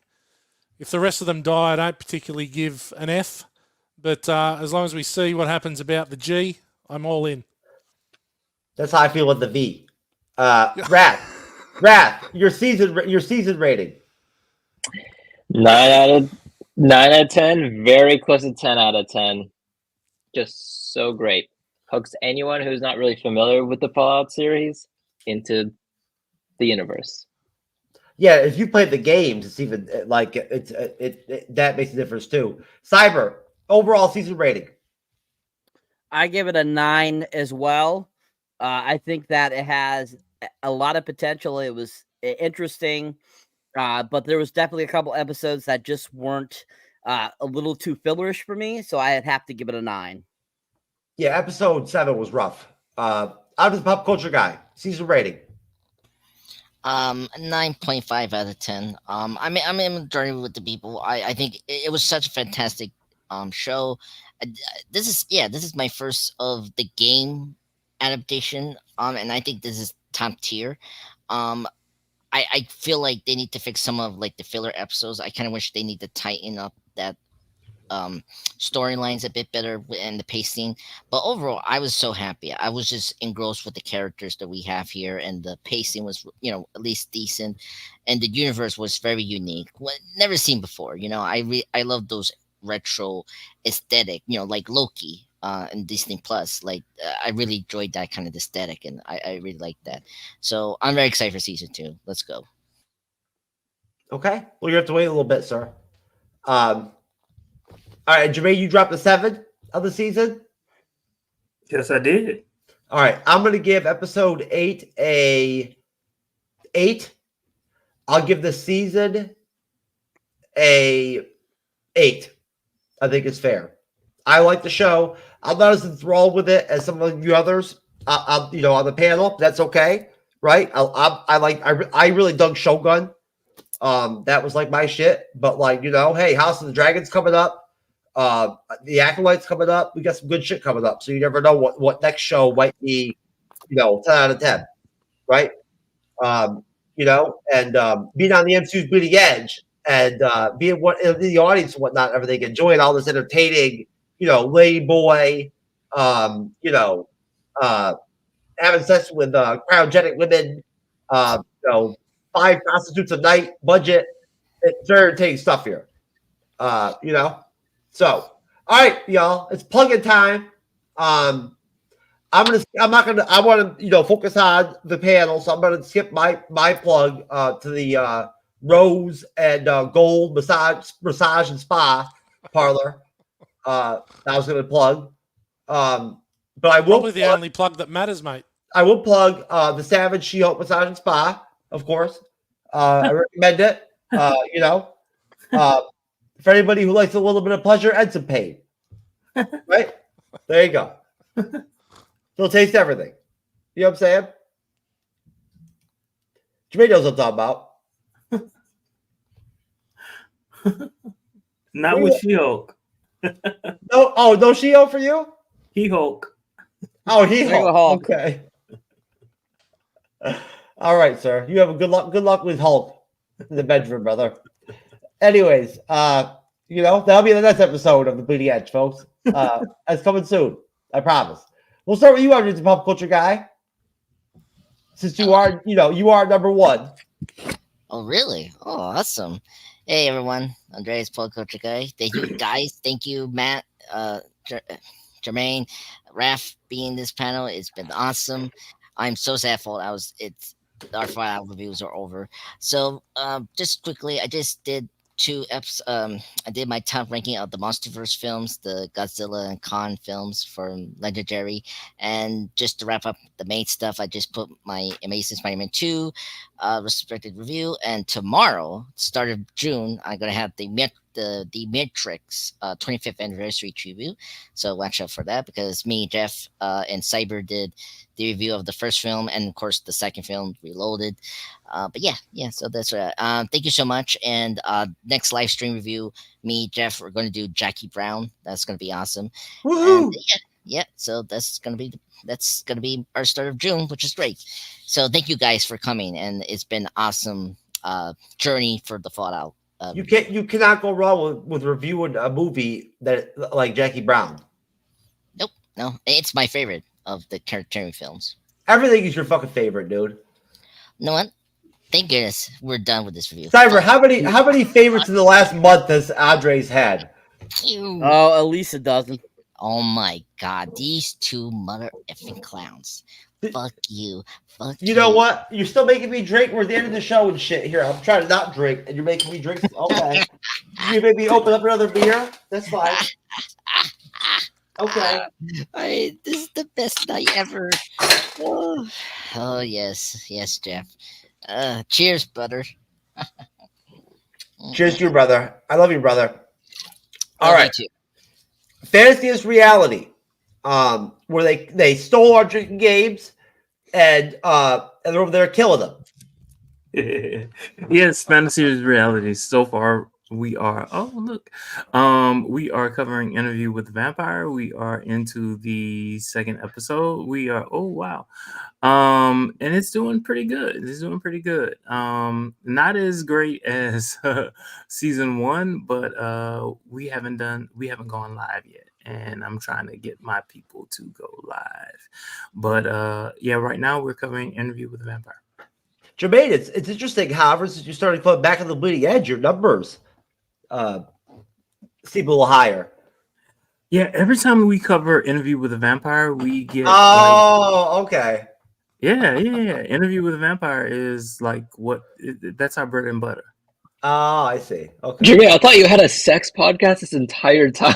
If the rest of them die, I don't particularly give an F, but as long as we see what happens about the G, I'm all in. That's how I feel with the V. Wrath, your season rating. 9 out of 10, very close to 10 out of 10. Just so great. Hooks anyone who's not really familiar with the Fallout series into the universe. Yeah, if you played the games, it's even like that makes a difference too. Cyber, overall season rating. I give it a 9 as well. I think that it has a lot of potential. It was interesting, but there was definitely a couple episodes that just weren't a little too fillerish for me, so I'd have to give it a 9. Yeah, episode 7 was rough. I'm just a pop culture guy. Season rating. 9.5 out of 10. I'm in majority with the people. I think it was such a fantastic show. This is my first of the game adaptation. And I think this is top tier. I feel like they need to fix some of like the filler episodes. I kind of wish they need to tighten up that storylines a bit better and the pacing. But overall, I was so happy. I was just engrossed with the characters that we have here, and the pacing was, at least decent, and the universe was very unique, never seen before. I love those retro aesthetic, like Loki. And Disney Plus, I really enjoyed that kind of aesthetic, and I really like that. So I'm very excited for season 2. Let's go. Okay, well, you have to wait a little bit, sir. All right, Jermaine, you dropped a 7 of the season. Yes, I did. All right, I'm going to give episode 8 a 8. I'll give the season a 8. I think it's fair. I like the show. I'm not as enthralled with it as some of you others. On the panel. That's okay, right? I really dug Shogun. That was like my shit. But hey, House of the Dragon's coming up. The Acolyte's coming up. We got some good shit coming up. So you never know what next show might be, 10 out of 10, right? And being on the MCU'S Bleeding Edge and being in the audience and whatnot, everything, enjoying all this entertaining, lady boy, having sex with cryogenic women, 5 prostitutes a night budget. It's very entertaining stuff here. So, all right, y'all, it's plug-in time. I want to, focus on the panel, so I'm going to skip my plug to the Rose and Gold massage and spa parlor. I was going to plug, but I will probably the only plug that matters, mate. I will plug the Savage She-Hulk Massage and Spa, of course. I recommend it. For anybody who likes a little bit of pleasure and some pain, right? There you go. They'll taste everything. You know what I'm saying? Jermaine knows what I'm talking about. Not with She-Hulk. No She-Hulk for you? He-Hulk. Oh, He-Hulk. Okay. All right, sir. You have a good luck with Hulk in the bedroom, brother. Anyways, that'll be the next episode of the Bleeding Edge, folks. It's coming soon. I promise. We'll start with you, Andres, the pop culture guy. Since you are, you are number 1. Oh, really? Oh, awesome. Hey, everyone. Andreas, pop culture guy. Thank you, guys. Thank you, Matt, Jermaine, Raph, being this panel. It's been awesome. I'm so sad for our 5 reviews are over. So, just quickly, I just did 2 episodes. I did my top ranking of the MonsterVerse films, the Godzilla and Kong films from Legendary, and just to wrap up the main stuff, I just put my Amazing Spider-Man 2 respected review. And tomorrow, start of June, I'm gonna have the Matrix 25th anniversary tribute. So watch out for that, because me, Jeff, and Cyber did the review of the first film, and of course the second film, Reloaded. But yeah, so that's right. Thank you so much. And next live stream review, me, Jeff, we're going to do Jackie Brown. That's going to be awesome. Woohoo! And, so that's going to be our start of June, which is great. So thank you guys for coming, and it's been awesome journey for the Fallout. You cannot go wrong with reviewing a movie that like Jackie Brown. Nope, no, it's my favorite of the Terry films. Everything is your fucking favorite, dude. You know what? Thank goodness we're done with this review. Cyber, how many favorites in the last month has Andres had? Oh, at least a dozen. Oh my god, these 2 mother effing clowns. Fuck you. Fuck you. You know what? You're still making me drink. We're at the end of the show and shit. Here, I'm trying to not drink, and you're making me drink. Okay. You made me open up another beer? That's fine. Okay. This is the best night ever. Oh yes, Jeff. Cheers, brother. Cheers to you, brother. I love you, brother. All right. Fantasy is reality. Where they stole our drinking games and they're over there killing them. Yes, fantasy is reality. So far, We are. Oh, look. We are covering Interview with the Vampire. We are into the second episode. We are. Oh, wow. And it's doing pretty good. It's doing pretty good. Not as great as season 1, but we haven't gone live yet. And I'm trying to get my people to go live. But yeah, right now we're covering Interview with the Vampire. Jermaine, it's interesting, however, since you started going back on the bleeding edge, your numbers seem a little higher. Yeah, every time we cover Interview with a Vampire, we get okay. Yeah. Interview with a Vampire is like that's our bread and butter. Oh, I see. Okay. Jimmy, I thought you had a sex podcast this entire time.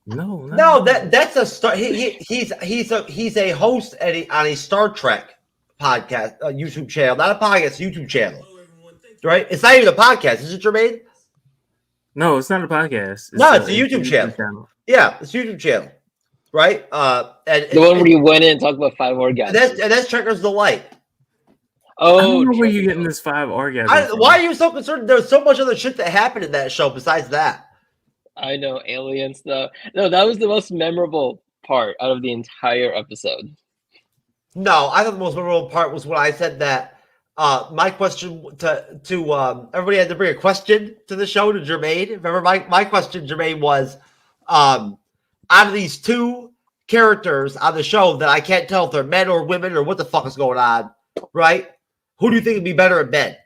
No, that's a star. He's a host on a Star Trek podcast, YouTube channel, not a podcast, YouTube channel. Right? It's not even a podcast, is it, Jermaine? No, it's not a podcast. It's a YouTube channel. Yeah, it's a YouTube channel. Right? And the one where you went in and talked about 5 orgasms. And that's Trekker's Delight. Oh, I don't know where you're getting this 5 orgasms. Why are you so concerned? There's so much other shit that happened in that show besides that. I know, alien stuff. No, that was the most memorable part out of the entire episode. No, I thought the most memorable part was when I said that my question to everybody had to bring a question to the show to Jermaine. Remember, my question, Jermaine, was out of these 2 characters on the show that I can't tell if they're men or women or what the fuck is going on, right? Who do you think would be better at bed?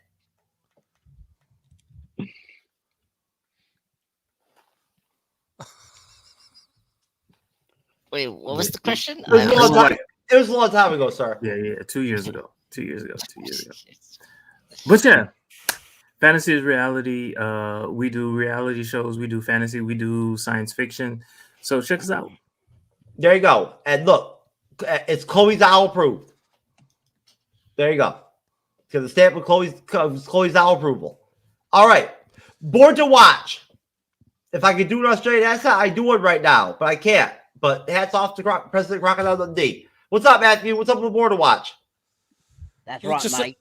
Wait, what was the question? It was a long time ago, sir. Yeah, 2 years ago. 2 years ago. But yeah, fantasy is reality. We do reality shows. We do fantasy. We do science fiction. So check us out. There you go. And look, it's Chloe Zhao approved. There you go. Because the stamp with Chloe Zhao approval. All right. Bored to watch. If I could do an Australian accent, I do it right now, but I can't. But hats off to President Crocodile Dundee. What's up, Matthew? What's up with Bored to Watch? That's right, mate.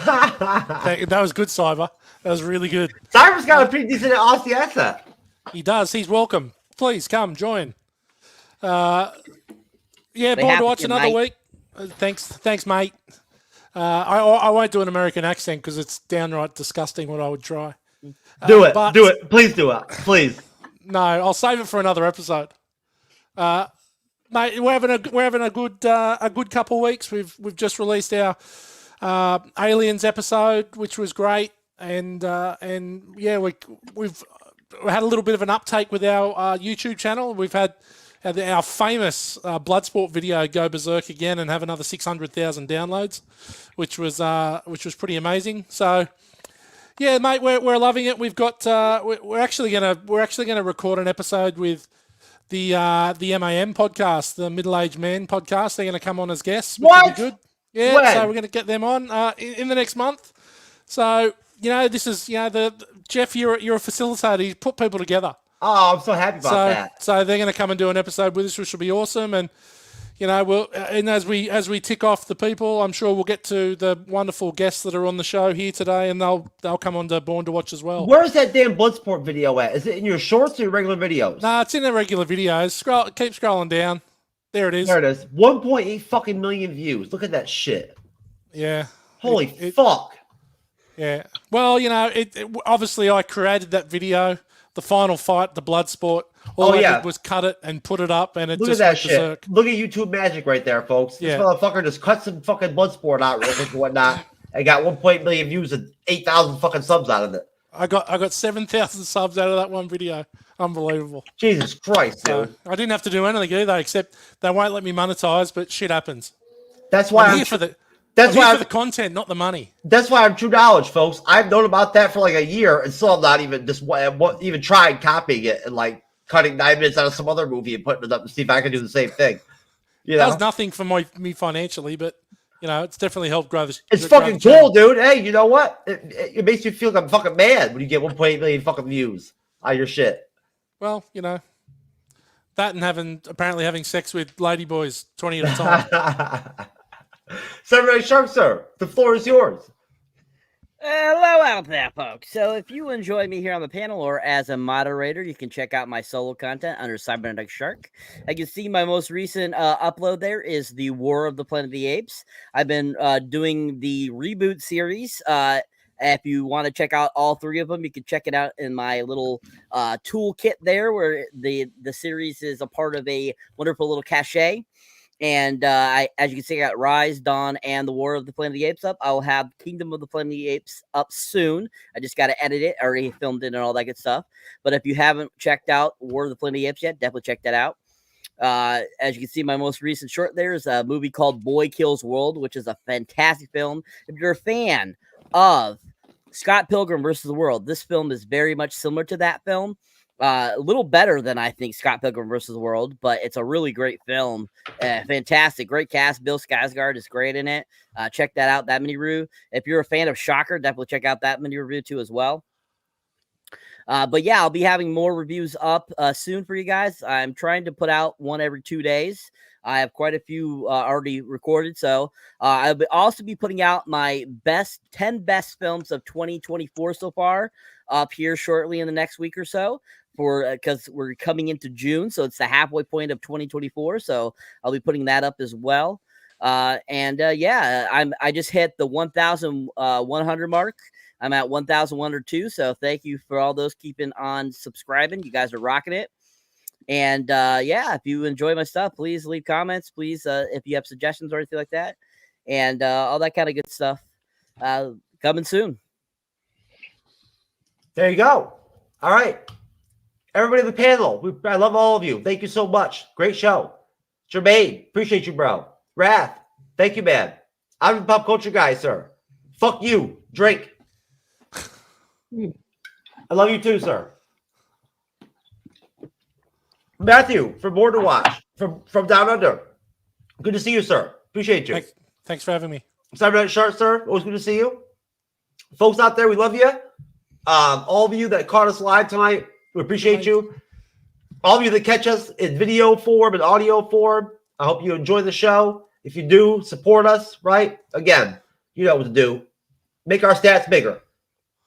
That was good, Cyber. That was really good. Cyber's got a pretty decent Aussie accent. He does. He's welcome. Please come join. Yeah, They Bored have to Watch to, another mate. week. Thanks, mate. I won't do an American accent because it's downright disgusting what I would try. Do it. Please do it. Please. No, I'll save it for another episode. Mate, we're having a good couple of weeks. We've just released our Aliens episode, which was great, and yeah, we've had a little bit of an uptake with our YouTube channel. We've had our famous Bloodsport video go berserk again and have another 600,000 downloads, which was pretty amazing. So. Yeah, mate, we're loving it. We've got we're actually gonna record an episode with the MAM podcast, the Middle Aged Man podcast. They're gonna come on as guests, which will be good. Yeah, When? so we're gonna get them on in the next month. So this is the Jeff. You're a facilitator. You put people together. Oh, I'm so happy about that. So they're gonna come and do an episode with us, which will be awesome. And as we tick off the people, I'm sure we'll get to the wonderful guests that are on the show here today, and they'll come on to Born to Watch as well. Where's that damn Bloodsport video at? Is it in your shorts or your regular videos? Nah, it's in the regular videos. Keep scrolling down. There it is. There it is. 1.8 fucking million views. Look at that shit. Yeah. Holy fuck. Yeah. Well, it obviously I created that video, the final fight, the Bloodsport. All I did was cut it and put it up, and it Look just at that went shit. berserk. Look at YouTube magic right there, folks. Yeah. This motherfucker just cut some fucking Bloodsport out real quick and whatnot, and got 1.8 million views and 8,000 fucking subs out of it. I got 7,000 subs out of that one video. Unbelievable. Jesus Christ, dude. I didn't have to do anything either, except they won't let me monetize, but shit happens. That's why I'm I'm here for the the content, not the money. That's why I'm TrueKnowledge, folks. I've known about that for like a year, and still I'm not even even trying copying it and like cutting 9 minutes out of some other movie and putting it up to see if I can do the same thing. It does nothing for me financially, but it's definitely helped grow this. It's fucking cool, dude. Hey, you know what? It makes you feel like I'm fucking mad when you get 1.8 million fucking views on your shit. Well, that and apparently having sex with ladyboys 20 at a time. Cyberneticshark, sir, the floor is yours. Hello out there, folks. So if you enjoy me here on the panel or as a moderator, you can check out my solo content under Cyberneticshark. I can see my most recent upload there is the War of the Planet of the Apes. I've been doing the reboot series. If you want to check out all three of them, you can check it out in my little toolkit there, where the series is a part of a wonderful little cache. And as you can see, I got Rise, Dawn, and the War of the Planet of the Apes up. I will have Kingdom of the Planet of the Apes up soon. I just got to edit it. I already filmed it and all that good stuff. But if you haven't checked out War of the Planet of the Apes yet, definitely check that out. As you can see, my most recent short there is a movie called Boy Kills World, which is a fantastic film. If you're a fan of Scott Pilgrim versus the World, this film is very much similar to that film. A little better than I think Scott Pilgrim versus the World, but it's a really great film. Fantastic, great cast. Bill Skarsgård is great in it. Check that out, that mini review. If you're a fan of Shocker, definitely check out that mini review too as well. But yeah, I'll be having more reviews up soon for you guys. I'm trying to put out one every 2 days. I have quite a few already recorded, so I'll also be putting out my 10 best films of 2024 so far up here shortly in the next week or so. Because we're coming into June, so it's the halfway point of 2024. So I'll be putting that up as well. Yeah, I just hit the 1,100 mark. I'm at 1,102. So thank you for all those keeping on subscribing. You guys are rocking it. And yeah, if you enjoy my stuff, please leave comments. Please, if you have suggestions or anything like that, and all that kind of good stuff, coming soon. There you go. All right. Everybody in the panel, I love all of you. Thank you so much. Great show. Jermaine, appreciate you, bro. Wrath, thank you, man. I'm the pop culture guy, sir. Fuck you. Drink. I love you too, sir. Matthew, from More to Watch, from Down Under. Good to see you, sir. Appreciate you. Thanks for having me. Cyberneticshark, sir. Always good to see you. Folks out there, we love you. All of you that caught us live tonight, we appreciate you. All of you that catch us in video form and audio form, I hope you enjoy the show. If you do, support us, right? Again, you know what to do. Make our stats bigger.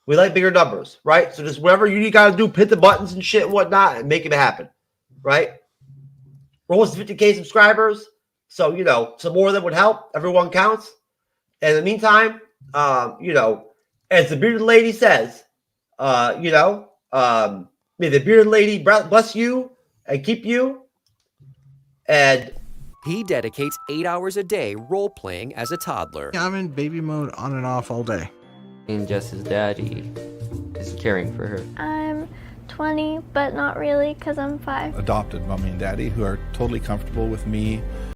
We like bigger numbers, right? So just whatever you got to do, hit the buttons and shit and whatnot and make it happen, right? We're almost 50K subscribers. So, you know, some more of them would help. Everyone counts. And in the meantime, you know, as the bearded lady says, you know, may the bearded lady bless you and keep you. And he dedicates 8 hours a day role-playing as a toddler. I'm in baby mode on and off all day. And Jess's daddy is caring for her. I'm 20, but not really because I'm 5. Adopted mommy and daddy who are totally comfortable with me